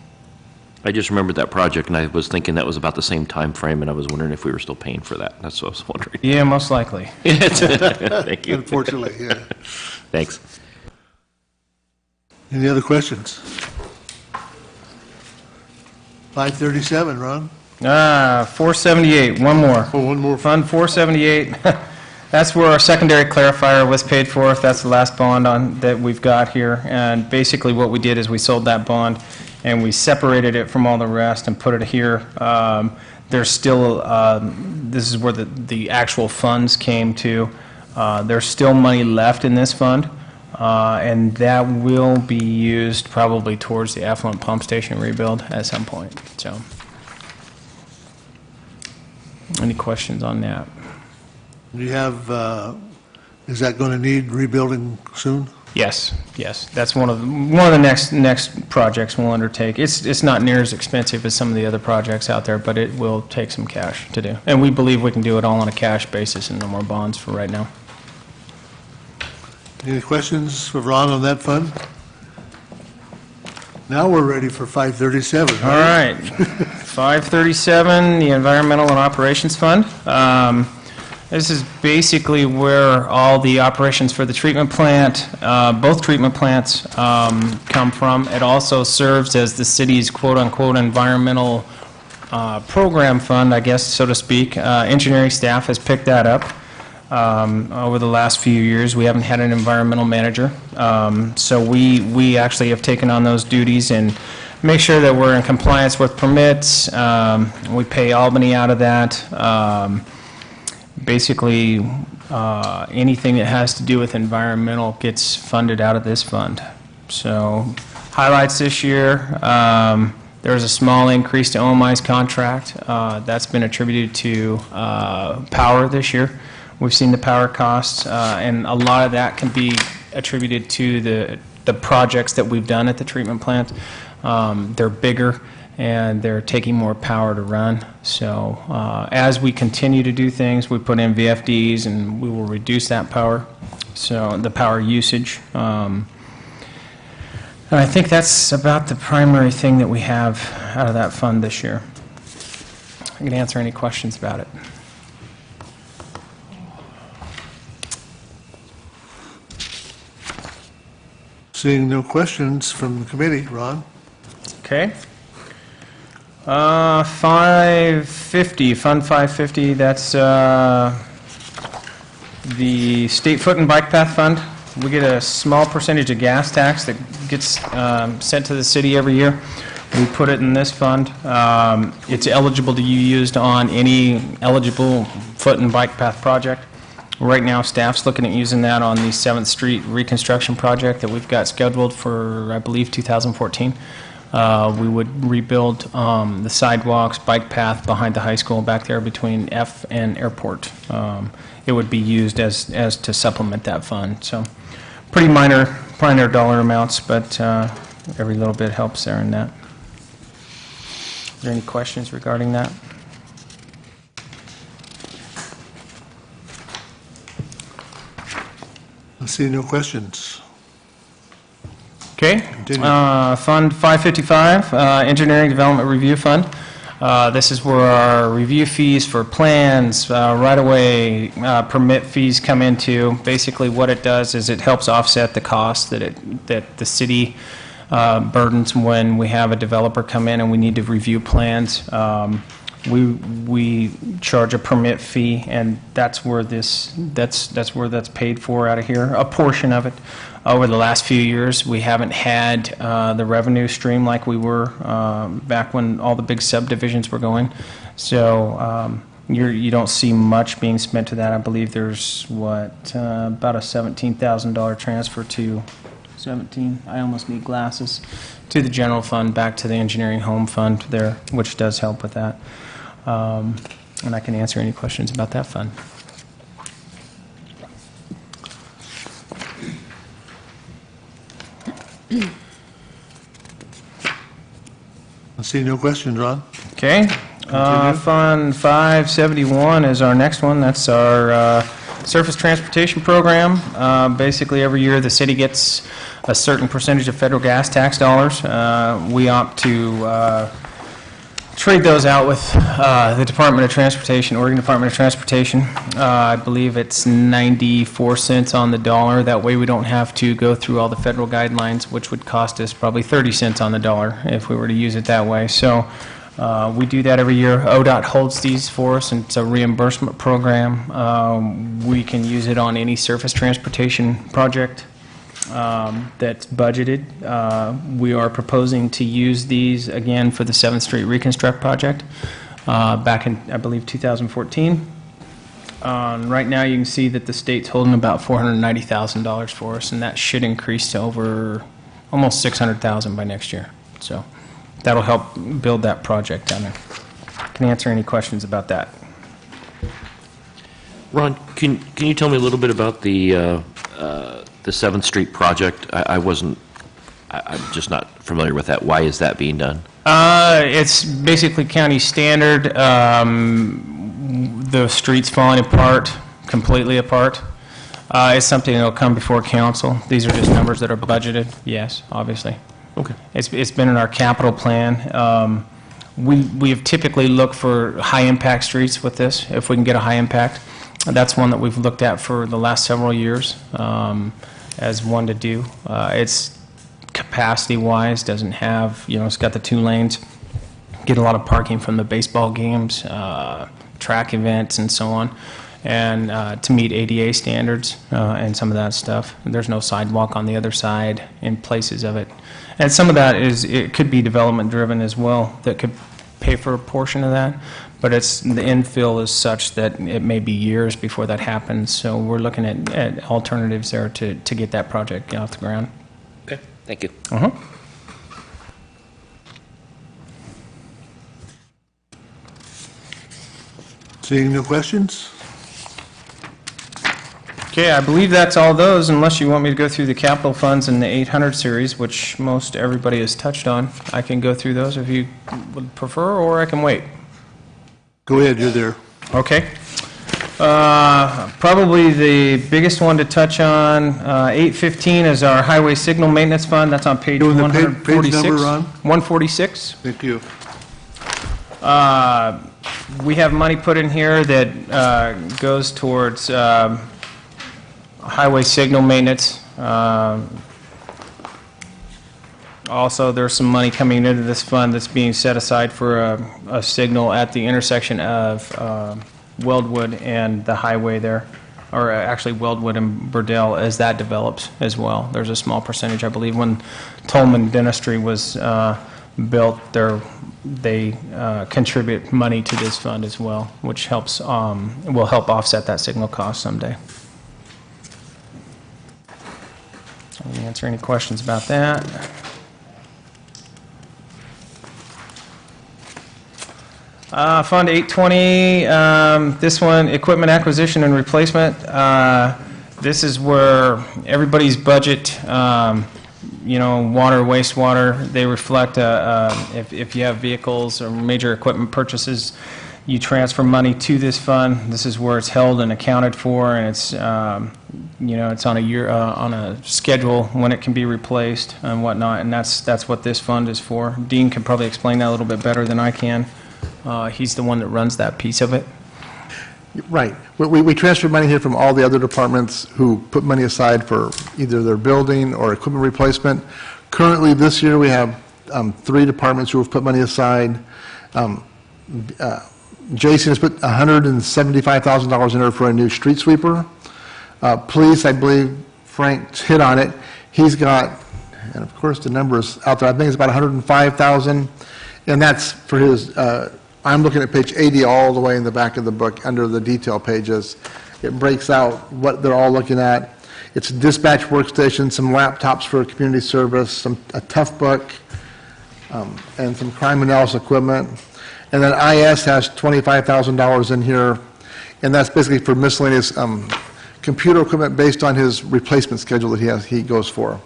I just remembered that project, and I was thinking that was about the same time frame, and I was wondering if we were still paying for that. That's what I was wondering. Yeah, most likely. Thank you. Unfortunately, yeah. Thanks. Any other questions? 537, Ron? 478, one more. Oh, one more. Fund 478. That's where our secondary clarifier was paid for. That's the last bond that we've got here. And basically what we did is we sold that bond and we separated it from all the rest and put it here. There's still, this is where the actual funds came to. There's still money left in this fund, and that will be used probably towards the effluent pump station rebuild at some point. So, any questions on that? Do you have, is that going to need rebuilding soon? Yes, yes. That's one of the next projects we'll undertake. It's not near as expensive as some of the other projects out there, but it will take some cash to do. And we believe we can do it all on a cash basis and no more bonds for right now. Any questions for Ron on that fund? Now we're ready for 537. All right. 537, the Environmental and Operations Fund. This is basically where all the operations for the treatment plant, both treatment plants, come from. It also serves as the city's quote-unquote environmental program fund, I guess, so to speak. Engineering staff has picked that up over the last few years. We haven't had an environmental manager, so we actually have taken on those duties and make sure that we're in compliance with permits. We pay Albany out of that. Basically, anything that has to do with environmental gets funded out of this fund. So, highlights this year, there was a small increase to OMI's contract. That's been attributed to power this year. We've seen the power costs, and a lot of that can be attributed to the projects that we've done at the treatment plant. They're bigger, and they're taking more power to run. So as we continue to do things, we put in VFDs and we will reduce that power, so the power usage. And I think that's about the primary thing that we have out of that fund this year. I can answer any questions about it. Seeing no questions from the committee, Ron? Okay. 550, Fund 550, that's the State Foot and Bike Path Fund. We get a small percentage of gas tax that gets sent to the city every year. We put it in this fund. It's eligible to be used on any eligible foot and bike path project. Right now, staff's looking at using that on the 7th Street reconstruction project that we've got scheduled for, I believe, 2014. We would rebuild the sidewalks, bike path behind the high school back there between F and Airport. It would be used as to supplement that fund. So pretty minor dollar amounts, but every little bit helps there in that. Are there any questions regarding that? See no questions. Okay. Continue. Fund 555, Engineering Development Review Fund. This is where our review fees for plans, right-of-way, permit fees come into. Basically, what it does is it helps offset the costs that the city burdens when we have a developer come in and we need to review plans. We charge a permit fee, and that's where that's paid for out of here. A portion of it. Over the last few years, we haven't had the revenue stream like we were back when all the big subdivisions were going. So you don't see much being spent to that. I believe there's about a $17,000 transfer to 17. I almost need glasses. To the general fund, back to the engineering home fund there, which does help with that. And I can answer any questions about that fund. I see no questions, Ron. Okay. Fund 571 is our next one. That's our surface transportation program. Basically, every year the city gets a certain percentage of federal gas tax dollars. We opt to trade those out with the Department of Transportation, Oregon Department of Transportation. I believe it's 94 cents on the dollar. That way we don't have to go through all the federal guidelines, which would cost us probably 30 cents on the dollar if we were to use it that way. So we do that every year. ODOT holds these for us, and it's a reimbursement program. We can use it on any surface transportation project that's budgeted. We are proposing to use these again for the 7th Street Reconstruct project back in, I believe, 2014. Right now you can see that the state's holding about $490,000 for us, and that should increase to over almost $600,000 by next year. So that'll help build that project down there. Can answer any questions about that. Ron, can you tell me a little bit about the 7th Street project? I'm just not familiar with that. Why is that being done? It's basically county standard. The streets falling apart, completely apart. It's something that'll come before council. These are just numbers that are budgeted. Yes, obviously. Okay. It's been in our capital plan. We have typically looked for high-impact streets with this, if we can get a high impact. That's one that we've looked at for the last several years as one to do. It's capacity-wise, doesn't have, it's got the 2 lanes, get a lot of parking from the baseball games, track events, and so on, and to meet ADA standards and some of that stuff. There's no sidewalk on the other side in places of it. And some of that it could be development-driven as well, that could pay for a portion of that. But the infill is such that it may be years before that happens. So we're looking at alternatives there to get that project off the ground. Okay, thank you. Seeing no questions? Okay, I believe that's all those, unless you want me to go through the capital funds in the 800 series, which most everybody has touched on. I can go through those if you would prefer, or I can wait. Go ahead, you're there. Okay. Probably the biggest one to touch on, 815 is our highway signal maintenance fund. That's on page Doing the 146. page number, Ron? 146. Thank you. We have money put in here that goes towards highway signal maintenance. Also, there's some money coming into this fund that's being set aside for a signal at the intersection of Weldwood and the highway there, or actually Weldwood and Burdell, as that develops as well. There's a small percentage, I believe, when Tolman Dentistry was built, they contribute money to this fund as well, which helps will help offset that signal cost someday. Let me answer any questions about that. Fund 820, this one, equipment acquisition and replacement. This is where everybody's budget, water, wastewater, they reflect if you have vehicles or major equipment purchases, you transfer money to this fund. This is where it's held and accounted for, and it's, it's on a schedule when it can be replaced and whatnot, and that's what this fund is for. Dean can probably explain that a little bit better than I can. He's the one that runs that piece of it. Right. We transfer money here from all the other departments who put money aside for either their building or equipment replacement. Currently, this year, we have 3 departments who have put money aside. Jason has put $175,000 in there for a new street sweeper. Police, I believe Frank hit on it. He's got, and of course the number is out there, I think it's about $105,000, and that's for his, I'm looking at page 80 all the way in the back of the book under the detail pages. It breaks out what they're all looking at. It's a dispatch workstation, some laptops for community service, a tough book, and some crime analysis equipment. And then IS has $25,000 in here, and that's basically for miscellaneous computer equipment based on his replacement schedule that he goes for.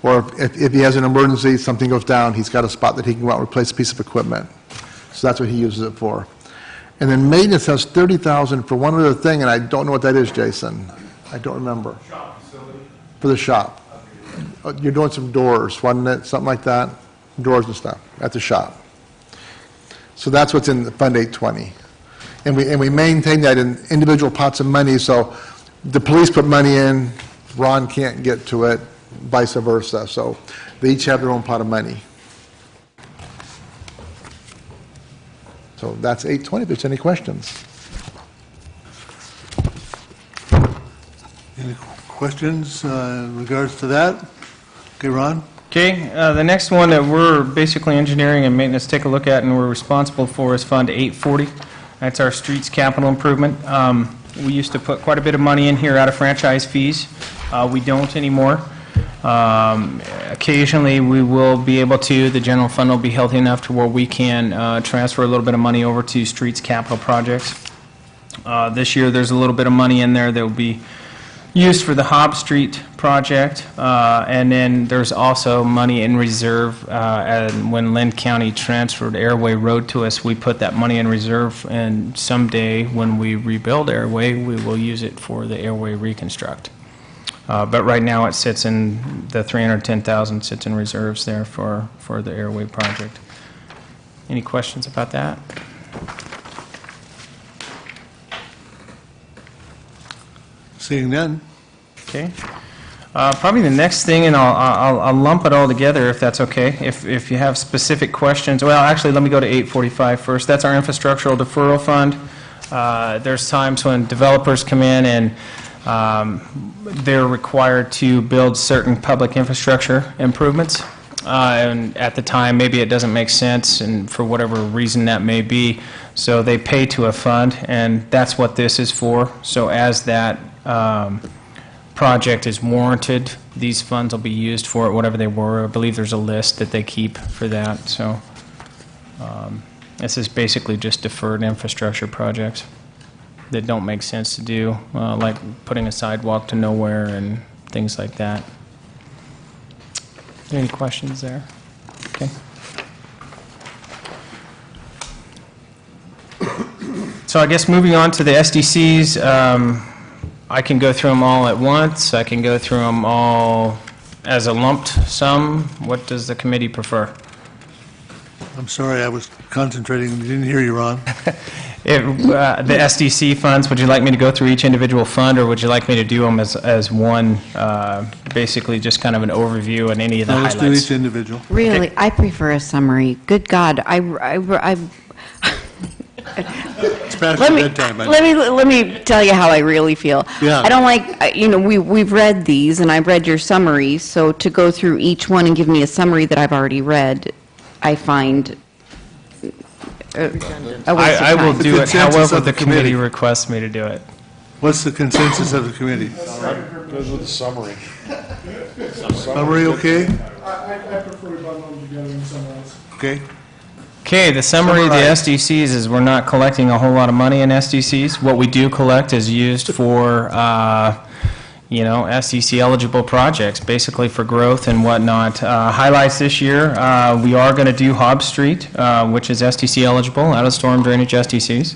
Or if he has an emergency, something goes down, he's got a spot that he can go out and replace a piece of equipment. So that's what he uses it for. And then maintenance has $30,000 for one other thing, and I don't know what that is, Jason. I don't remember. Shop facility. For the shop. You're doing some doors, wasn't it? Something like that? Doors and stuff at the shop. So that's what's in Fund 820. And we maintain that in individual pots of money, so the police put money in, Ron can't get to it, vice versa. So they each have their own pot of money. So that's 820, if there's any questions. Any questions in regards to that? Okay, Ron? Okay, the next one that we're basically engineering and maintenance take a look at and we're responsible for is Fund 840. That's our streets capital improvement. We used to put quite a bit of money in here out of franchise fees. We don't anymore. Occasionally we will be able to, the general fund will be healthy enough to where we can transfer a little bit of money over to streets capital projects. This year there's a little bit of money in there that will be used for the Hobbs Street project, and then there's also money in reserve. And when Lynn County transferred Airway Road to us, we put that money in reserve, and someday when we rebuild Airway, we will use it for the Airway reconstruct. But right now it sits in, the $310,000 sits in reserves there for the Airway project. Any questions about that? Seeing none. Okay. Probably the next thing, and I'll lump it all together if that's okay. If you have specific questions, well, actually, let me go to 845 first. That's our infrastructural deferral fund. There's times when developers come in and they're required to build certain public infrastructure improvements. And at the time, maybe it doesn't make sense, and for whatever reason that may be, so they pay to a fund, and that's what this is for. So as that project is warranted, these funds will be used for it, whatever they were. I believe there's a list that they keep for that. So this is basically just deferred infrastructure projects that don't make sense to do, like putting a sidewalk to nowhere and things like that. Any questions there? Okay. So I guess moving on to the SDCs, I can go through them all at once. I can go through them all as a lumped sum. What does the committee prefer? I'm sorry, I was concentrating and didn't hear you, Ron. The SDC funds, would you like me to go through each individual fund, or would you like me to do them as one, basically just kind of an overview and any of the No, let's highlights? do each individual. Really, I prefer a summary. Good God, It's past your bedtime. let me tell you how I really feel. Yeah. I don't like, we've read these, and I've read your summary, so to go through each one and give me a summary that I've already read, I find a waste of I will time. do it consensus however of the the committee. committee requests me to do it. What's the consensus of the committee? Goes with the summary. Summary, okay? I prefer to bundle them together and summarize. Okay. Okay, the summary of the SDCs is we're not collecting a whole lot of money in SDCs. What we do collect is used for SDC-eligible projects, basically for growth and whatnot. Highlights this year, we are going to do Hobbs Street, which is SDC-eligible, out of storm drainage SDCs.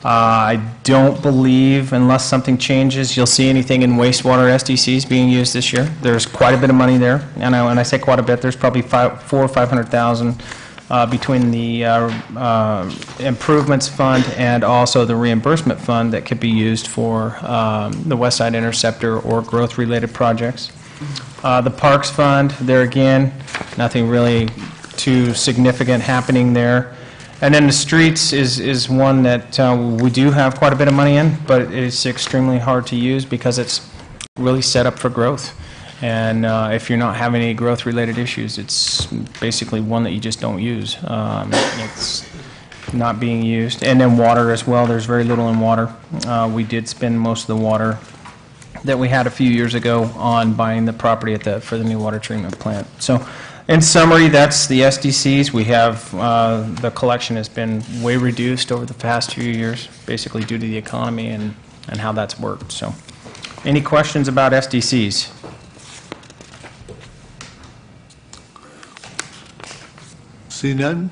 I don't believe, unless something changes, you'll see anything in wastewater SDCs being used this year. There's quite a bit of money there, and when I say quite a bit, there's probably $400,000 or $500,000 between the improvements fund and also the reimbursement fund that could be used for the West Side Interceptor or growth-related projects. The Parks Fund, there again, nothing really too significant happening there. And then the streets is one that we do have quite a bit of money in, but it's extremely hard to use because it's really set up for growth. And if you're not having any growth-related issues, it's basically one that you just don't use. It's not being used. And then water as well, there's very little in water. We did spend most of the water that we had a few years ago on buying the property for the new water treatment plant. So in summary, that's the SDCs. We have, the collection has been way reduced over the past few years, basically due to the economy and how that's worked. So any questions about SDCs? See none?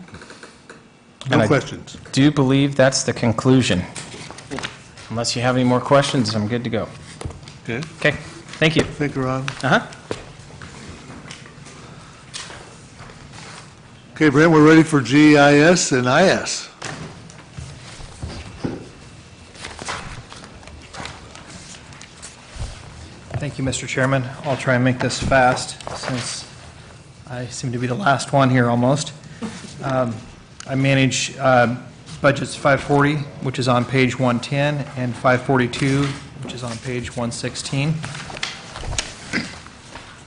And No I questions. do believe that's the conclusion. Unless you have any more questions, I'm good to go. Okay. Okay, thank you. Thank you, Ron. Uh-huh. Okay, Brent, we're ready for GIS and IS. Thank you, Mr. Chairman. I'll try and make this fast, since I seem to be the last one here almost. I manage budgets 540, which is on page 110, and 542, which is on page 116.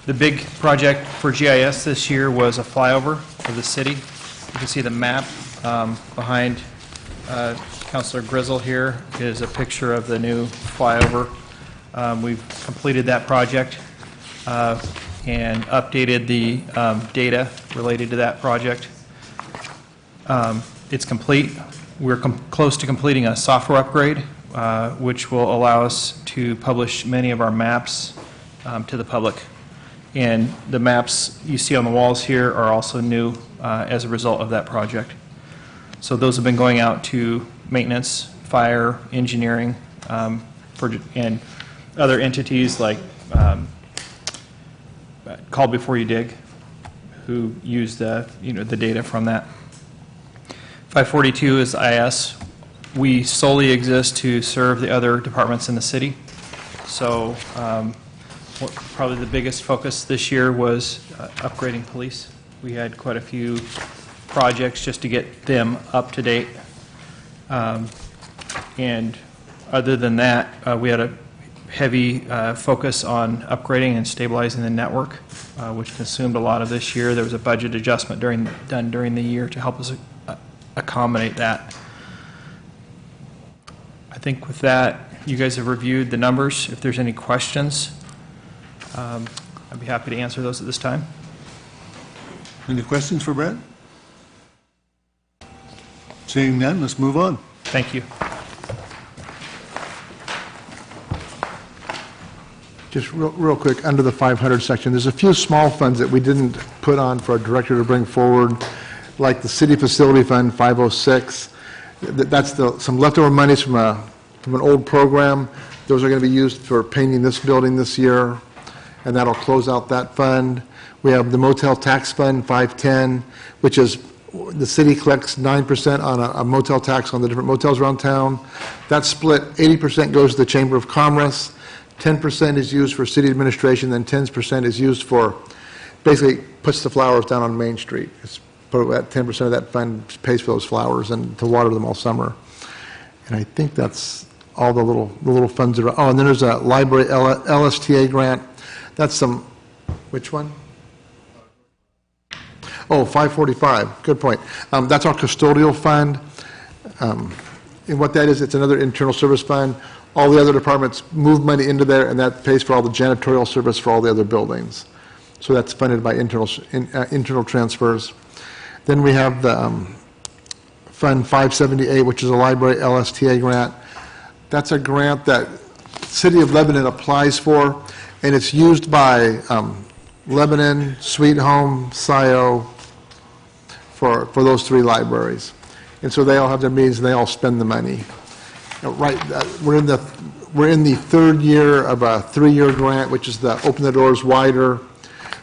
The big project for GIS this year was a flyover of the city. You can see the map behind Councilor Grizzle here is a picture of the new flyover. We've completed that project and updated the data related to that project. It's complete. We're close to completing a software upgrade, which will allow us to publish many of our maps to the public. And the maps you see on the walls here are also new as a result of that project. So those have been going out to maintenance, fire, engineering, and other entities like Call Before You Dig, who use the data from that. 542 is IS. We solely exist to serve the other departments in the city. So probably the biggest focus this year was upgrading police. We had quite a few projects just to get them up to date. And other than that, we had a heavy focus on upgrading and stabilizing the network, which consumed a lot of this year. There was a budget adjustment done during the year to help us accommodate that. I think with that, you guys have reviewed the numbers. If there's any questions, I'd be happy to answer those at this time. Any questions for Brent? Seeing none, let's move on. Thank you. Just real quick, under the 500 section, there's a few small funds that we didn't put on for our director to bring forward, like the City Facility Fund 506. That's some leftover monies from an old program. Those are going to be used for painting this building this year, and that'll close out that fund. We have the Motel Tax Fund 510, which is the city collects 9% on a motel tax on the different motels around town. That's split. 80% goes to the Chamber of Commerce. 10% is used for city administration, then 10% is used for, basically puts the flowers down on Main Street. It's put at 10% of that fund pays for those flowers and to water them all summer. And I think that's all the little funds that are, oh, and then there's a library LSTA grant. That's some, which one? Oh, 545, good point. That's our custodial fund. And what that is, it's another internal service fund. All the other departments move money into there, and that pays for all the janitorial service for all the other buildings. So that's funded by internal transfers. Then we have the Fund 578, which is a library LSTA grant. That's a grant that City of Lebanon applies for, and it's used by Lebanon, Sweet Home, SIO, for those 3 libraries. And so they all have their meetings, and they all spend the money. Right, we're in the 3rd year of a 3-year grant, which is the Open the Doors Wider,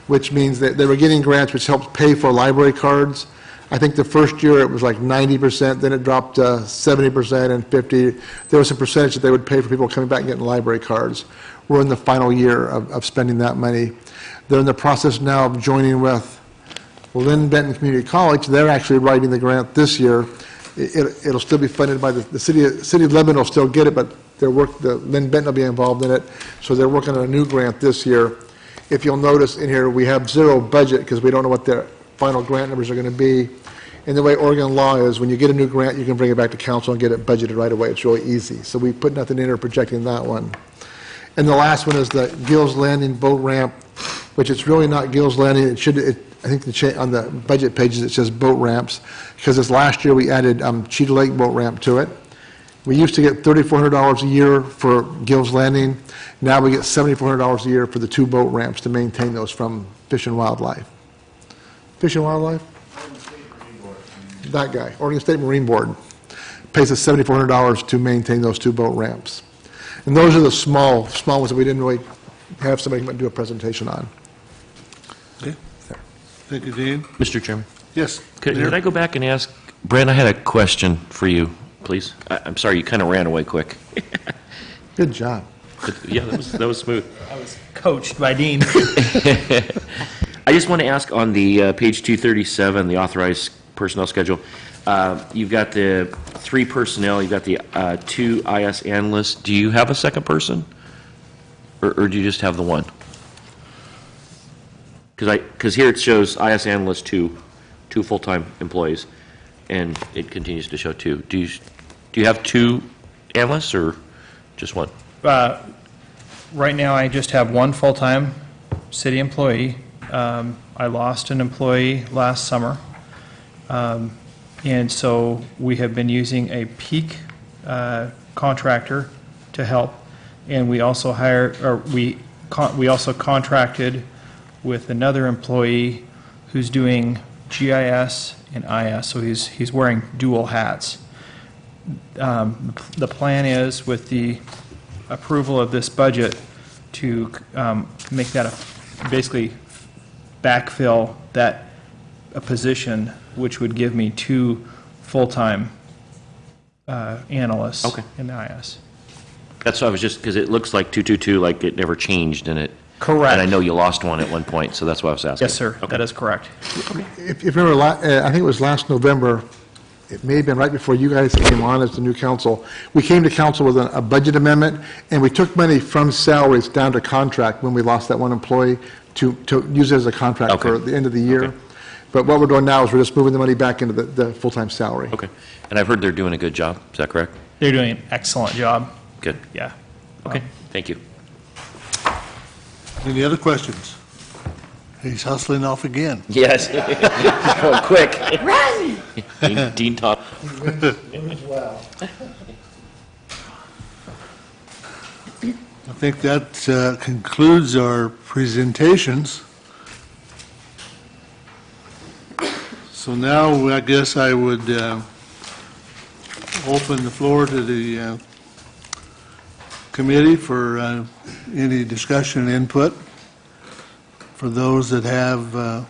which means that they were getting grants which helped pay for library cards. I think the first year it was like 90%, then it dropped to 70% and 50%. There was a percentage that they would pay for people coming back and getting library cards. We're in the final year of spending that money. They're in the process now of joining with Lynn Benton Community College. They're actually writing the grant this year. It'll still be funded by the city of Lebanon will still get it, but Lynn Benton will be involved in it. So they're working on a new grant this year. If you'll notice in here, we have 0 budget because we don't know what their final grant numbers are going to be. And the way Oregon law is, when you get a new grant, you can bring it back to council and get it budgeted right away. It's really easy. So we put nothing in here projecting that one. And the last one is the Gills Landing boat ramp, which it's really not Gills Landing. I think on the budget pages it says boat ramps, because this last year we added Cheetah Lake boat ramp to it. We used to get $3,400 a year for Gills Landing. Now we get $7,400 a year for the 2 boat ramps to maintain those from Fish and Wildlife. Fish and Wildlife? That guy, Oregon State Marine Board, pays us $7,400 to maintain those 2 boat ramps. And those are the small ones that we didn't really have somebody come and do a presentation on. Okay. Thank you, Dean. Mr. Chairman? Yes. Could I go back and ask, Brent, I had a question for you, please. I'm sorry, you kind of ran away quick. Good job. Yeah, that was smooth. I was coached by Dean. I just want to ask on the page 237, the authorized personnel schedule, you've got the 3 personnel, you've got the 2 IS analysts. Do you have a second person? Or do you just have the 1? Because here it shows IS analyst 2 full-time employees, and it continues to show 2. Do you have 2 analysts or just 1? Right now, I just have 1 full-time city employee. I lost an employee last summer, and so we have been using a peak contractor to help, and we also we also contracted with another employee who's doing GIS and IS, so he's wearing dual hats. The plan is, with the approval of this budget, to make that basically backfill a position, which would give me 2 full-time analysts in the IS. That's why I was just, because it looks like 222, like it never changed in it. Correct. And I know you lost one at one point, so that's why I was asking. Yes, sir. That is correct. If you remember, I think it was last November, it may have been right before you guys came on as the new council, we came to council with a budget amendment, and we took money from salaries down to contract when we lost that 1 employee to use it as a contract for the end of the year. Okay. But what we're doing now is we're just moving the money back into the full-time salary. Okay. And I've heard they're doing a good job. Is that correct? They're doing an excellent job. Good. Yeah. Okay. Thank you. Any other questions? He's hustling off again. Yes. He's going quick. Run! Dean Top. Well. I think that concludes our presentations. So now I guess I would open the floor to the committee for any discussion and input. For those that have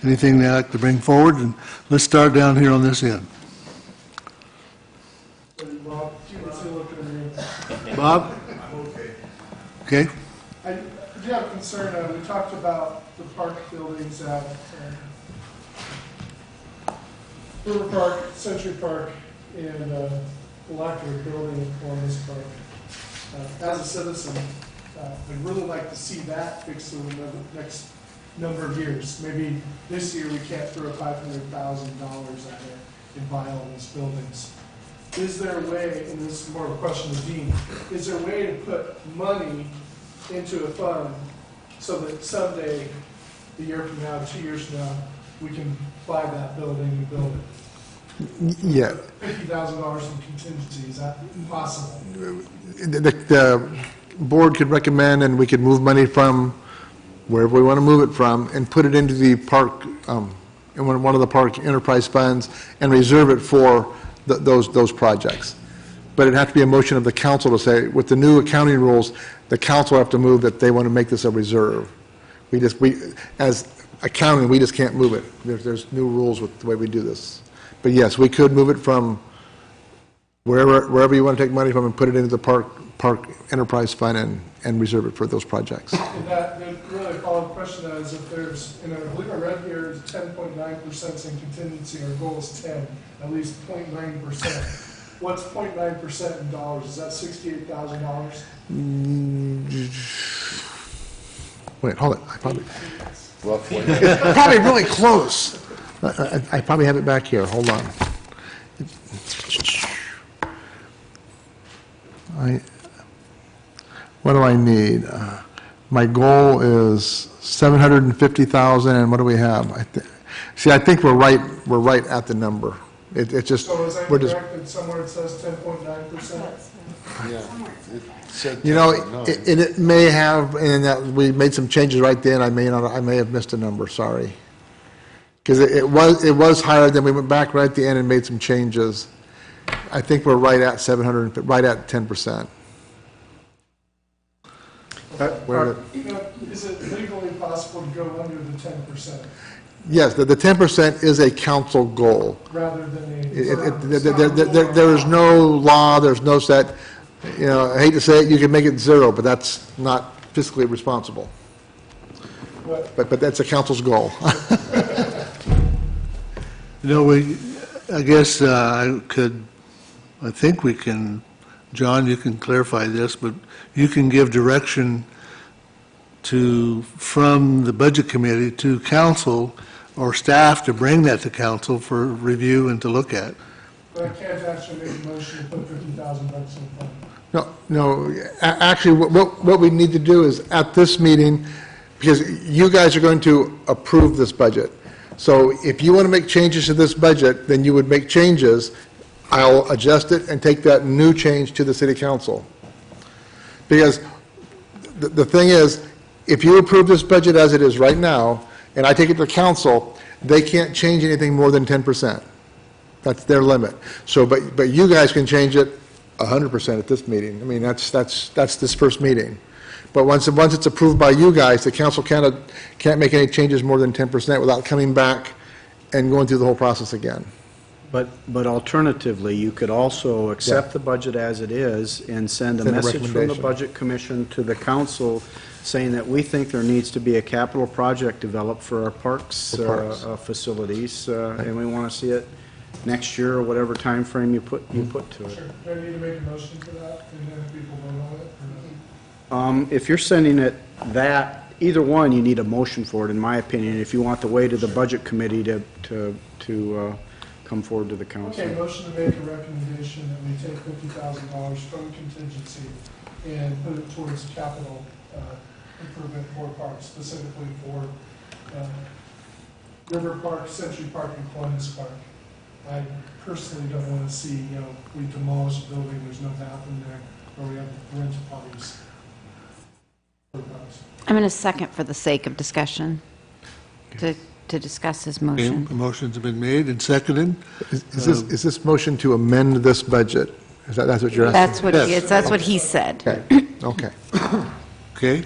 anything they'd like to bring forward, and let's start down here on this end. Bob? Okay. I do have a concern. We talked about the park buildings at River Park, Century Park, and the lack of a building in Columbus Park. As a citizen, I'd really like to see that fixed in the next number of years. Maybe this year we can't throw $500,000 at it and buy all these buildings. Is there a way, and this is more of a question to Dean, is there a way to put money into a fund so that someday, a year from now, 2 years from now, we can buy that building and build it? Yeah. $50,000 in contingency, is that possible? The board could recommend, and we could move money from wherever we want to move it from, and put it into the park, in one of the park enterprise funds, and reserve it for those projects. But it'd have to be a motion of the council to say, with the new accounting rules, the council have to move that they want to make this a reserve. As accounting, we just can't move it. There's new rules with the way we do this. But yes, we could move it from wherever you want to take money from and put it into the park enterprise fund and reserve it for those projects. And that, really a follow-up question to that is if there's, and I believe I read here, 10.9% in contingency, our goal is 10, at least 0.9%. What's 0.9% in dollars? Is that $68,000? Wait, hold it. Probably really close. I probably have it back here. Hold on. What do I need? My goal is 750,000, and what do we have? I think we're right at the number. It's just, So is that we're just, correct that somewhere it says 10.9%? Yeah. it may have, and that we made some changes right then. I may have missed a number. Sorry, because it was higher. Then we went back right at the end and made some changes. I think we're right at 700, right at 10%. Is it legally possible to go under the 10%? Yes, the 10% is a council goal. Rather than There is no law, there's no set, I hate to say it, you can make it 0, but that's not fiscally responsible. But that's a council's goal. I guess I think we can, John, you can clarify this, but you can give direction from the budget committee to council or staff to bring that to council for review and to look at. But I can't actually make a motion to put $50,000 in the fund. No, actually, what we need to do is, at this meeting, because you guys are going to approve this budget, so if you want to make changes to this budget, then you would make changes. I'll adjust it and take that new change to the city council. Because the thing is, if you approve this budget as it is right now, and I take it to council, they can't change anything more than 10%. That's their limit. So, but you guys can change it 100% at this meeting. I mean, that's this first meeting. But once it's approved by you guys, the council can't make any changes more than 10% without coming back and going through the whole process again. But alternatively, you could also accept the budget as it is and send a message from the Budget Commission to the council saying that we think there needs to be a capital project developed for our parks facilities, and we want to see it next year or whatever time frame you put to it. Sure. Do I need to make a motion for that, and then people vote on it, or no? If you're sending it either one, you need a motion for it, in my opinion, if you want the way to the Budget Committee to come forward to the council. Okay, motion to make a recommendation that we take $50,000 from contingency and put it towards capital improvement for parks, specifically for River Park, Century Park, and Columbus Park. I personally don't want to see, we demolish a building, there's no bathroom there, or we have rental parties. I'm going to second for the sake of discussion, to discuss his motion. Okay, motions have been made and seconded. Is this motion to amend this budget? That's what you're asking? That's what he said. Okay. Okay.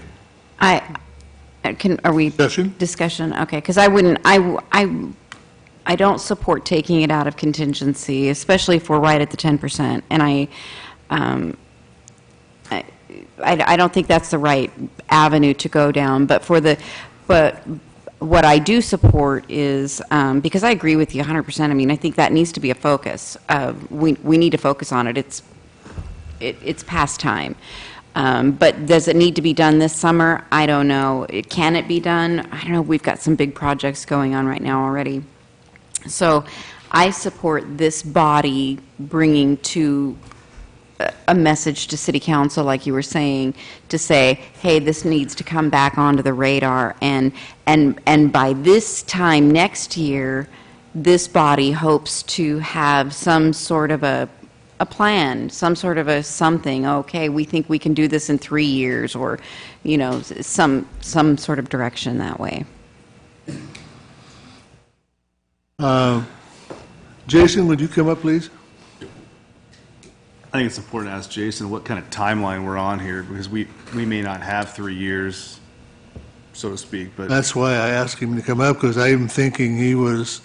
Are we? Discussion? Okay, because I don't support taking it out of contingency, especially if we're right at the 10%. And I don't think that's the right avenue to go down. But what I do support is, because I agree with you 100%, I mean, I think that needs to be a focus. We need to focus on it. It's past time. But does it need to be done this summer? I don't know. Can it be done? I don't know. We've got some big projects going on right now already. So I support this body bringing to a message to City Council, like you were saying, to say, hey, this needs to come back onto the radar, and by this time next year, this body hopes to have some sort of a plan, some sort of a something, okay, we think we can do this in 3 years, or, you know, some sort of direction that way. Jason, would you come up, please? I think it's important to ask Jason what kind of timeline we're on here, because we may not have 3 years, so to speak, but. That's why I asked him to come up, because I'm thinking he was,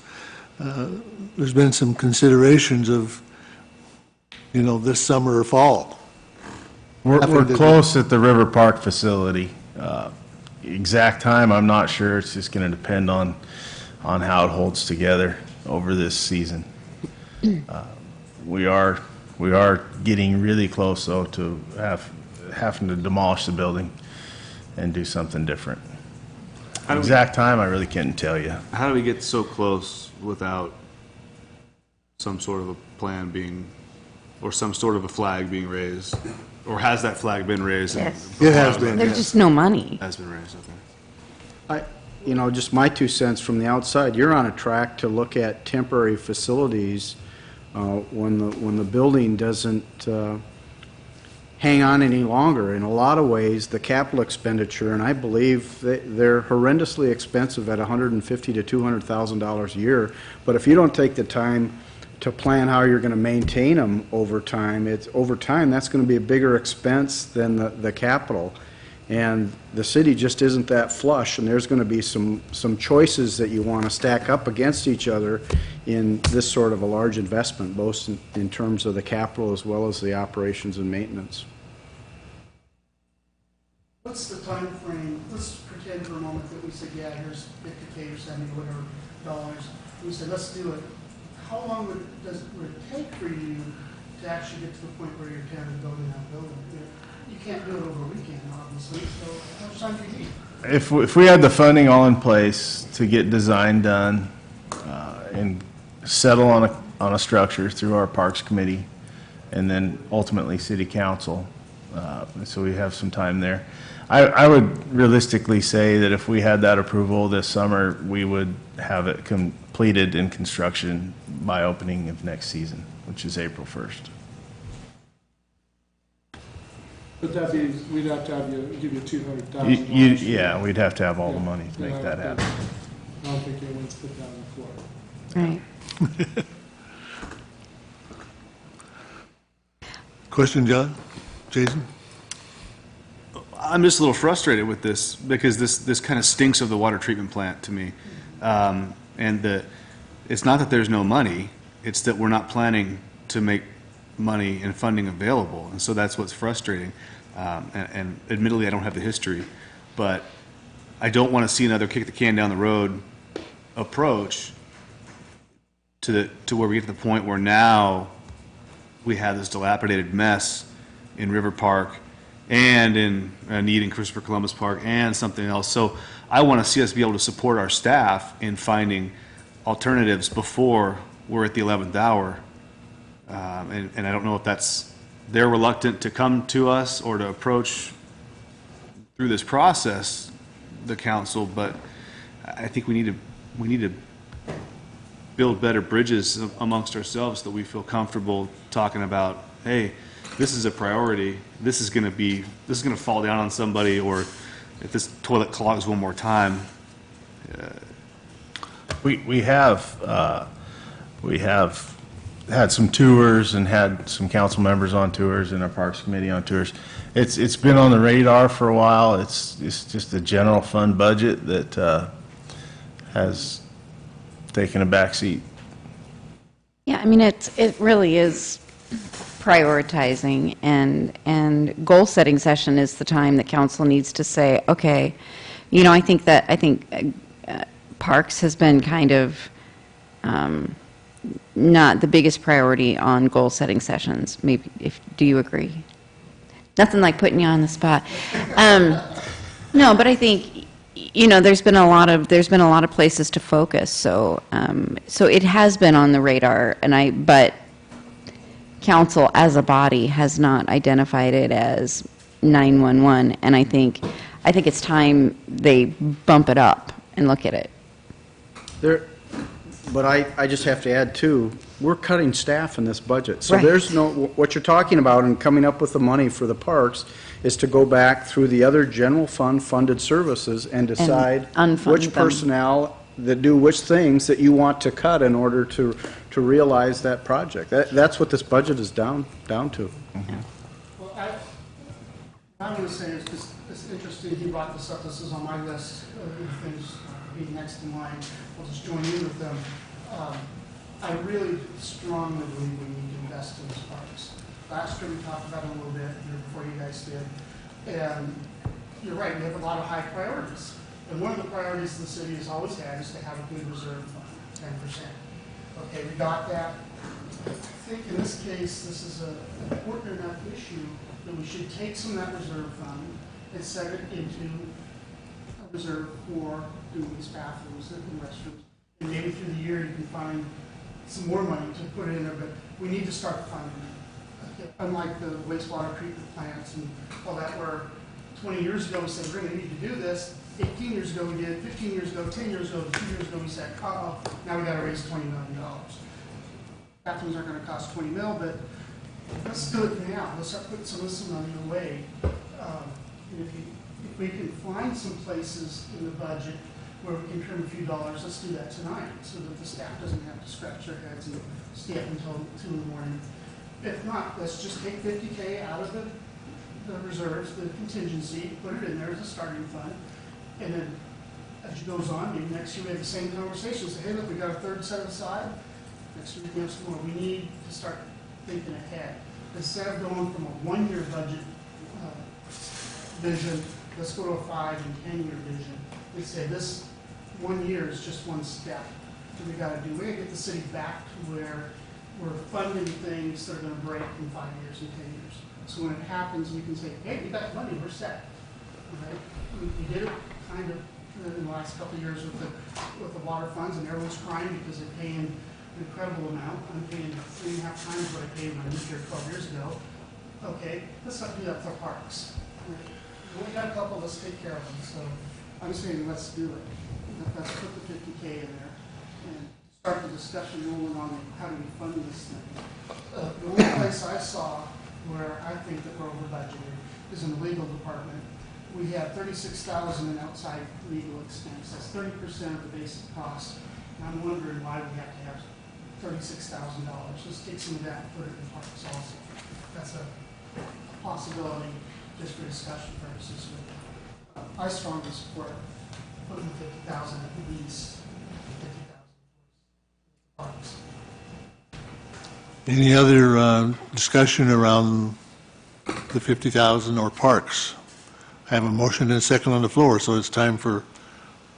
there's been some considerations of, you know, this summer or fall. We're close at the River Park facility. Exact time, I'm not sure. It's just going to depend on how it holds together over this season. We are getting really close, though, to having to demolish the building and do something different. Exact time, I really can't tell you. How do we get so close without some sort of a plan being, or some sort of a flag being raised? Or has that flag been raised? Yes. It has been. There's just no money. Has been raised, okay. You know, just my 2 cents from the outside, you're on a track to look at temporary facilities when the building doesn't hang on any longer. In a lot of ways, the capital expenditure, and I believe they're horrendously expensive at $150,000 to $200,000 a year, but if you don't take the time to plan how you're going to maintain them over time, that's going to be a bigger expense than the capital. And the city just isn't that flush, and there's going to be some choices that you want to stack up against each other in this sort of a large investment, both in terms of the capital as well as the operations and maintenance. What's the time frame? Let's pretend for a moment that we said, yeah, here's 50K or 70, whatever dollars. We said, let's do it. How long would it take for you to actually get to the point where you're tearing building that building? You can't do it over a weekend, obviously, so how much time do you need? If we had the funding all in place to get design done and settle on a structure through our Parks Committee, and then ultimately City Council, so we have some time there. I would realistically say that if we had that approval this summer, we would have it completed in construction by opening of next season, which is April 1st. But that means we'd have to give you $200,000. Yeah, we'd have to have all the money to make that happen. I don't think anyone's put that on the floor. Right. Question, John? Jason? I'm just a little frustrated with this, because this kind of stinks of the water treatment plant to me. And it's not that there's no money, it's that we're not planning to make money and funding available, and so that's what's frustrating. And admittedly, I don't have the history, but I don't want to see another kick the can down the road approach to where we get to the point where now we have this dilapidated mess in River Park and in need in Christopher Columbus Park and something else. So I want to see us be able to support our staff in finding alternatives before we're at the 11th hour. And I don't know if they're reluctant to come to us or to approach through this process the council, but I think we need to build better bridges amongst ourselves that we feel comfortable talking about, hey, this is a priority, this is going to fall down on somebody, or if this toilet clogs one more time. We have had some tours and had some council members on tours and our Parks Committee on tours. It's been on the radar for a while. It's just a general fund budget that has taken a back seat. Yeah, I mean, it really is prioritizing, and goal-setting session is the time that council needs to say, okay, you know, I think Parks has been kind of not the biggest priority on goal-setting sessions. Maybe, do you agree? Nothing like putting you on the spot. No, but I think, you know, there's been a lot of places to focus. So it has been on the radar, but council as a body has not identified it as 911, and I think it's time they bump it up and look at it. But I just have to add, too, we're cutting staff in this budget. So Right. there's no, what you're talking about and coming up with the money for the parks is to go back through the other general fund funded services and decide unfund which them. personnel that do which things that you want to cut in order to realize that project. That's what this budget is down to. Well, what I want to say is, because it's interesting, he brought this up, this is on my list of things being next in line. I'll just join in with them. I really strongly believe we need to invest in these parks. Last year, we talked about it a little bit, the year before you guys did. And you're right, we have a lot of high priorities. And one of the priorities the city has always had is to have a good reserve fund, 10%. Okay, we got that. I think in this case, this is an important enough issue that we should take some of that reserve fund and set it into a reserve for doing these bathrooms and restrooms. And maybe through the year, you can find some more money to put in there, but we need to start funding it. Okay, unlike the wastewater treatment plants and all that, where 20 years ago we said, we're going to need to do this. 18 years ago we did, 15 years ago, 10 years ago, 2 years ago we said, uh-oh, now we got to raise $20 million. Bathrooms aren't going to cost $20 million, but let's do it now. Let's start putting some of this money away. If we can find some places in the budget where we can trim a few dollars, let's do that tonight so that the staff doesn't have to scratch their heads and stay up until 2 in the morning. If not, let's just take $50K out of the reserves, the contingency, put it in there as a starting fund. And then as it goes on, maybe next year we have the same conversation. Say, hey, look, we got a third set aside. Next year we have some more. We need to start thinking ahead. Instead of going from a 1-year budget vision, let's go to a 5- and 10-year vision. We say this 1 year is just one step that we got to do. We got to get the city back to where we're funding things that are going to break in 5 years and 10 years. So when it happens, we can say, hey, we got money, we're set. Right? We did it kind of in the last couple of years with the water funds, and everyone's crying because they're paying an incredible amount. I'm paying 3.5 times what I paid when I moved here 12 years ago. Okay, let's not do that for parks. Right? We only got a couple, let's take care of them. So I'm saying let's do it. Let's put the 50K in there and start the discussion rolling on how do we fund this thing. The only place I saw where I think that we're over budgeted is in the legal department. We have $36,000 in outside legal expense. That's 30% of the basic cost. And I'm wondering why we have to have $36,000. Let's take some of that and put it in parks also. That's a possibility just for discussion purposes. I strongly support putting $50,000 at least, $50,000 parks. Any other discussion around the 50,000 or parks? I have a motion and a second on the floor, so it's time for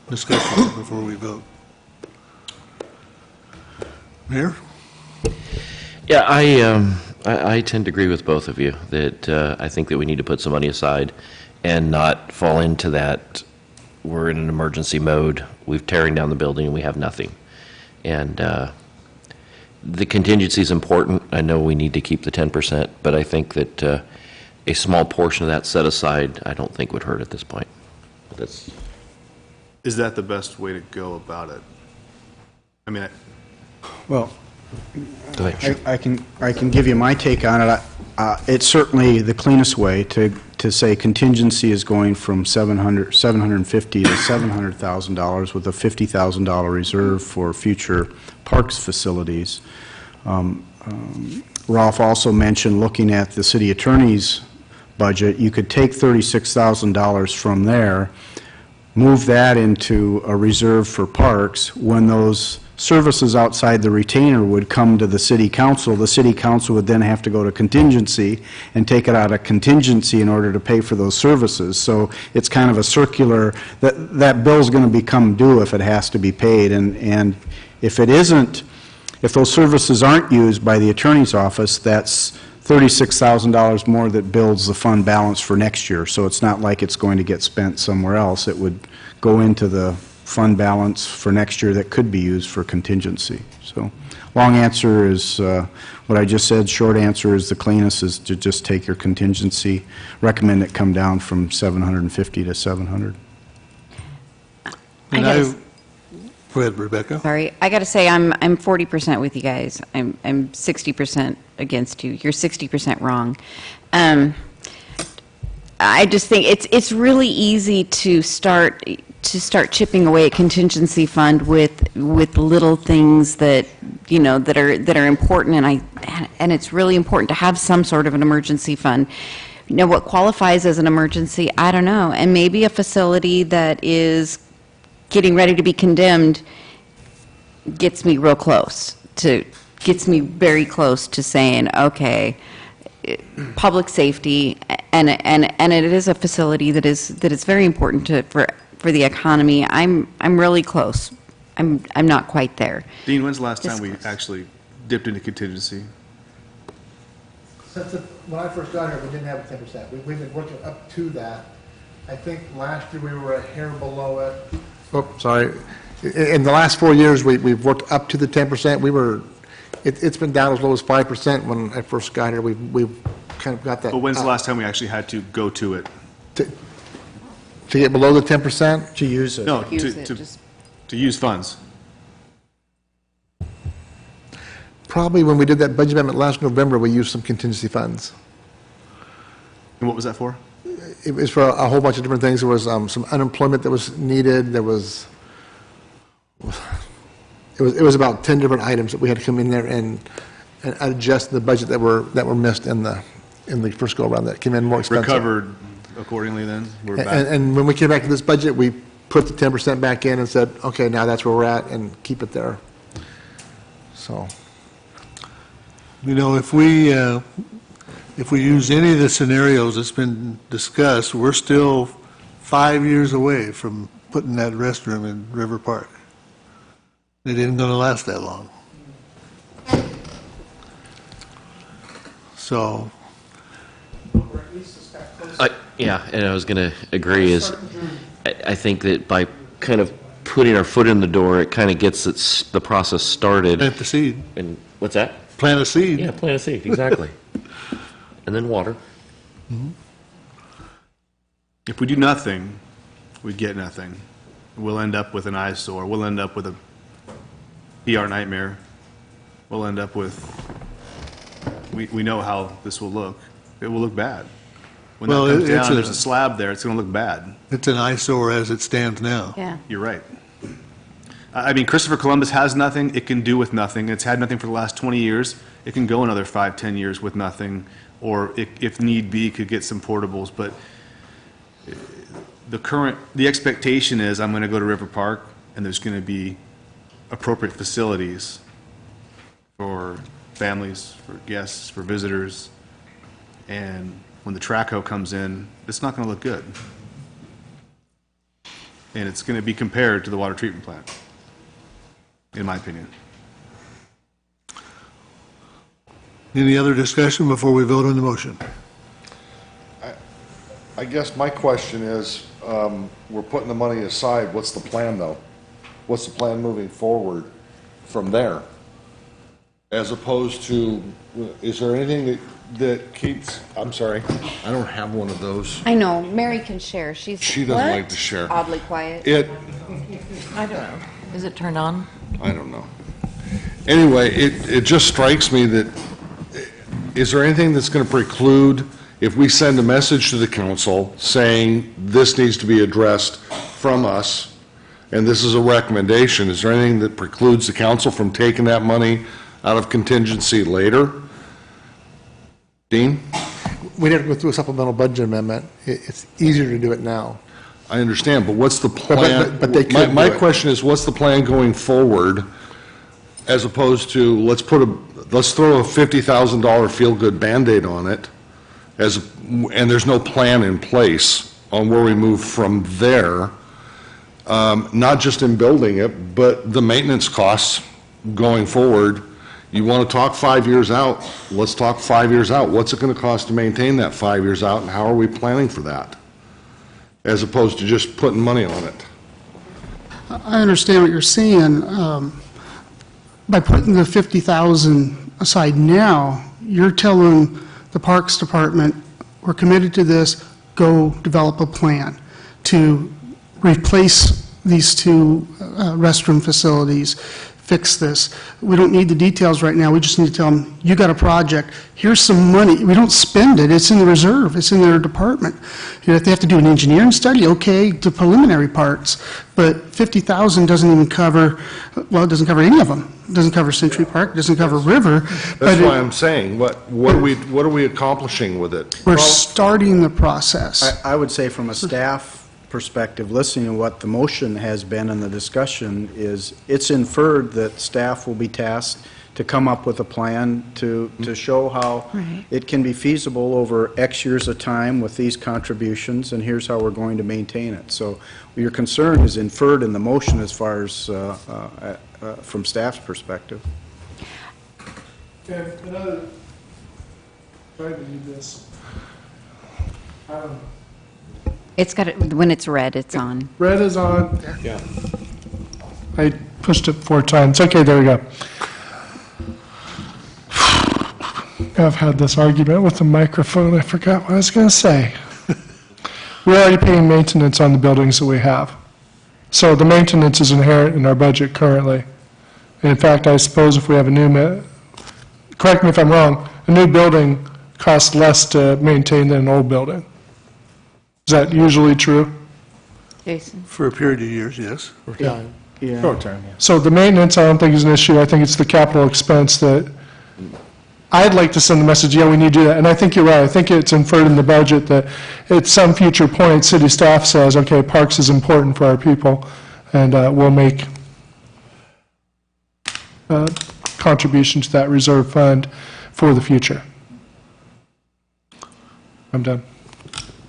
discussion before we vote. Mayor? Yeah, I tend to agree with both of you, that I think that we need to put some money aside and not fall into that, we're in an emergency mode, we're tearing down the building and we have nothing. And the contingency is important. I know we need to keep the 10%, but I think that a small portion of that set aside, I don't think would hurt at this point. Is that the best way to go about it? I mean, Well, Go ahead. I can give you my take on it. It's certainly the cleanest way to say contingency is going from $750,000 to $700,000 with a $50,000 reserve for future parks facilities. Ralph also mentioned looking at the city attorney's budget. You could take $36,000 from there, move that into a reserve for parks. When those services outside the retainer would come to the city council would then have to go to contingency and take it out of contingency in order to pay for those services. So it's kind of a circular, that bill's going to become due if it has to be paid. And if it isn't, if those services aren't used by the attorney's office, that's $36,000 more that builds the fund balance for next year. So it's not like it's going to get spent somewhere else. It would go into the fund balance for next year that could be used for contingency. So long answer is what I just said. Short answer is the cleanest is to just take your contingency, recommend it come down from 750 to 700. Go ahead, Rebecca. Sorry, I got to say, I'm 40% with you guys. I'm 60% against you. You're 60% wrong. I just think it's really easy to start chipping away at contingency fund with little things that that are important, and it's really important to have some sort of an emergency fund. What qualifies as an emergency, I don't know, and maybe a facility that is getting ready to be condemned gets me very close to saying, okay, public safety, and it is a facility that is very important for the economy. I'm really close. I'm not quite there. Dean, when's the last time we actually dipped into contingency? When I first got here, we didn't have 10%. We've been working up to that. I think last year we were a hair below it. Oh, sorry. In the last 4 years, we've worked up to the 10%. It's been down as low as 5% when I first got here. We've kind of got that. But when's the last time we actually had to go to it? To get below the 10%? To use it. No, to use funds. Probably when we did that budget amendment last November, we used some contingency funds. And what was that for? It was for a whole bunch of different things. There was some unemployment that was needed. There was, it was about 10 different items that we had to come in there and adjust the budget that were missed in the first go around that came in more expensive. Recovered accordingly then? We're back. And when we came back to this budget, we put the 10% back in and said, okay, now that's where we're at, and keep it there. So. If we use any of the scenarios that's been discussed, we're still 5 years away from putting that restroom in River Park. It isn't going to last that long. So. Yeah, and I was going to agree is, I think that by kind of putting our foot in the door, it kind of gets the process started. Plant the seed. And what's that? Plant a seed. Yeah, plant a seed, exactly. And then water. Mm-hmm. If we do nothing, we get nothing. We'll end up with an eyesore. We'll end up with a PR nightmare. We'll end up with, we know how this will look. It will look bad. When that comes down, there's a slab there, it's going to look bad. It's an eyesore as it stands now. Yeah. You're right. I mean, Christopher Columbus has nothing, it can do with nothing. It's had nothing for the last 20 years. It can go another 5, 10 years with nothing, or if need be, could get some portables. But the expectation is I'm going to go to River Park, and there's going to be appropriate facilities for families, for guests, for visitors. And when the track hoe comes in, it's not going to look good. And it's going to be compared to the water treatment plant, in my opinion. Any other discussion before we vote on the motion? I guess my question is, we're putting the money aside, what's the plan though? What's the plan moving forward from there? As opposed to, is there anything that keeps, I'm sorry, I don't have one of those. I know, Mary can share. She doesn't like to share. Oddly quiet. I don't know. Is it turned on? I don't know. Anyway, it just strikes me that, is there anything that's going to preclude, if we send a message to the council saying this needs to be addressed from us, and this is a recommendation, is there anything that precludes the council from taking that money out of contingency later? Dean? We'd have to go through a supplemental budget amendment. It's easier to do it now. I understand, but what's the plan? But they could My do it. question is, what's the plan going forward, as opposed to, let's throw a $50,000 feel-good Band-Aid on it, and there's no plan in place on where we move from there, not just in building it, but the maintenance costs going forward. You want to talk 5 years out, let's talk 5 years out. What's it going to cost to maintain that 5 years out, and how are we planning for that? As opposed to just putting money on it. I understand what you're saying. By putting the $50,000 aside now, you're telling the Parks Department, we're committed to this, go develop a plan to replace these two restroom facilities, fix this. We don't need the details right now, we just need to tell them, you got a project, here's some money. We don't spend it, it's in the reserve, it's in their department. If they have to do an engineering study, okay, the preliminary parts, but $50,000 doesn't even cover, well, it doesn't cover any of them. It doesn't cover Century Park, it doesn't cover River. That's why I'm saying, what are we accomplishing with it? We're starting the process. I would say from a staff perspective, listening to what the motion has been and the discussion is, it's inferred that staff will be tasked to come up with a plan to show how it can be feasible over X years of time with these contributions, and here's how we're going to maintain it. So your concern is inferred in the motion as far as from staff's perspective. And another, trying to do this. It's got, when it's red, it's on. Red is on. Yeah. I pushed it 4 times. Okay, there we go. I've had this argument with the microphone. I forgot what I was going to say. We're already paying maintenance on the buildings that we have. So the maintenance is inherent in our budget currently. And in fact, I suppose if we have a new, correct me if I'm wrong, a new building costs less to maintain than an old building. Is that usually true? Jason? For a period of years, yes. Yeah. Short term, yeah. So the maintenance, I don't think is an issue. I think it's the capital expense that I'd like to send the message, yeah, we need to do that. And I think you're right. I think it's inferred in the budget that at some future point, city staff says, okay, parks is important for our people, and we'll make contribution to that reserve fund for the future. I'm done.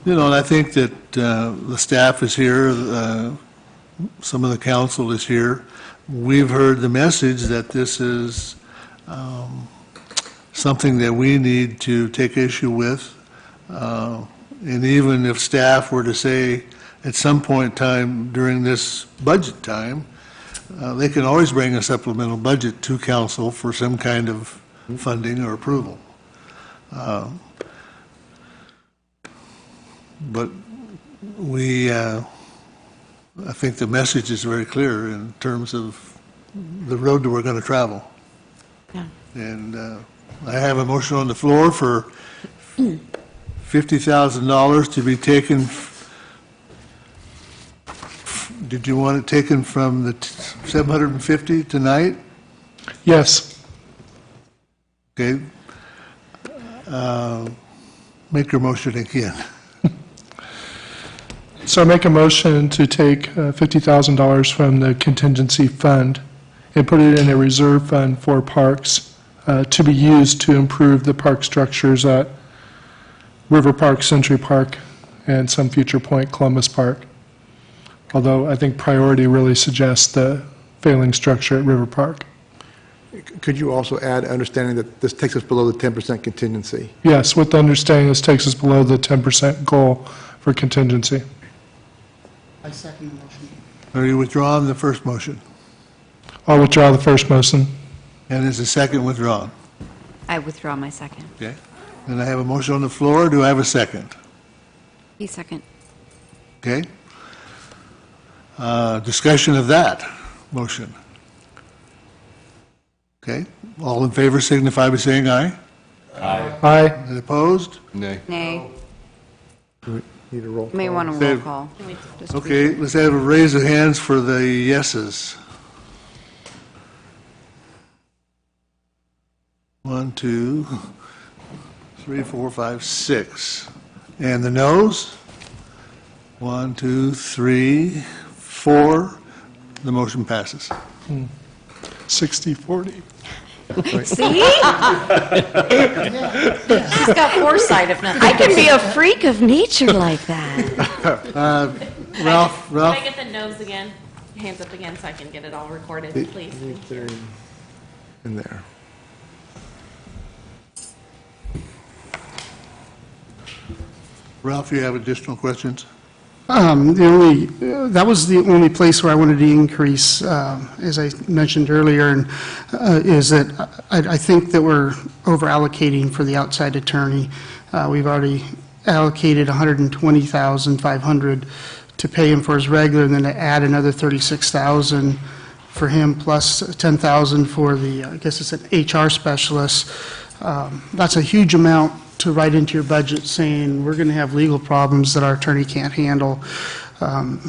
You know, and I think that the staff is here, some of the council is here. We've heard the message that this is something that we need to take issue with. And even if staff were to say at some point in time during this budget time, they can always bring a supplemental budget to council for some kind of funding or approval. But we, I think the message is very clear in terms of the road that we're going to travel. Yeah. And I have a motion on the floor for $50,000 to be taken. Did you want it taken from the 750 tonight? Yes. Okay. Make your motion again. So I make a motion to take $50,000 from the contingency fund and put it in a reserve fund for parks to be used to improve the park structures at River Park, Century Park, and some future point, Columbus Park. Although I think priority really suggests the failing structure at River Park. Could you also add understanding that this takes us below the 10% contingency? Yes, with the understanding this takes us below the 10% goal for contingency. I second the motion. Are you withdrawing the first motion? I'll withdraw the first motion. And is the second withdrawn? I withdraw my second. Okay. Then I have a motion on the floor. Do I have a second? He second. Okay. Discussion of that motion. Okay. All in favor signify by saying aye. Aye. Aye. And opposed? Nay. Nay. Need a roll You may call. want a roll call. Okay, let's have a raise of hands for the yeses. 1, 2, 3, 4, 5, 6. And the noes? 1, 2, 3, 4. The motion passes. 60-40. See? She's got foresight, if nothing. I can be a freak of nature like that. Ralph, Can I get the nose again? Hands up again so I can get it all recorded, please. Thank you. In there. Ralph, you have additional questions? That was the only place where I wanted to increase, as I mentioned earlier, and is that I think that we're over allocating for the outside attorney. We've already allocated $120,500 to pay him for his regular, and then to add another 36,000 for him, plus 10,000 for the, I guess it's an HR specialist. That's a huge amount to write into your budget saying, we're going to have legal problems that our attorney can't handle. I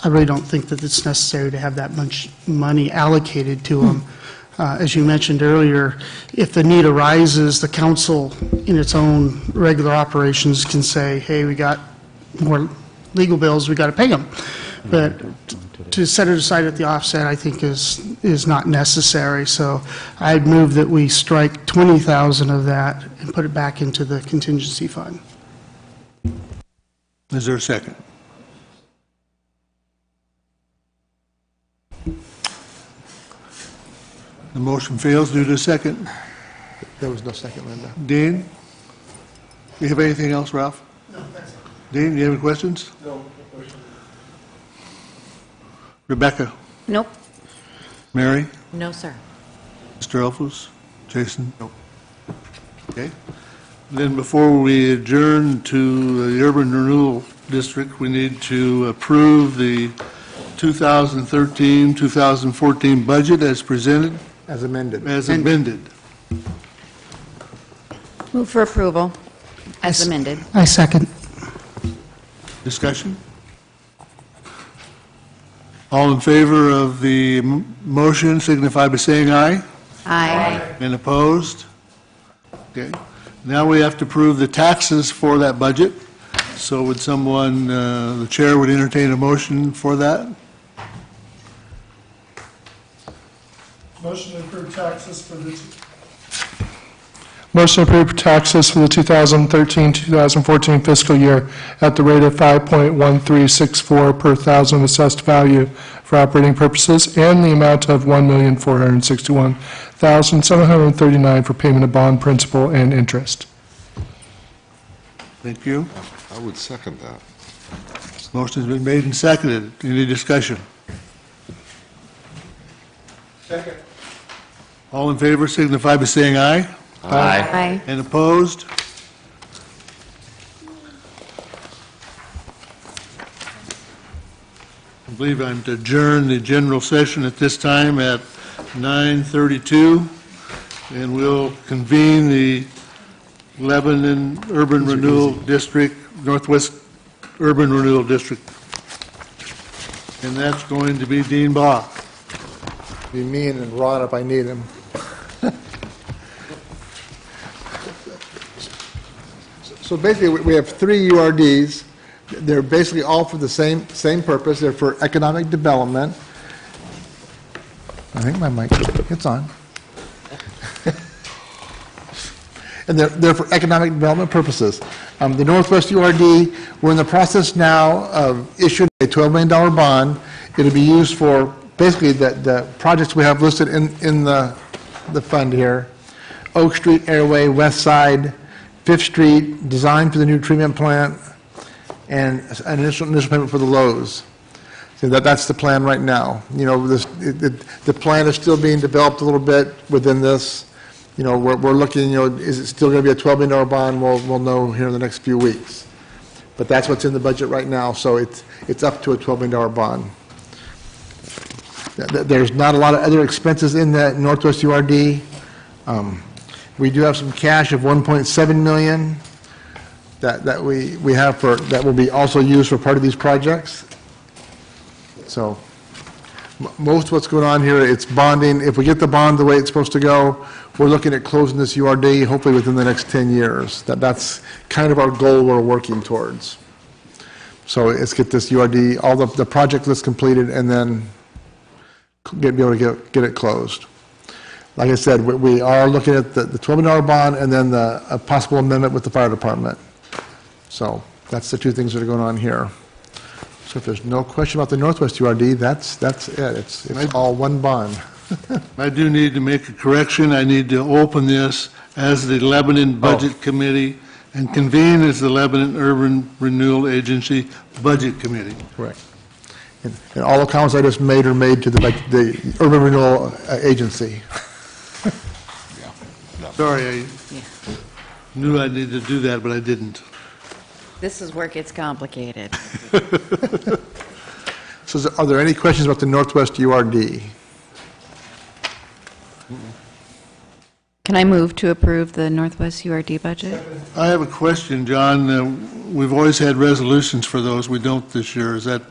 really don't think that it's necessary to have that much money allocated to them. As you mentioned earlier, if the need arises, the council, in its own regular operations, can say, hey, we got more legal bills, we got to pay them. But to set it aside at the offset, I think is not necessary. So I'd move that we strike 20,000 of that and put it back into the contingency fund. Is there a second? The motion fails due to a second. There was no second, Linda. Dean? You have anything else, Ralph? No, that's it. Dean, you have any questions? No. Rebecca? Nope. Mary? No, sir. Mr. Elfus? Jason? Nope. Okay. Then before we adjourn to the Urban Renewal District, we need to approve the 2013-2014 budget as presented. As amended. As amended. Move for approval as amended. I second. Discussion? All in favor of the motion signify by saying aye. Aye. And opposed? Okay. Now we have to approve the taxes for that budget. So would someone, the chair would entertain a motion for that? Motion to approve taxes for the 2013-2014 fiscal year at the rate of 5.1364 per thousand assessed value for operating purposes, and the amount of $1,461,739 for payment of bond principal and interest. Thank you. I would second that. Motion's been made and seconded. Any discussion? second. All in favor signify by saying aye. Aye. And opposed? I believe I'm to adjourn the general session at this time at 9:32, and we'll convene the Lebanon Urban Renewal District, Northwest Urban Renewal District. And that's going to be Dean Bach. Be me and Ron if I need him. So basically, we have 3 URDs. They're basically all for the same purpose. They're for economic development. I think my mic, it's on. And they're for economic development purposes. The Northwest URD, we're in the process now of issuing a $12 million bond. It'll be used for basically the projects we have listed in the fund here. Oak Street Airway, West Side, 5th Street, design for the new treatment plant, and an initial payment for the Lowe's. So that's the plan right now. You know, the plan is still being developed a little bit within this. You know, we're looking, you know, is it still going to be a $12 million bond? We'll know here in the next few weeks. But that's what's in the budget right now, so it's up to a $12 million bond. There's not a lot of other expenses in that Northwest URD. We do have some cash of $1.7 million that we have that will be also used for part of these projects. So most of what's going on here, it's bonding. If we get the bond the way it's supposed to go, we're looking at closing this URD hopefully within the next 10 years. That's kind of our goal we're working towards. So let's get this URD, all the project list completed, and then be able to get it closed. Like I said, we are looking at the $12 million bond and then a possible amendment with the fire department. So that's the 2 things that are going on here. So if there's no question about the Northwest URD, that's it. It's all one bond. I do need to make a correction. I need to open this as the Lebanon Budget Committee and convene as the Lebanon Urban Renewal Agency Budget Committee. Correct. And all the comments I just made are made to the Urban Renewal Agency. Sorry, I knew I needed to do that, but I didn't. This is where it gets complicated. So are there any questions about the Northwest URD? Can I move to approve the Northwest URD budget? I have a question, John. We've always had resolutions for those. We don't this year. Is that,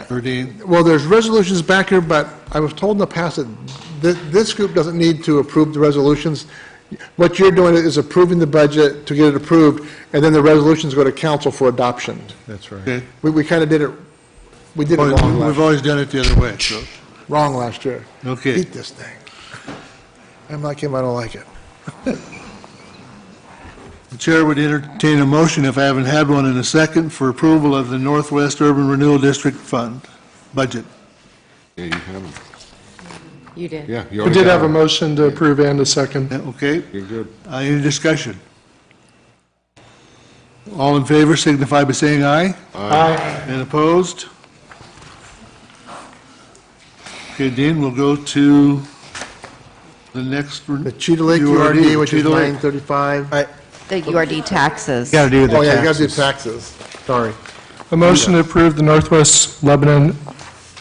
or Dean? Well, there's resolutions back here, but I was told in the past that this group doesn't need to approve the resolutions. What you're doing is approving the budget to get it approved, and then the resolutions go to council for adoption. That's right. Okay. We kind of did it, we did it wrong last We've always done it the other way, so. Wrong last year. Okay. Beat this thing. I'm like him, I don't like it. The chair would entertain a motion, if I haven't had one in a second, for approval of the Northwest Urban Renewal District Fund budget. Yeah, you have them. You did. Yeah, you We already did have have a them. motion to approve and a second. Okay. You're good. Any discussion? All in favor signify by saying aye. Aye. And opposed? Okay, Dean, we'll go to the next. The Cheetah Lake URD, which is Cheetah Lake. 935. The URD taxes. Got to do the Oh, yeah, you got to do taxes. taxes. Sorry. A motion to approve the Northwest Lebanon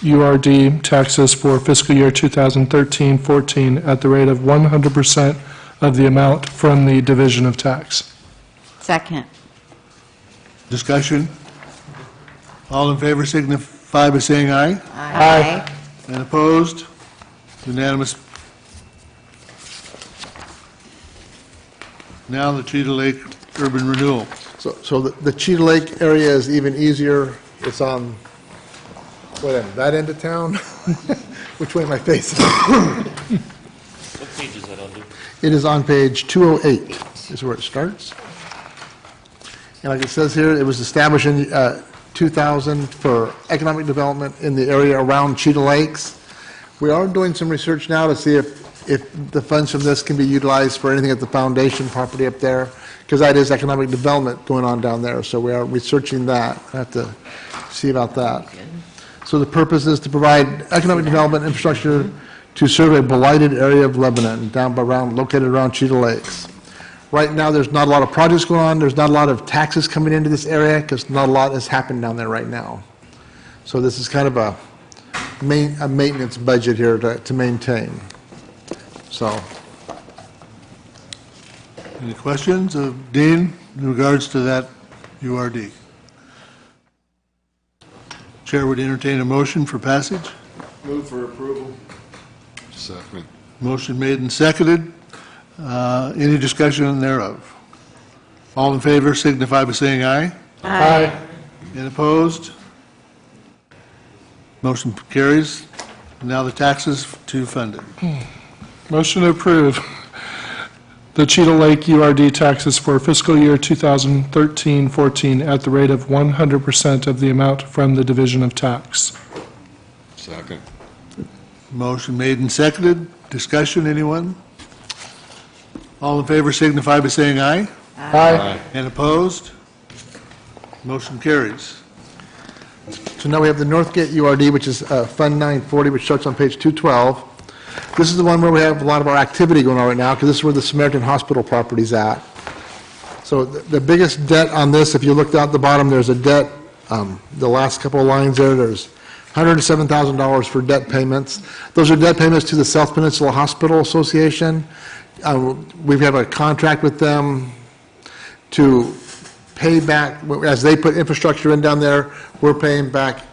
URD taxes for fiscal year 2013-14 at the rate of 100% of the amount from the division of tax. Second. Discussion? All in favor signify by saying aye. Aye. And opposed? Unanimous. Now the Cheetah Lake Urban Renewal. So the Cheetah Lake area is even easier. It's on, that end of town? Which way am I facing? What page is that on? It is on page 208, is where it starts. And like it says here, it was established in 2000 for economic development in the area around Cheetah Lakes. We are doing some research now to see if the funds from this can be utilized for anything at the foundation property up there, because that is economic development going on down there. So we are researching that. I have to see about that. So the purpose is to provide economic development infrastructure to serve a blighted area of Lebanon, located around Cheetah Lakes. Right now, there's not a lot of projects going on. There's not a lot of taxes coming into this area because not a lot has happened down there right now. So this is kind of a maintenance budget here to maintain. So. Any questions of Dean in regards to that URD? Chair would entertain a motion for passage. Move for approval. Second. Motion made and seconded. Any discussion thereof? All in favor signify by saying aye. Aye. And opposed? Motion carries. Now the taxes to fund it. Motion to approve the Cheetah Lake URD taxes for fiscal year 2013-14 at the rate of 100% of the amount from the division of tax. Second. Motion made and seconded. Discussion, anyone? All in favor signify by saying aye. Aye. And opposed? Motion carries. So now we have the Northgate URD, which is Fund 940, which starts on page 212. This is the one where we have a lot of our activity going on right now, because this is where the Samaritan Hospital property's at. So the biggest debt on this, if you looked out the bottom, there's a debt, the last couple of lines there's $107,000 for debt payments. Those are debt payments to the South Peninsula Hospital Association. We have a contract with them to pay back, as they put infrastructure in down there, we're paying back,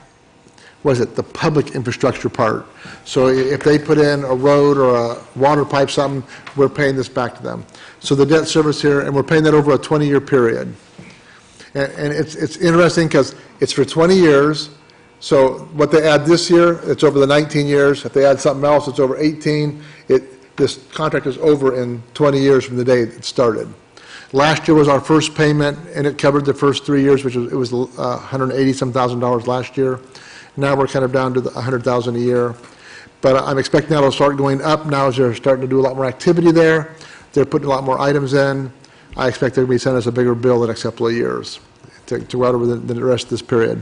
the public infrastructure part. So if they put in a road or a water pipe, something, we're paying this back to them. So the debt service here, and we're paying that over a 20-year period. And it's interesting because it's for 20 years. So what they add this year, it's over the 19 years. If they add something else, it's over 18. This contract is over in 20 years from the day it started. Last year was our first payment, and it covered the first 3 years, which was $180-some-thousand last year. Now we're kind of down to the $100,000 a year. But I'm expecting that will start going up now as they're starting to do a lot more activity there. They're putting a lot more items in. I expect they're going to be sending us a bigger bill the next couple of years to go out over the rest of this period.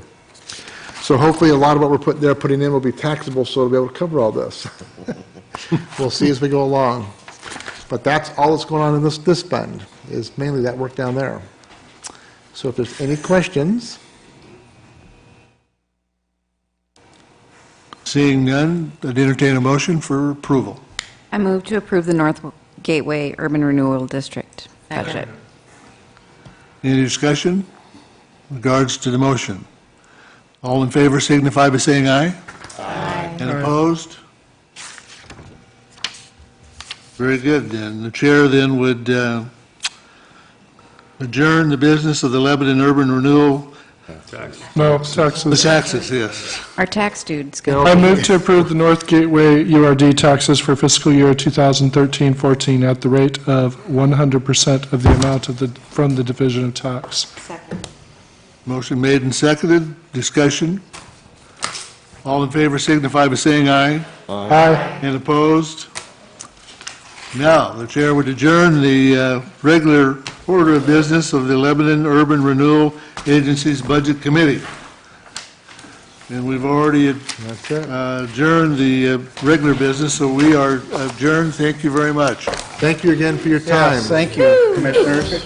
So hopefully a lot of what they're putting in will be taxable, so we'll be able to cover all this. We'll see as we go along. But that's all that's going on in this fund, is mainly that work down there. So if there's any questions. Seeing none, I'd entertain a motion for approval. I move to approve the North Gateway Urban Renewal District budget. Any discussion? Regards to the motion. All in favor signify by saying aye. Aye. And opposed? Very good, then. The chair then would adjourn the business of the Lebanon Urban Renewal. No, taxes. The taxes, yes. Our tax dude's I going move to approve the North Gateway URD taxes for fiscal year 2013-14 at the rate of 100% of the amount from the division of tax. Second. Motion made and seconded. Discussion. All in favor signify by saying aye. Aye. And opposed? Now, the chair would adjourn the regular order of business of the Lebanon Urban Renewal Agency's Budget Committee. And we've already adjourned the regular business, so we are adjourned. Thank you very much. Thank you again for your time. Yes, thank you, Commissioners.